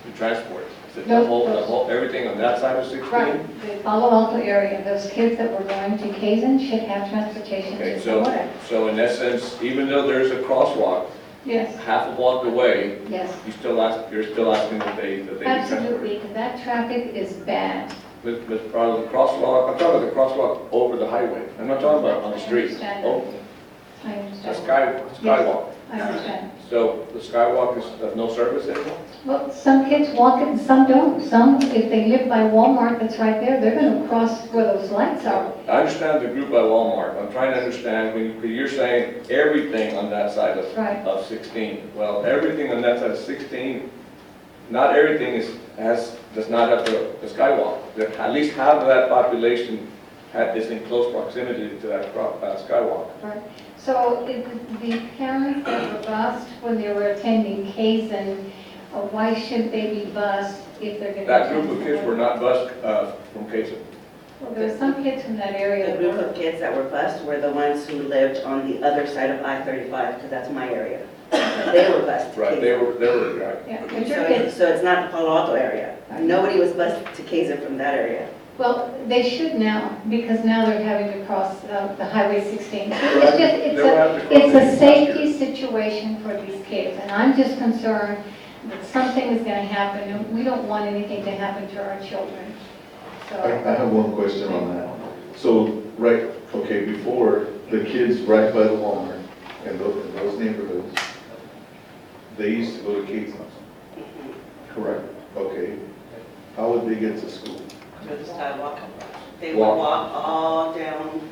[SPEAKER 5] to transport? Everything on that side of 16?
[SPEAKER 9] Right, the Palo Alto area, those kids that were going to Kazin should have transportation
[SPEAKER 5] Okay,
[SPEAKER 9] to
[SPEAKER 5] so,
[SPEAKER 9] Zamora.
[SPEAKER 5] so in essence, even though there's a crosswalk,
[SPEAKER 9] Yes,
[SPEAKER 5] half a block away,
[SPEAKER 9] yes,
[SPEAKER 5] you're still asking that they be transported.
[SPEAKER 9] absolutely, that traffic is bad.
[SPEAKER 5] With probably the crosswalk, I'm talking about the crosswalk over the highway. I'm not talking about on the street.
[SPEAKER 9] understand.
[SPEAKER 5] Oh,
[SPEAKER 9] I
[SPEAKER 5] the
[SPEAKER 9] understand.
[SPEAKER 5] skywalk.
[SPEAKER 9] I understand.
[SPEAKER 5] So the skywalk is of no service anymore?
[SPEAKER 9] Well, some kids walk it and some don't. Some, if they live by Walmart that's right there, they're gonna cross where those lights are.
[SPEAKER 5] I understand the group by Walmart. I'm trying to understand, when you're saying everything on that side
[SPEAKER 9] Right.
[SPEAKER 5] of 16. Well, everything on that side of 16, not everything does not have the skywalk. At least half of that population is in close proximity to that skywalk.
[SPEAKER 9] Right. So the parents that were bused when they were attending Kazin, why should they be bused if they're gonna?
[SPEAKER 5] That group of kids were not bused from Kazin.
[SPEAKER 9] Well, there were some kids from that area.
[SPEAKER 3] The group of kids that were bused were the ones who lived on the other side of I-35, because that's my area. They were bused. to
[SPEAKER 5] Right,
[SPEAKER 3] Kazin.
[SPEAKER 5] they were, right.
[SPEAKER 9] Yeah, but your kids,
[SPEAKER 3] So it's not the Palo Alto area. Nobody was bused to Kazin from that area.
[SPEAKER 9] well, they should now, because now they're having to cross the Highway 16. It's
[SPEAKER 5] They
[SPEAKER 9] just,
[SPEAKER 5] were having to cross
[SPEAKER 9] it's
[SPEAKER 5] it
[SPEAKER 9] a
[SPEAKER 5] last
[SPEAKER 9] safety situation for these kids, and I'm just concerned that something is gonna happen, and we don't want anything to happen to our children.
[SPEAKER 1] I
[SPEAKER 9] So,
[SPEAKER 1] have one question on that. So, right, okay, before, the kids right by the Walmart and those neighborhoods, they used to go to Kazin. Correct. Okay. How would they get to school?
[SPEAKER 3] Through the sidewalk. They would
[SPEAKER 5] Walk.
[SPEAKER 3] walk all down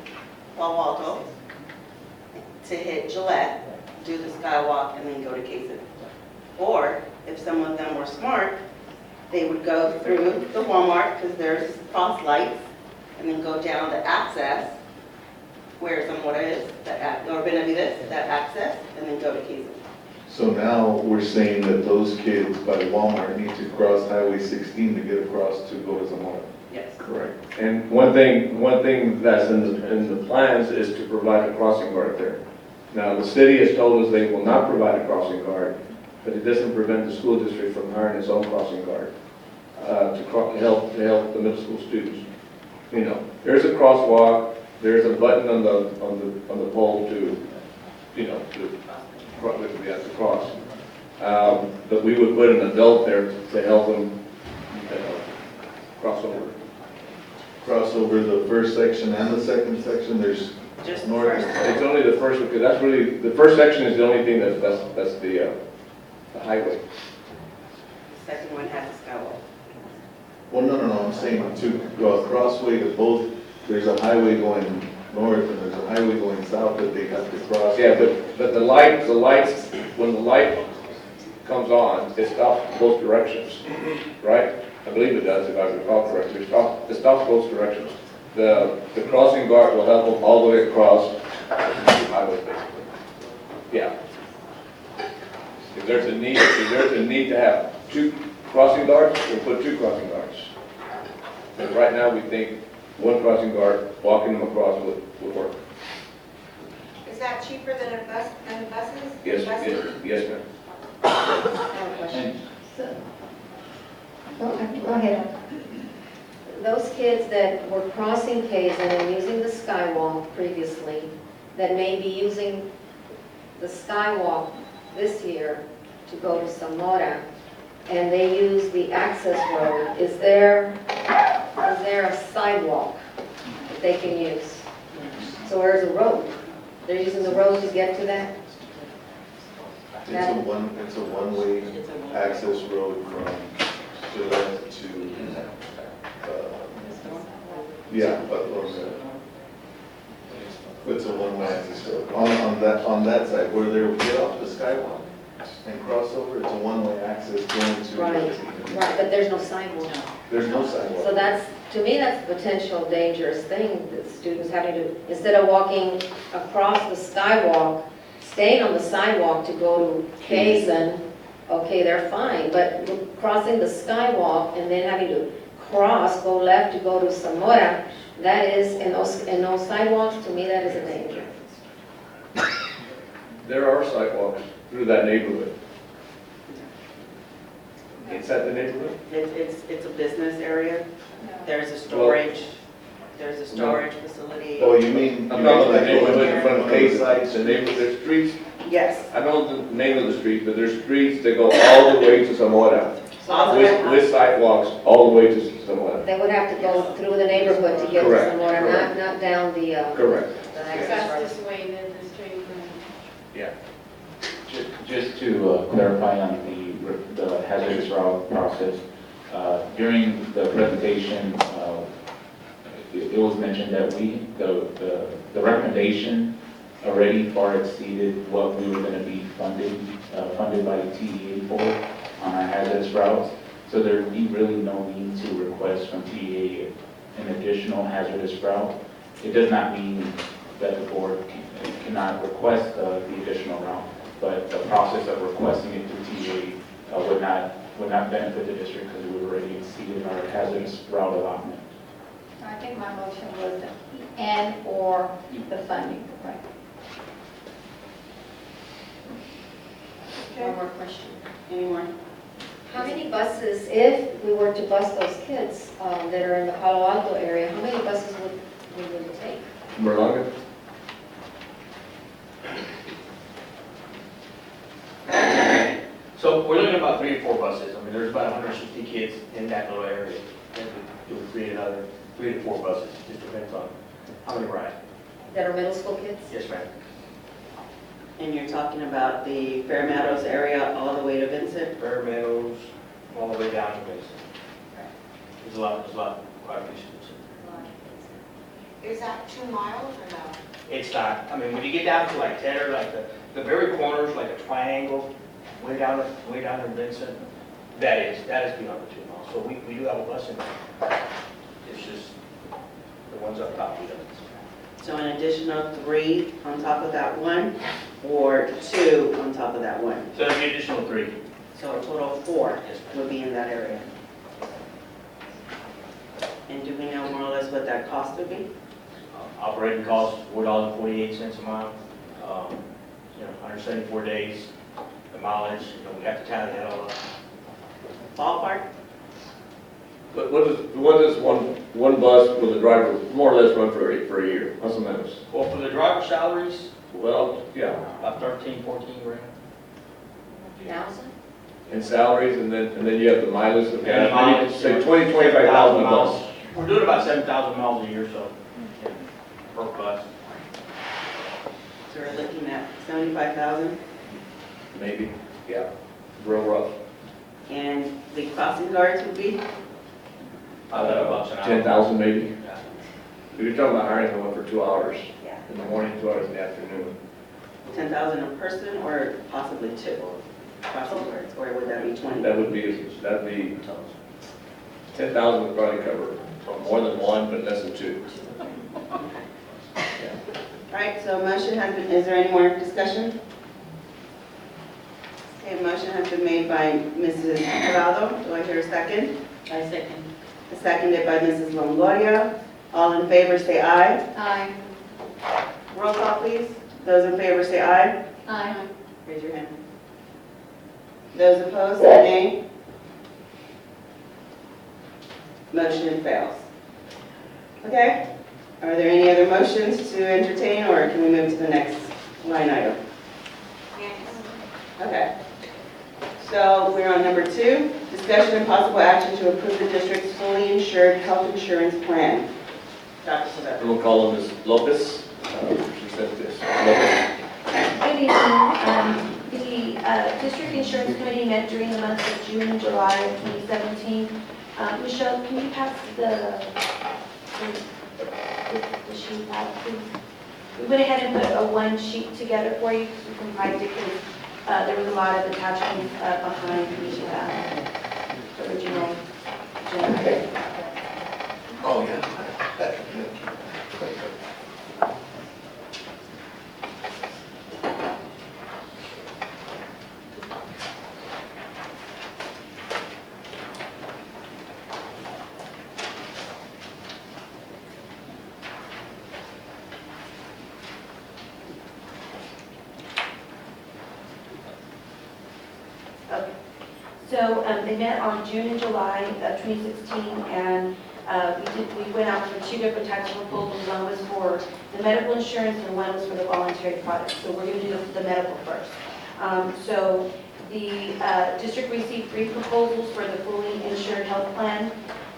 [SPEAKER 3] Palo Alto to hit Gillette, do the skywalk, and then go to Kazin. Or, if some of them were smart, they would go through the Walmart, because there's cross lights, and then go down the access, where Zamora is, or Benavides, that access, and then go to Kazin.
[SPEAKER 1] So now we're saying that those kids by Walmart need to cross Highway 16 to get across to go to Zamora.
[SPEAKER 3] Yes.
[SPEAKER 5] Correct. And one thing that's in the plans is to provide a crossing guard there. Now, the city has told us they will not provide a crossing guard, but it doesn't prevent the school district from hiring its own crossing guard to help the middle school students. You know, there's a crosswalk, there's a button on the pole to cross. But we would put an adult there to help them cross over.
[SPEAKER 1] Cross over the first section and the second section, there's
[SPEAKER 3] Just the
[SPEAKER 1] north and
[SPEAKER 3] first.
[SPEAKER 1] south.
[SPEAKER 5] It's only the first, because that's really, the first section is the only thing that's the highway.
[SPEAKER 3] The second one has a skywalk.
[SPEAKER 1] Well, no, I'm saying to go crossway to both, there's a highway going north and there's a highway going south that they have to cross.
[SPEAKER 5] Yeah, but the lights, when the light comes on, it stops both directions, right? I believe it does, if I recall correctly. It stops both directions. The crossing guard will help them all the way across the highway, basically. Yeah. If there's a need to have two crossing guards, we'll put two crossing guards. But right now, we think one crossing guard walking them across would work.
[SPEAKER 2] Is that cheaper than the buses?
[SPEAKER 5] Yes, ma'am.
[SPEAKER 9] I have a question. Go ahead.
[SPEAKER 10] Those kids that were crossing Kazin and using the skywalk previously, that may be using the skywalk this year to go to Zamora, and they use the access road, is there a sidewalk that they can use? So where's the road? They're using the road to get to that?
[SPEAKER 1] It's a one-way access road from Gillette to, it's a one-way access road. On that side, where they get off the skywalk and cross over, it's a one-way access going to.
[SPEAKER 10] Right, but there's no sidewalk.
[SPEAKER 1] There's no sidewalk.
[SPEAKER 10] So that's, to me, that's a potential dangerous thing, that students having to, instead of walking across the skywalk, staying on the sidewalk to go to Kazin, okay, they're fine, but crossing the skywalk and then having to go left to go to Zamora, that is, in those sidewalks, to me, that is a danger.
[SPEAKER 5] There are sidewalks through that neighborhood.
[SPEAKER 3] Okay,
[SPEAKER 5] that the neighborhood?
[SPEAKER 3] It's a business area. There's a storage facility.
[SPEAKER 1] Oh, you mean
[SPEAKER 5] I'm talking about the
[SPEAKER 1] like
[SPEAKER 5] neighborhood in front of
[SPEAKER 1] Hayes?
[SPEAKER 5] Hayes, the neighborhood, there's streets,
[SPEAKER 3] Yes.
[SPEAKER 5] I know the name of the street, but there's streets that go all the way to Zamora. With sidewalks all the way to Zamora.
[SPEAKER 10] They would have to go through the neighborhood to get to
[SPEAKER 5] Correct,
[SPEAKER 10] somewhere,
[SPEAKER 5] correct.
[SPEAKER 10] not down the,
[SPEAKER 5] Correct.
[SPEAKER 10] the access road.
[SPEAKER 12] That's this way, then this training room.
[SPEAKER 5] Yeah.
[SPEAKER 14] Just to clarify on the hazardous route process, during the presentation, it was mentioned that the recommendation already far exceeded what we were going to be funded by the TEA for on our hazardous routes. So there'd be really no need to request from TEA an additional hazardous route. It does not mean that the board cannot request the additional route, but the process of requesting it through TEA would not benefit the district because we already exceeded our hazardous route allotment.
[SPEAKER 9] I think my motion was and/or the funding, right?
[SPEAKER 10] One more question.
[SPEAKER 3] Any more?
[SPEAKER 10] How many buses, if we were to bus those kids that are in the Palo Alto area, how many buses would we need to take?
[SPEAKER 5] Berlanga?
[SPEAKER 7] So we're looking at about 3 or 4 buses. I mean, there's about 160 kids in that little area. And it would create another 3 to 4 buses. Just depends on how many ride.
[SPEAKER 10] That are middle school kids?
[SPEAKER 7] Yes, ma'am.
[SPEAKER 3] And you're talking about the Fair Meadows area all the way to Vincent?
[SPEAKER 7] Fair Meadows, all the way down to Mason. There's a lot, quite a few schools.
[SPEAKER 2] Is that 2 miles or no?
[SPEAKER 7] It's not, I mean, when you get down to like Tedder, like the very corners, like a triangle, way down in Vincent, that is beyond the 2 miles. So we do have a bus in there. It's just the ones up top we don't.
[SPEAKER 3] So an additional 3 on top of that one, or 2 on top of that one?
[SPEAKER 7] So there's an additional 3.
[SPEAKER 3] So a total of 4
[SPEAKER 7] Yes, ma'am.
[SPEAKER 3] would be in that area. And do we know more or less what that cost would be?
[SPEAKER 7] Operating costs, $4.48 a mile. 174 days, the mileage, we have to tally that all up.
[SPEAKER 3] Ballpark?
[SPEAKER 5] But what does one bus with a driver more or less run for a year? What's the minutes?
[SPEAKER 7] Well, for the driver salaries,
[SPEAKER 5] Well, yeah,
[SPEAKER 7] about 13, 14 grand.
[SPEAKER 10] 1,000?
[SPEAKER 5] and salaries, and then you have the mileage of
[SPEAKER 7] And the
[SPEAKER 5] gas.
[SPEAKER 7] mileage,
[SPEAKER 5] Say 20, 25,000 a bus.
[SPEAKER 7] We're doing about 7,000 miles a year, so, per bus.
[SPEAKER 3] So we're looking at 75,000,
[SPEAKER 5] Maybe, yeah, real rough.
[SPEAKER 3] and the crossing guards would be?
[SPEAKER 7] $5 an hour.
[SPEAKER 5] 10,000 maybe.
[SPEAKER 7] Yeah.
[SPEAKER 5] You're talking about hiring someone for 2 hours
[SPEAKER 3] Yeah.
[SPEAKER 5] in the morning, 2 hours in the afternoon.
[SPEAKER 3] 10,000 a person, or possibly 2 crossing guards, or would that be 20?
[SPEAKER 5] That'd be 10,000 would probably cover more than 1, but less than 2.
[SPEAKER 3] All right, so a motion has been, is there any more discussion? Okay, a motion has been made by Mrs. Corrado. Do I hear a second?
[SPEAKER 13] I second.
[SPEAKER 3] Seconded by Mrs. Longoria. All in favor, say aye.
[SPEAKER 9] Aye.
[SPEAKER 3] Roll call, please. Those in favor, say aye.
[SPEAKER 9] Aye.
[SPEAKER 3] Raise your hand. Those opposed, say nay. Motion fails. Okay, are there any other motions to entertain, or can we move to the next line item?
[SPEAKER 2] Yes.
[SPEAKER 3] Okay. So we're on number 2, discussion and possible action to approve the district's fully insured health insurance plan. Dr. Sylvester.
[SPEAKER 5] And we'll call Ms. Lopez. She said this. Lopez.
[SPEAKER 4] Good evening. The District Insurance Committee met during the months of June and July of 2017. Michelle, can you pass the sheet out, please? We went ahead and put a one sheet together for you because we compiled it because there was a lot of attachments behind the original agenda.
[SPEAKER 1] Oh, yeah.
[SPEAKER 4] So they met on June and July of 2016, and we went out for 2 different types of proposals. One was for the medical insurance and one was for the voluntary product. So we're going to do the medical first. So the district received 3 proposals for the fully insured health plan,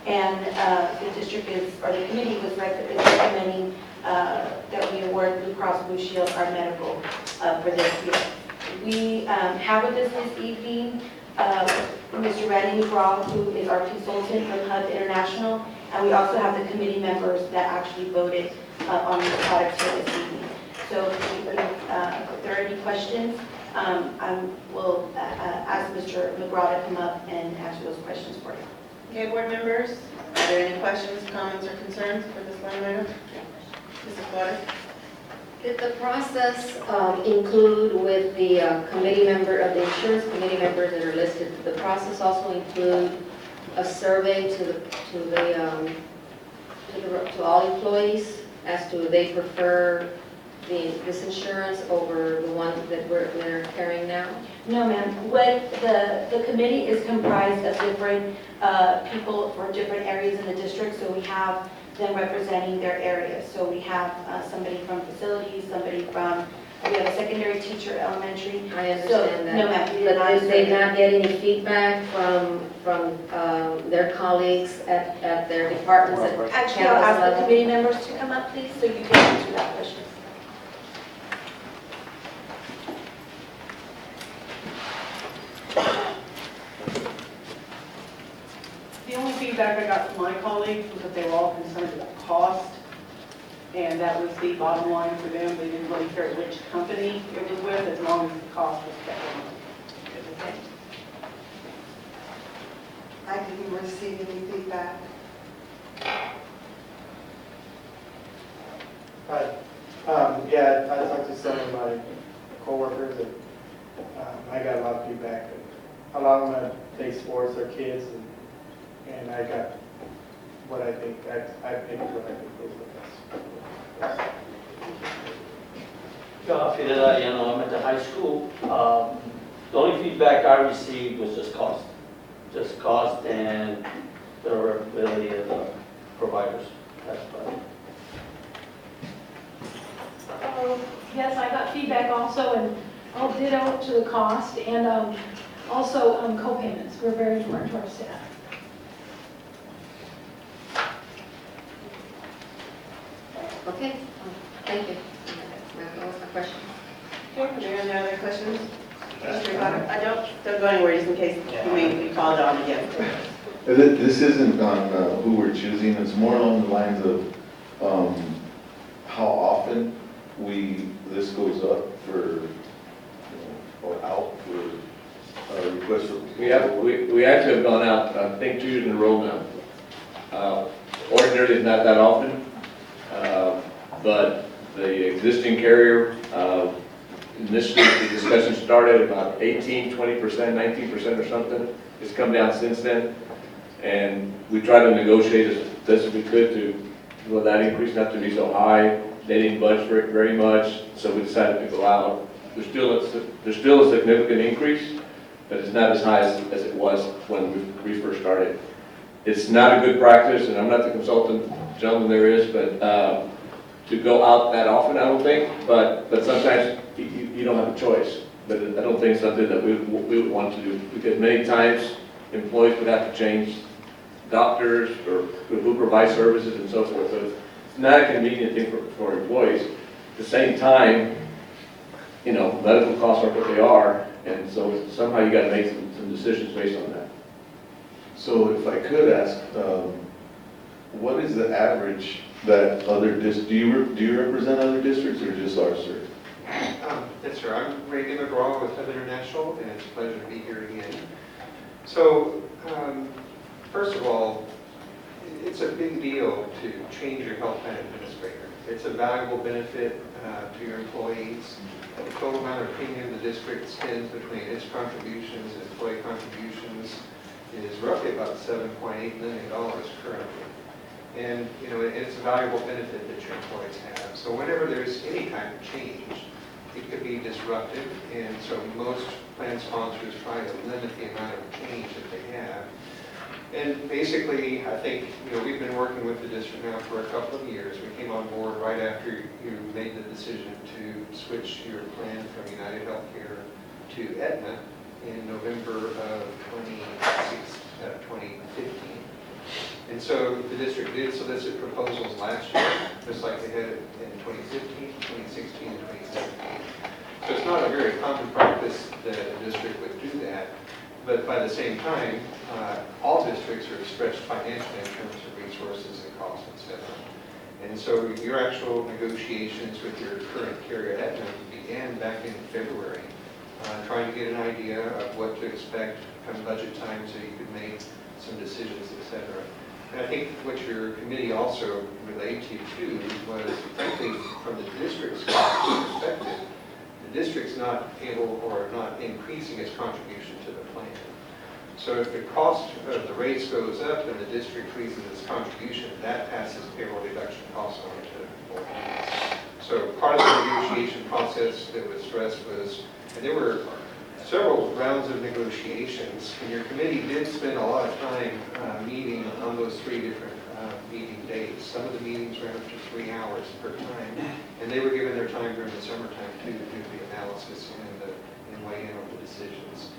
[SPEAKER 4] and the district or the committee is recommending that we award Blue Cross Blue Shield our medical for this year. We have with us this evening Mr. Randy McGraw, who is our consultant from HUD International, and we also have the committee members that actually voted on these products here this evening. So if there are any questions, I will ask Mr. McGraw to come up and answer those questions for you.
[SPEAKER 3] Okay, board members, are there any questions, comments, or concerns for this line item? Mrs. Waters?
[SPEAKER 10] Did the process include with the committee member of the insurance committee members that are listed, did the process also include a survey to all employees as to they prefer this insurance over the one that we're carrying now?
[SPEAKER 4] No, ma'am. What the committee is comprised of different people for different areas in the district, so we have them representing their areas. So we have somebody from facilities, somebody from, we have a secondary teacher, elementary.
[SPEAKER 10] I understand that.
[SPEAKER 4] No, ma'am. we did
[SPEAKER 10] But
[SPEAKER 4] not
[SPEAKER 10] did they
[SPEAKER 4] survey.
[SPEAKER 10] not get any feedback from their colleagues at their departments? at
[SPEAKER 4] Actually, I'll
[SPEAKER 10] campus
[SPEAKER 4] ask the
[SPEAKER 10] level?
[SPEAKER 4] committee members to come up, please, so you can answer that question.
[SPEAKER 16] The only feedback I got from my colleagues was that they were all concerned about cost, and that was the bottom line for them. They didn't really care which company it was with, as long as the cost was kept in.
[SPEAKER 3] Okay. I didn't receive any feedback.
[SPEAKER 17] Hi. Yeah, I talked to some of my coworkers, and I got a lot of feedback. A lot of them play sports, their kids, and I got what I think, I picked what I think was the best.
[SPEAKER 18] I'm at the high school. The only feedback I received was just cost. Just cost and the availability of the providers. That's about it.
[SPEAKER 12] Yes, I got feedback also, and I'll ditto to the cost, and also co-payments were very important to our staff.
[SPEAKER 10] Okay, thank you. That was my question.
[SPEAKER 3] Okay, are there any other questions? I don't go anywhere just in case you may be called on again.
[SPEAKER 1] This isn't on who we're choosing, it's more along the lines of how often this goes up for, or out for requests for.
[SPEAKER 5] We actually have gone out, I think 2 years in a row now. Ordinarily, it's not that often, but the existing carrier, initially the discussion started about 18, 20%, 19% or something. It's come down since then, and we tried to negotiate as best as we could for that increase not to be so high. They didn't budge for it very much, so we decided to go out. There's still a significant increase, but it's not as high as it was when we first started. It's not a good practice, and I'm not the consultant gentleman there is, but to go out that often, I don't think, but sometimes you don't have a choice. But I don't think it's something that we would want to do, because many times employees would have to change doctors or who provide services and so forth. So it's not a convenient thing for employees. At the same time, medical costs are what they are, and so somehow you got to make some decisions based on that.
[SPEAKER 1] So if I could ask, what is the average that other do you represent other districts or just ours, sir?
[SPEAKER 19] Yes, sir. I'm Randy McGraw with HUD International, and it's a pleasure to be here again. So, first of all, it's a big deal to change your health plan administrator. It's a valuable benefit to your employees. The total amount of premium the district spends between its contributions and employee contributions is roughly about $7.8 million currently. And, it's a valuable benefit that your employees have. So whenever there's any kind of change, it could be disruptive, and so most plan sponsors try to limit the amount of change that they have. And basically, I think, we've been working with the district now for a couple of years. We came on board right after you made the decision to switch your plan from United Healthcare to Aetna in November of 2015. And so the district did solicit proposals last year, just like they had in 2015, 2016, and 2017. So it's not a very common practice that a district would do that. But by the same time, all districts are stretched financially in terms of resources and costs, et cetera. And so your actual negotiations with your current carrier Aetna began back in February, trying to get an idea of what to expect come budget time so you could make some decisions, et cetera. And I think what your committee also relayed to you too was, frankly, from the district's cost perspective, the district's not able or not increasing its contribution to the plan. So if the cost of the rates goes up and the district increases its contribution, that passes payroll deduction costs on to employees. So part of the negotiation process that was stressed was, and there were several rounds of negotiations, and your committee did spend a lot of time meeting on those 3 different meeting days. Some of the meetings ran up to 3 hours per time, and they were given their time during the summertime too to do the analysis and weigh in on the decisions.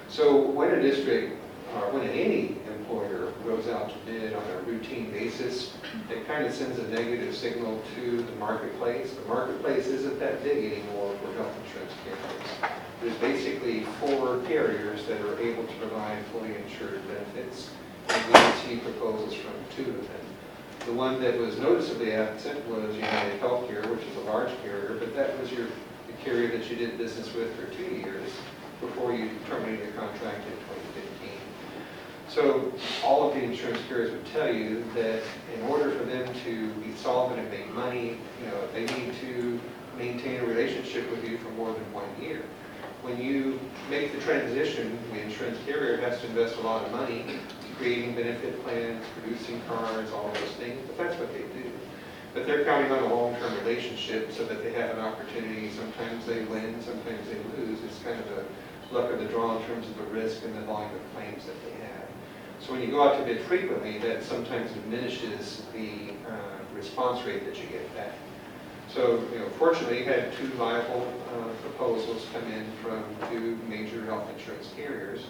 [SPEAKER 19] So when a district, or when any employer goes out to bid on a routine basis, it kind of sends a negative signal to the marketplace. The marketplace isn't that big anymore for health insurance carriers. There's basically 4 carriers that are able to provide fully insured benefits, and we received proposals from 2 of them. The one that was noticeably absent was United Healthcare, which is a large carrier, but that was the carrier that you did business with for 2 years before you terminated your contract in 2015. So all of the insurance carriers would tell you that in order for them to be solvent and make money, they need to maintain a relationship with you for more than 1 year. When you make the transition, the insurance carrier has to invest a lot of money creating benefit plans, producing cards, all those things, but that's what they do. But they're counting on a long-term relationship so that they have an opportunity. Sometimes they win, sometimes they lose. It's kind of the luck of the draw in terms of the risk and the volume of claims that they have. So when you go out to bid frequently, that sometimes diminishes the response rate that you get back. So, fortunately, you had 2 viable proposals come in from 2 major health insurance carriers.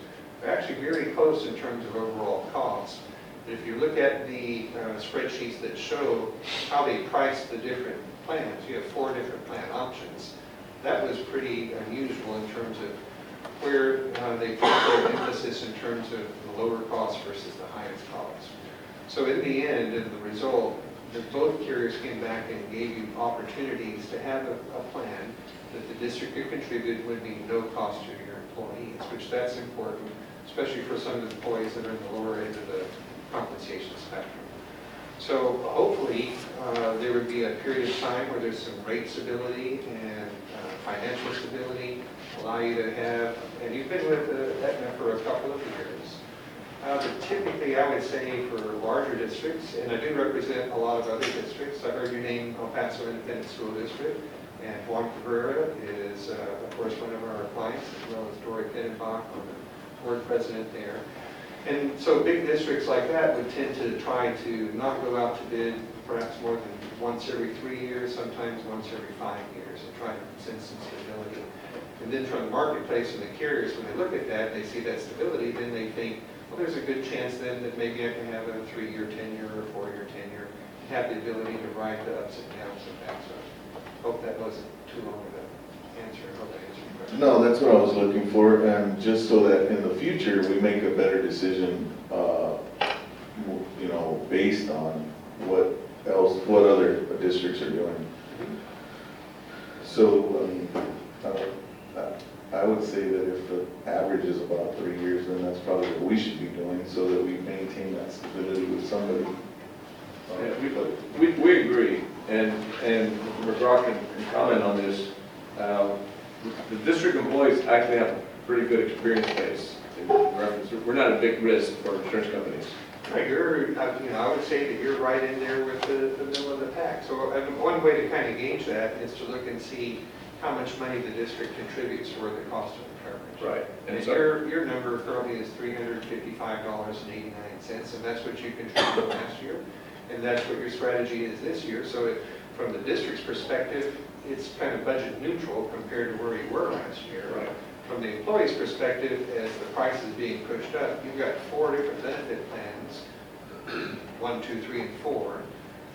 [SPEAKER 19] They're actually very close in terms of overall cost. But if you look at the spreadsheets that show how they price the different plans, you have 4 different plan options. That was pretty unusual in terms of where they put their emphasis in terms of the lower cost versus the highest cost. So in the end, and the result, both carriers came back and gave you opportunities to have a plan that the district could contribute would be no cost to your employees, which that's important, especially for some of the employees that are in the lower end of the compensation spectrum. So hopefully there would be a period of time where there's some rate stability and financial stability, allow you to have, and you've been with Aetna for a couple of years. But typically, I would say for larger districts, and I do represent a lot of other districts. I heard you name El Paso Independent School District, and Juan Cabrera is, of course, one of our clients, as well as Dory Pittenbach, the board president there. And so big districts like that would tend to try to not go out to bid perhaps more than once every 3 years, sometimes once every 5 years, and try to send some stability. And then from the marketplace and the carriers, when they look at that, they see that stability, then they think, well, there's a good chance then that maybe I can have a 3-year tenure or 4-year tenure, have the ability to ride the ups and downs of that. So hope that wasn't too long of an answer. I hope I answered your question.
[SPEAKER 1] No, that's what I was looking for, and just so that in the future, we make a better decision, based on what other districts are doing. So, I would say that if the average is about 3 years, then that's probably what we should be doing, so that we maintain that stability with somebody.
[SPEAKER 5] Yeah, we agree, and McGraw can comment on this. The district employees actually have a pretty good experience base in reference. We're not a big risk for insurance companies.
[SPEAKER 19] Right, I would say that you're right in there with the middle of the pack. So one way to kind of gauge that is to look and see, how much money the district contributes toward the cost of the coverage.
[SPEAKER 5] Right.
[SPEAKER 19] And your number currently is $355.89, and that's what you contributed last year, and that's what your strategy is this year. So from the district's perspective, it's kind of budget neutral compared to where you were last year.
[SPEAKER 5] Right.
[SPEAKER 19] From the employee's perspective, as the price is being pushed up, you've got 4 different benefit plans, 1, 2, 3, and 4.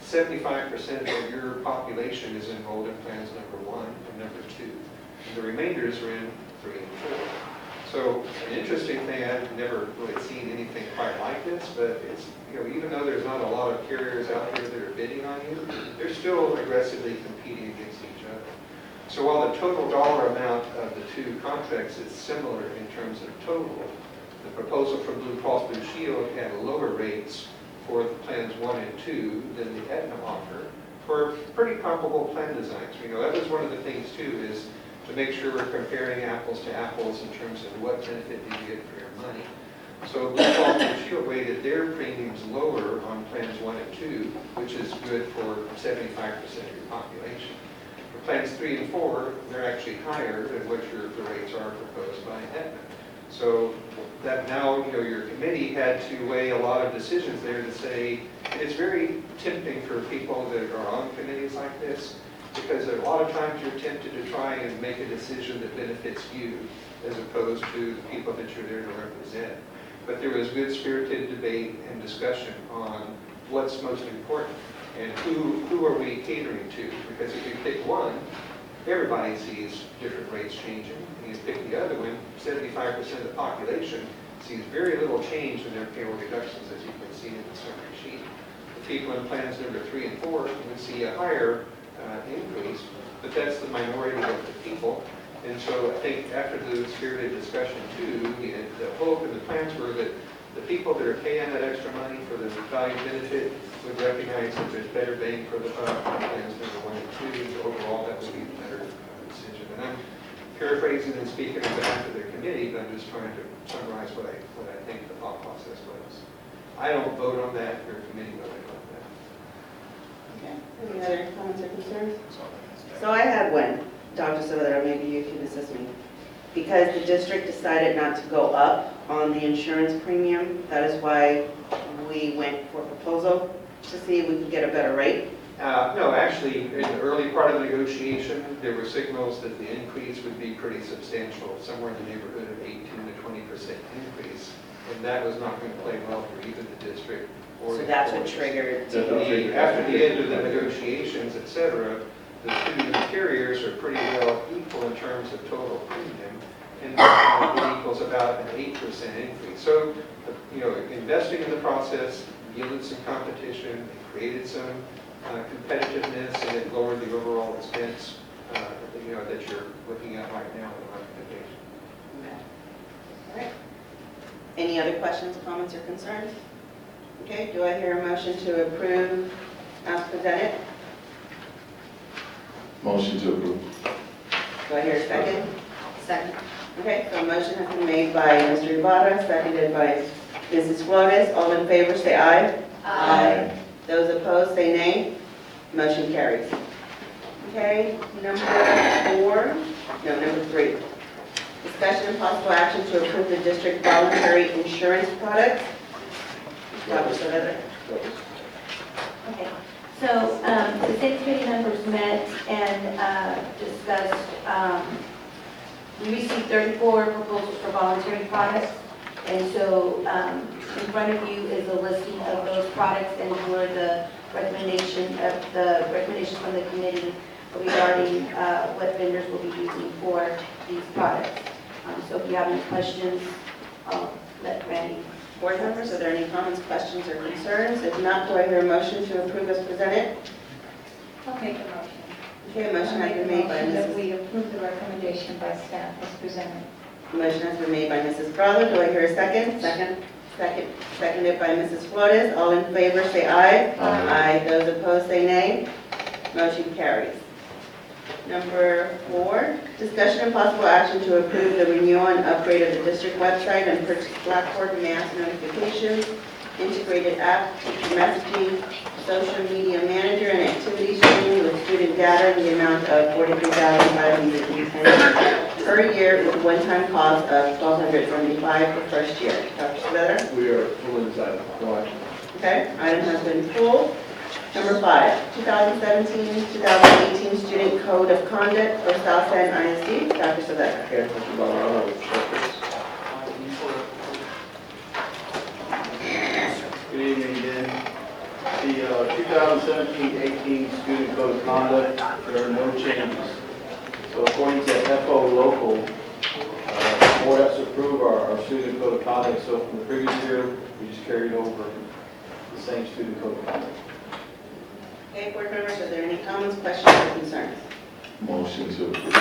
[SPEAKER 19] 75% of your population is enrolled in plans number 1 and number 2. And the remainders are in 3 and 4. So an interesting thing, I've never really seen anything quite like this, but it's, even though there's not a lot of carriers out there that are bidding on you, they're still aggressively competing against each other. So while the total dollar amount of the 2 contracts is similar in terms of total, the proposal from Blue Cross Blue Shield had lower rates for the plans 1 and 2 than the Aetna offer for pretty comparable plan designs. That was one of the things too, is to make sure we're comparing apples to apples in terms of what benefit do you get for your money. So Blue Cross Blue Shield weighted their premiums lower on plans 1 and 2, which is good for 75% of your population. For plans 3 and 4, they're actually higher than what the rates are proposed by Aetna. So that now, your committee had to weigh a lot of decisions there to say, it's very tempting for people that are on committees like this, because a lot of times you're tempted to try and make a decision that benefits you as opposed to the people that you're there to represent. But there was good spirited debate and discussion on what's most important and who are we catering to. Because if you pick one, everybody sees different rates changing. And you pick the other one, 75% of the population sees very little change in their payroll deductions, as you can see in the summary sheet. The people in plans number 3 and 4 would see a higher increase, but that's the minority of the people. And so I think after the spirited discussion too, the hope and the plans were that the people that are paying that extra money for the value benefit would recognize that there's better bang for the buck on plans number 1 and 2. Overall, that would be a better decision. And I'm paraphrasing and speaking on behalf of the committee, but I'm just trying to summarize what I think the thought process was. I don't vote on that, your committee voted on that.
[SPEAKER 3] Okay, any other comments or concerns? So I had one, Dr. Silva, maybe you can assist me. Because the district decided not to go up on the insurance premium, that is why we went for a proposal to see if we could get a better rate.
[SPEAKER 19] No, actually, in the early part of the negotiation, there were signals that the increase would be pretty substantial, somewhere in the neighborhood of 18 to 20% increase. And that was not going to play well for either the district or
[SPEAKER 3] So
[SPEAKER 19] the
[SPEAKER 3] that's what
[SPEAKER 19] courts.
[SPEAKER 3] triggered.
[SPEAKER 19] After the end of the negotiations, et cetera, the 2 carriers are pretty well equal in terms of total premium, and it equals about an 8% increase. So, investing in the process yielded some competition, it created some competitiveness, and it lowered the overall expense, that you're looking at right now in the recommendation.
[SPEAKER 3] Okay. All right. Any other questions, comments, or concerns? Okay, do I hear a motion to approve as presented?
[SPEAKER 1] Motion to approve.
[SPEAKER 3] Do I hear a second?
[SPEAKER 10] Second.
[SPEAKER 3] Okay, so a motion has been made by Mr. Ibarra, seconded by Mrs. Flores. All in favor, say aye. Aye. Those opposed, say nay. Motion carries. Okay, number 3. Discussion and possible action to approve the district voluntary insurance products. Dr. Saavedra.
[SPEAKER 4] Okay, so the city committee members met and discussed, we received 34 proposals for voluntary products, and so in front of you is a listing of those products and for the recommendations from the committee regarding what vendors will be using for these products. So if you have any questions, I'll let Randy.
[SPEAKER 3] Board members, are there any comments, questions, or concerns? If not, do I hear a motion to approve as presented?
[SPEAKER 9] I'll make a motion.
[SPEAKER 3] Okay, a motion has been made by
[SPEAKER 9] That
[SPEAKER 3] Mrs.
[SPEAKER 9] we approve the recommendation by staff as presented.
[SPEAKER 3] Motion has been made by Mrs. Prado. Do I hear a second? Seconded by Mrs. Flores. All in favor, say aye. Aye. Those opposed, say nay. Motion carries. Number 4, discussion and possible action to approve the renewal and upgrade of the district website and purchase Blackboard mass notifications integrated app, teacher messaging, social media manager, and activity streaming with student data in the amount of $43,510 per year with one-time cost of $1,275 the first year. Dr. Saavedra?
[SPEAKER 5] We are pulling this item. Go ahead.
[SPEAKER 3] Okay, item has been pulled. Number 5, 2017-2018 Student Code of Conduct for South San ISD. Dr. Saavedra.
[SPEAKER 5] Okay, Mr. Valderrama will present this.
[SPEAKER 7] Good evening again. The 2017-18 Student Code of Conduct, there are no changes. So according to FO Local, the board has to approve our Student Code of Conduct. So from the previous year, we just carried over the same Student Code of Conduct.
[SPEAKER 3] Okay, board members, are there any comments, questions, or concerns?
[SPEAKER 1] Motion to approve.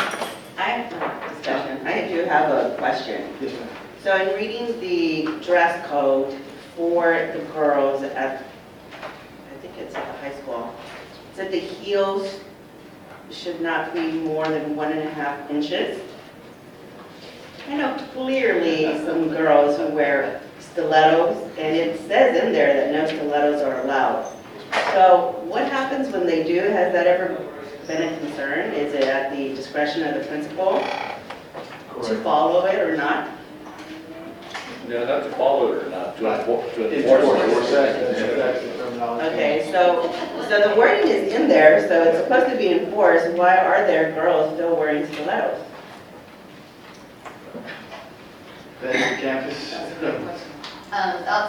[SPEAKER 3] I have a discussion. I do have a question.
[SPEAKER 7] Yes, ma'am.
[SPEAKER 3] So in reading the dress code for the girls at, I think it's at the high school, it said the heels should not be more than 1.5 inches. I know clearly some girls who wear stilettos, and it says in there that no stilettos are allowed. So what happens when they do? Has that ever been a concern? Is it at the discretion of the principal to follow it or not?
[SPEAKER 5] No, not to follow it or not, to enforce it.
[SPEAKER 3] Okay, so the wording is in there, so it's supposed to be enforced. Why are there girls still wearing stilettos?
[SPEAKER 7] Thank you, campus.
[SPEAKER 11] That's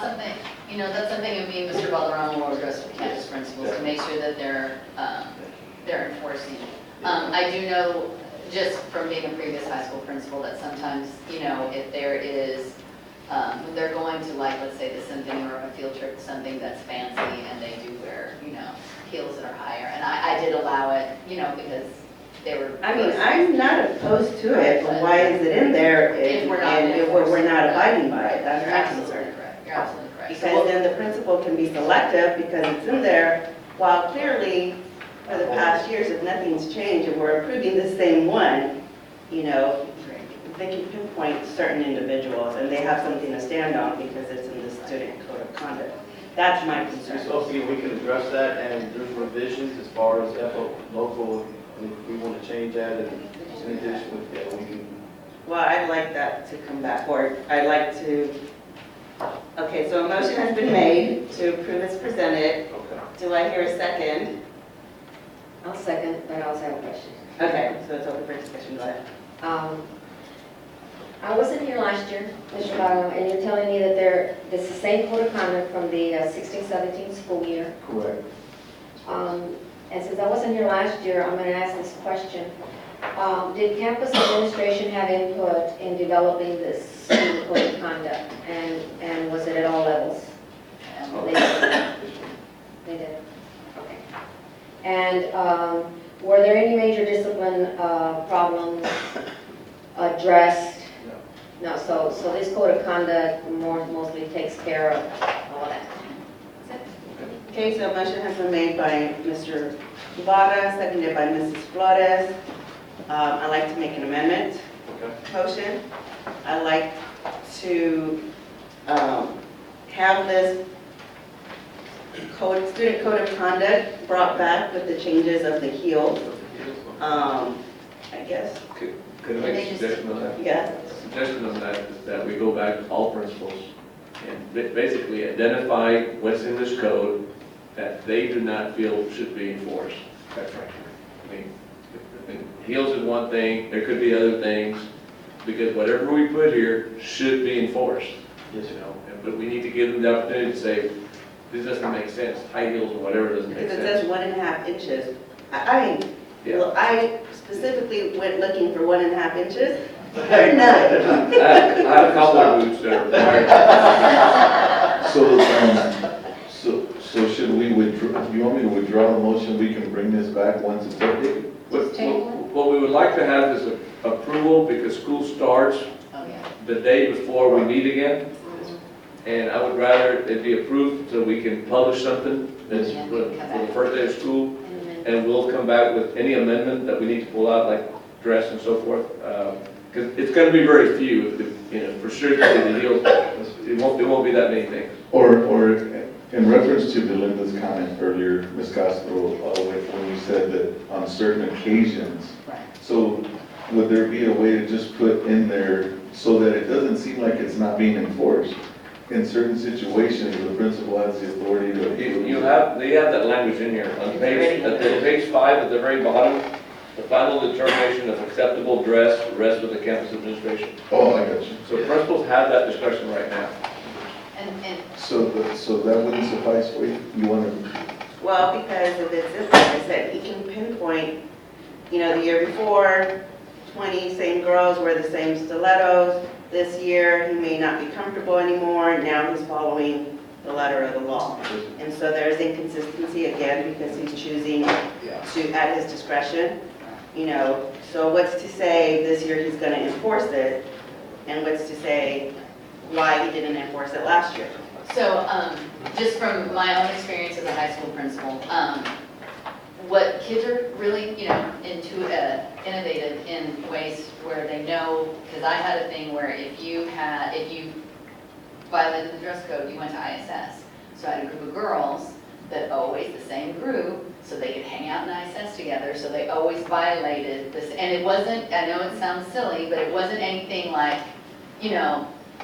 [SPEAKER 11] something, that's something that me and Mr. Valderrama will address with campus principals to make sure that they're enforcing. I do know, just from being a previous high school principal, that sometimes, if there is, when they're going to, like, let's say the something or a field trip, something that's fancy, and they do wear, heels that are higher. And I did allow it, because they were.
[SPEAKER 3] I mean, I'm not opposed to it, but why is it in there if we're not abiding by it? That's my concern.
[SPEAKER 11] You're absolutely correct.
[SPEAKER 3] Because then the principal can be selective because it's in there, while clearly for the past years, if nothing's changed and we're approving the same one, they can pinpoint certain individuals and they have something to stand on because it's in the student code of conduct. That's my concern.
[SPEAKER 7] So we can address that, and there's revisions as far as FO Local, if we want to change that, and in addition with that, we can.
[SPEAKER 3] Well, I'd like that to come back, or I'd like to, okay, so a motion has been made to approve as presented.
[SPEAKER 7] Okay.
[SPEAKER 3] Do I hear a second?
[SPEAKER 10] I'll second, but I also have a question.
[SPEAKER 3] Okay, so it's open for discussion, go ahead.
[SPEAKER 10] I wasn't here last year, Mr. Bottom, and you're telling me that this is the same code of conduct from the 16-17 school year.
[SPEAKER 7] Correct.
[SPEAKER 10] And since I wasn't here last year, I'm going to ask this question. Did campus administration have input in developing this school code of conduct? And was it at all levels? They did. Okay. And were there any major discipline problems addressed? No. So this code of conduct mostly takes care of all that.
[SPEAKER 3] Okay, so a motion has been made by Mr. Ibarra, seconded by Mrs. Flores. I'd like to make an amendment. Motion. I'd like to have this student code of conduct brought back with the changes of the heels. I guess.
[SPEAKER 5] Could I make a suggestion on that?
[SPEAKER 3] Yeah.
[SPEAKER 5] A suggestion on that is that we go back to all principals and basically identify what's in this code that they do not feel should be enforced, quite frankly. I mean, heels is one thing, there could be other things, because whatever we put here should be enforced.
[SPEAKER 7] Yes,
[SPEAKER 5] But we need to give them the opportunity to say, this doesn't make sense, high heels or whatever doesn't make
[SPEAKER 3] Because it
[SPEAKER 5] sense.
[SPEAKER 3] says 1.5 inches. I specifically went looking for 1.5 inches. There are none.
[SPEAKER 5] I have a couple of boots that are required.
[SPEAKER 1] So should we withdraw, do you want me to withdraw the motion? We can bring this back once it's updated?
[SPEAKER 5] What we would like to have is approval, because school starts the day before we meet again. And I would rather it be approved so we can publish something that's for the first day of school. And we'll come back with any amendment that we need to pull out, like dress and so forth. Because it's going to be very few. for sure, it won't be that many things.
[SPEAKER 1] Or in reference to Belinda's comment earlier, Ms. Castro, when you said that on certain occasions.
[SPEAKER 11] Right.
[SPEAKER 1] So would there be a way to just put in there so that it doesn't seem like it's not being enforced? In certain situations, the principal has the authority to.
[SPEAKER 5] They have that language in here, on page 5 at the very bottom, the final determination of acceptable dress rests with the campus administration.
[SPEAKER 1] Oh, I got you.
[SPEAKER 5] So principals have that discretion right now.
[SPEAKER 11] And
[SPEAKER 1] So that wouldn't suffice for you? You want to,
[SPEAKER 3] Well, because of this, like I said, he can pinpoint, the year before, 20 same girls wear the same stilettos. This year, he may not be comfortable anymore. Now he's following the letter of the law. And so there's inconsistency again because he's choosing to, at his discretion. So what's to say this year he's going to enforce it? And what's to say why he didn't enforce it last year?
[SPEAKER 11] so, just from my own experience as a high school principal, what kids are really, innovative in ways where they know, because I had a thing where if you violated the dress code, you went to ISS. So I had a group of girls that always the same group, so they could hang out in ISS together, so they always violated this. And it wasn't, I know it sounds silly, but it wasn't anything like,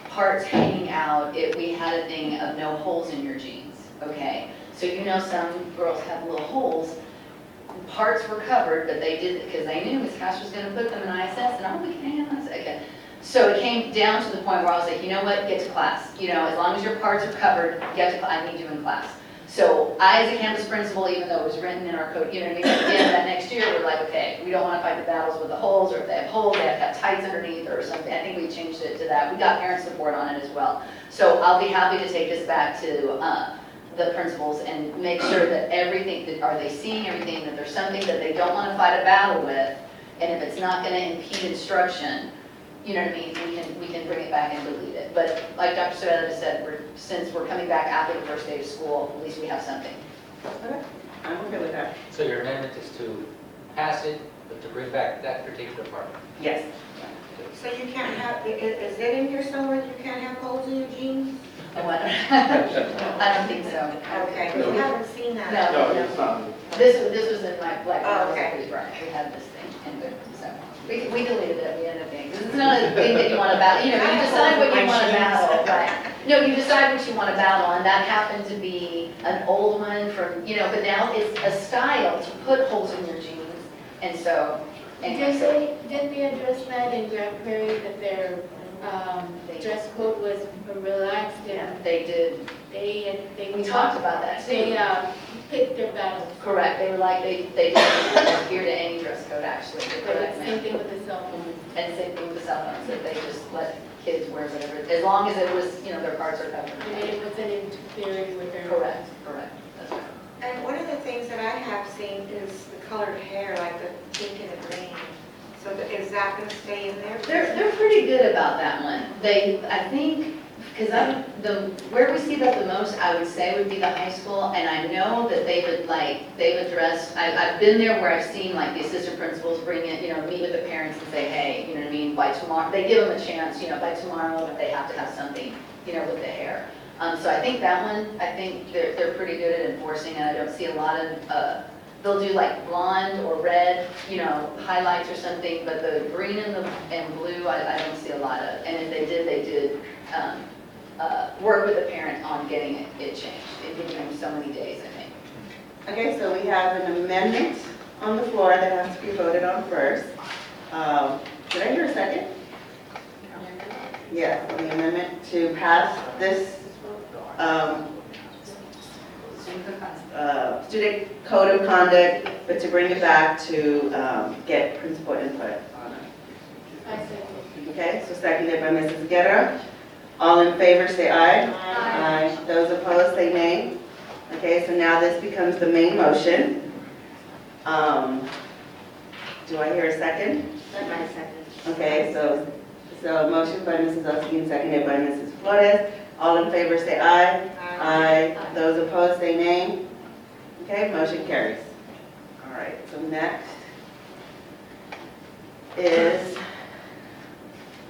[SPEAKER 11] parts hanging out. We had a thing of no holes in your jeans, okay? So some girls have little holes. Parts were covered, but they did, because they knew Ms. Cash was going to put them in ISS, and we can hang out in ISS. Okay. So it came down to the point where I was like, you know what, get to class. As long as your parts are covered, get to class. I need you in class. So I, as a campus principal, even though it was written in our code, again, that next year, we're like, okay, we don't want to fight the battles with the holes, or if they have holes, they have to have tights underneath or something. I think we changed it to that. We got parent support on it as well. So I'll be happy to take this back to the principals and make sure that everything, are they seeing everything, that there's something that they don't want to fight a battle with, and if it's not going to impede instruction, we can bring it back and delete it. But like Dr. Savetta said, since we're coming back after the first day of school, at least we have something.
[SPEAKER 3] Okay, I'm okay with that.
[SPEAKER 15] So your amendment is to pass it, but to bring back that particular part?
[SPEAKER 3] Yes.
[SPEAKER 2] So you can't have, is it in here somewhere you can't have holes in your jeans?
[SPEAKER 11] Oh, I don't think so.
[SPEAKER 2] Okay, we haven't seen that.
[SPEAKER 11] No,
[SPEAKER 17] it's not.
[SPEAKER 11] This was in my black.
[SPEAKER 2] Oh, okay.
[SPEAKER 11] We had this thing, and so we deleted it. We ended up being, because it's not a thing that you want to battle. You decide what you want to battle, right? No, you decide what you want to battle, and that happened to be an old one from, but now it's a style to put holes in your jeans, and so. Anyway,
[SPEAKER 12] Didn't they address that in Grand Prairie, that their dress code was relaxed?
[SPEAKER 11] Yeah, they did.
[SPEAKER 12] We
[SPEAKER 11] talked about that too.
[SPEAKER 12] They picked their battles.
[SPEAKER 11] Correct, they were like, they didn't adhere to any dress code, actually. Correct,
[SPEAKER 12] Same
[SPEAKER 11] ma'am.
[SPEAKER 12] thing with the cell phone.
[SPEAKER 11] And same thing with the cell phones, that they just let kids wear whatever, as long as it was, their parts are covered.
[SPEAKER 12] And it wasn't interfering with their.
[SPEAKER 11] Correct, that's right.
[SPEAKER 2] And one of the things that I have seen is the colored hair, like the pink and the green. So is that going to stay in there?
[SPEAKER 11] They're pretty good about that one. I think, because where we see that the most, I would say, would be the high school, and I know that they've addressed, I've been there where I've seen like the assistant principals bring in, meet with the parents and say, hey, by tomorrow, they give them a chance, by tomorrow, if they have to have something, with the hair. So I think that one, they're pretty good at enforcing, and I don't see a lot of, they'll do like blonde or red, highlights or something, but the green and blue, I don't see a lot of. And if they did work with the parent on getting it changed. It gave them so many days, I think.
[SPEAKER 3] Okay, so we have an amendment on the floor that has to be voted on first. Did I hear a second? Yes, on the amendment to pass this student code of conduct, but to bring it back to get principal input on it.
[SPEAKER 12] I said.
[SPEAKER 3] Okay, so seconded by Mrs. Guerra. All in favor say aye. Aye. Those opposed say nay. Okay, so now this becomes the main motion. Do I hear a second?
[SPEAKER 10] That's my second.
[SPEAKER 3] Okay, so motion by Mrs. Oski and seconded by Mrs. Flores. All in favor say aye. Aye. Those opposed say nay. Okay, motion carries. All right, so next is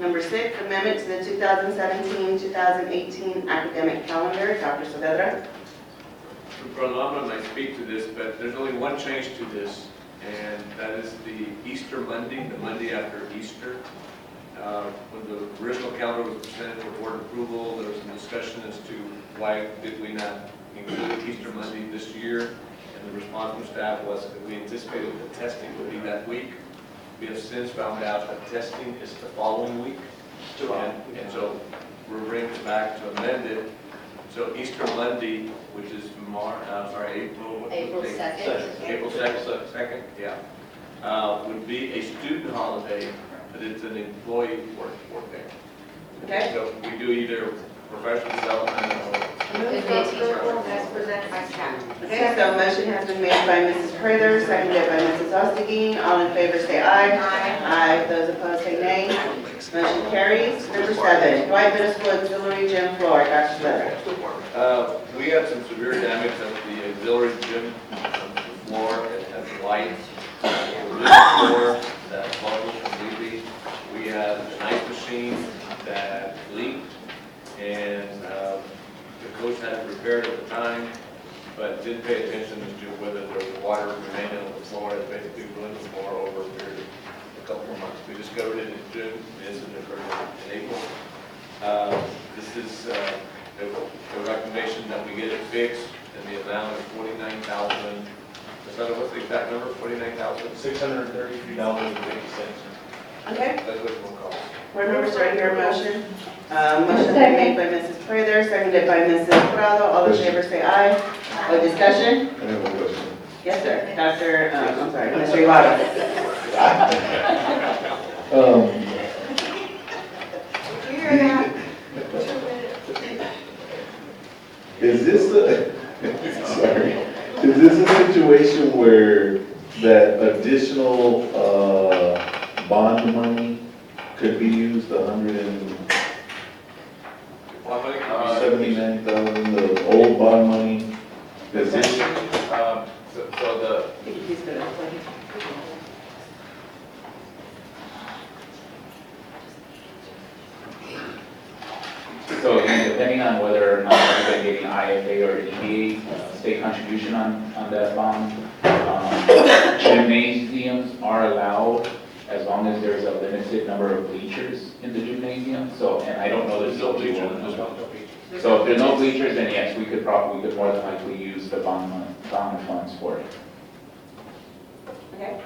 [SPEAKER 3] Number 6, amendment to the 2017-2018 academic calendar. Dr. Saavedra.
[SPEAKER 5] For alumni might speak to this, but there's only one change to this, and that is the Easter Monday, the Monday after Easter. When the original calendar was presented for board approval, there was some discussion as to why did we not include Easter Monday this year, and the response from staff was that we anticipated that testing would be that week. We have since found out that testing is the following week, and so we're bringing it back to amend it. So Easter Monday, which is April
[SPEAKER 11] 2nd.
[SPEAKER 5] April 2nd, yeah, would be a student holiday, but it's an employee work day.
[SPEAKER 3] Okay.
[SPEAKER 5] So we do either professional development or.
[SPEAKER 2] Move for approval as presented by staff.
[SPEAKER 3] Okay, so a motion has been made by Mrs. Prather, seconded by Mrs. Ostergein. All in favor say aye. Aye. Those opposed say nay. Motion carries. Number 7, Dwight Middle School Auxiliary Gym Floor. Dr. Saavedra.
[SPEAKER 5] We had some severe damage of the auxiliary gym floor. It has lights, wood floor that buckled completely. We had an ice machine that leaked, and the coach had it repaired at the time, but didn't pay attention to whether there was water remaining on the floor. It basically ruined the floor over a period of a couple of months. We discovered it in June. The incident occurred in April. This is a recommendation that we get it fixed in the amount of $49,000. What's the exact number? $49,633.50.
[SPEAKER 3] Okay.
[SPEAKER 5] That's what it will cost.
[SPEAKER 3] Board members, do I hear a motion? Motion has been made by Mrs. Prather, seconded by Mrs. Prado. All in favor say aye. Or discussion?
[SPEAKER 1] I have a question.
[SPEAKER 3] Yes, sir. Dr. I'm sorry, Mr. Ibarra.
[SPEAKER 2] Did you hear that?
[SPEAKER 1] Is this sorry, is this a situation where that additional, bond money could be used, 179,000, the old bond money? Is this,
[SPEAKER 3] He's gonna play.
[SPEAKER 14] So again, depending on whether or not we've been getting IFA or EDA state contribution on that bond, gymnasiums are allowed as long as there's a limited number of bleachers in the gymnasium. So, and I don't know the COG will. So if there's no bleachers, then yes, we could more than likely use the bond funds for it.
[SPEAKER 3] Okay.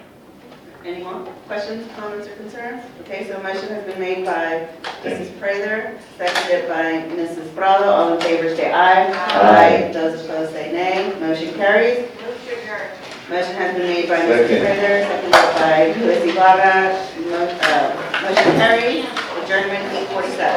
[SPEAKER 3] Any more questions, comments, or concerns? Okay, so a motion has been made by Mrs. Prather, seconded by Mrs. Prado. All in favor say aye. Aye. Those opposed say nay. Motion carries.
[SPEAKER 2] Move to adjourn.
[SPEAKER 3] Motion has been made by Mrs. Prather, seconded by Luis Ibarra. Motion carries. Adjournment 8:47.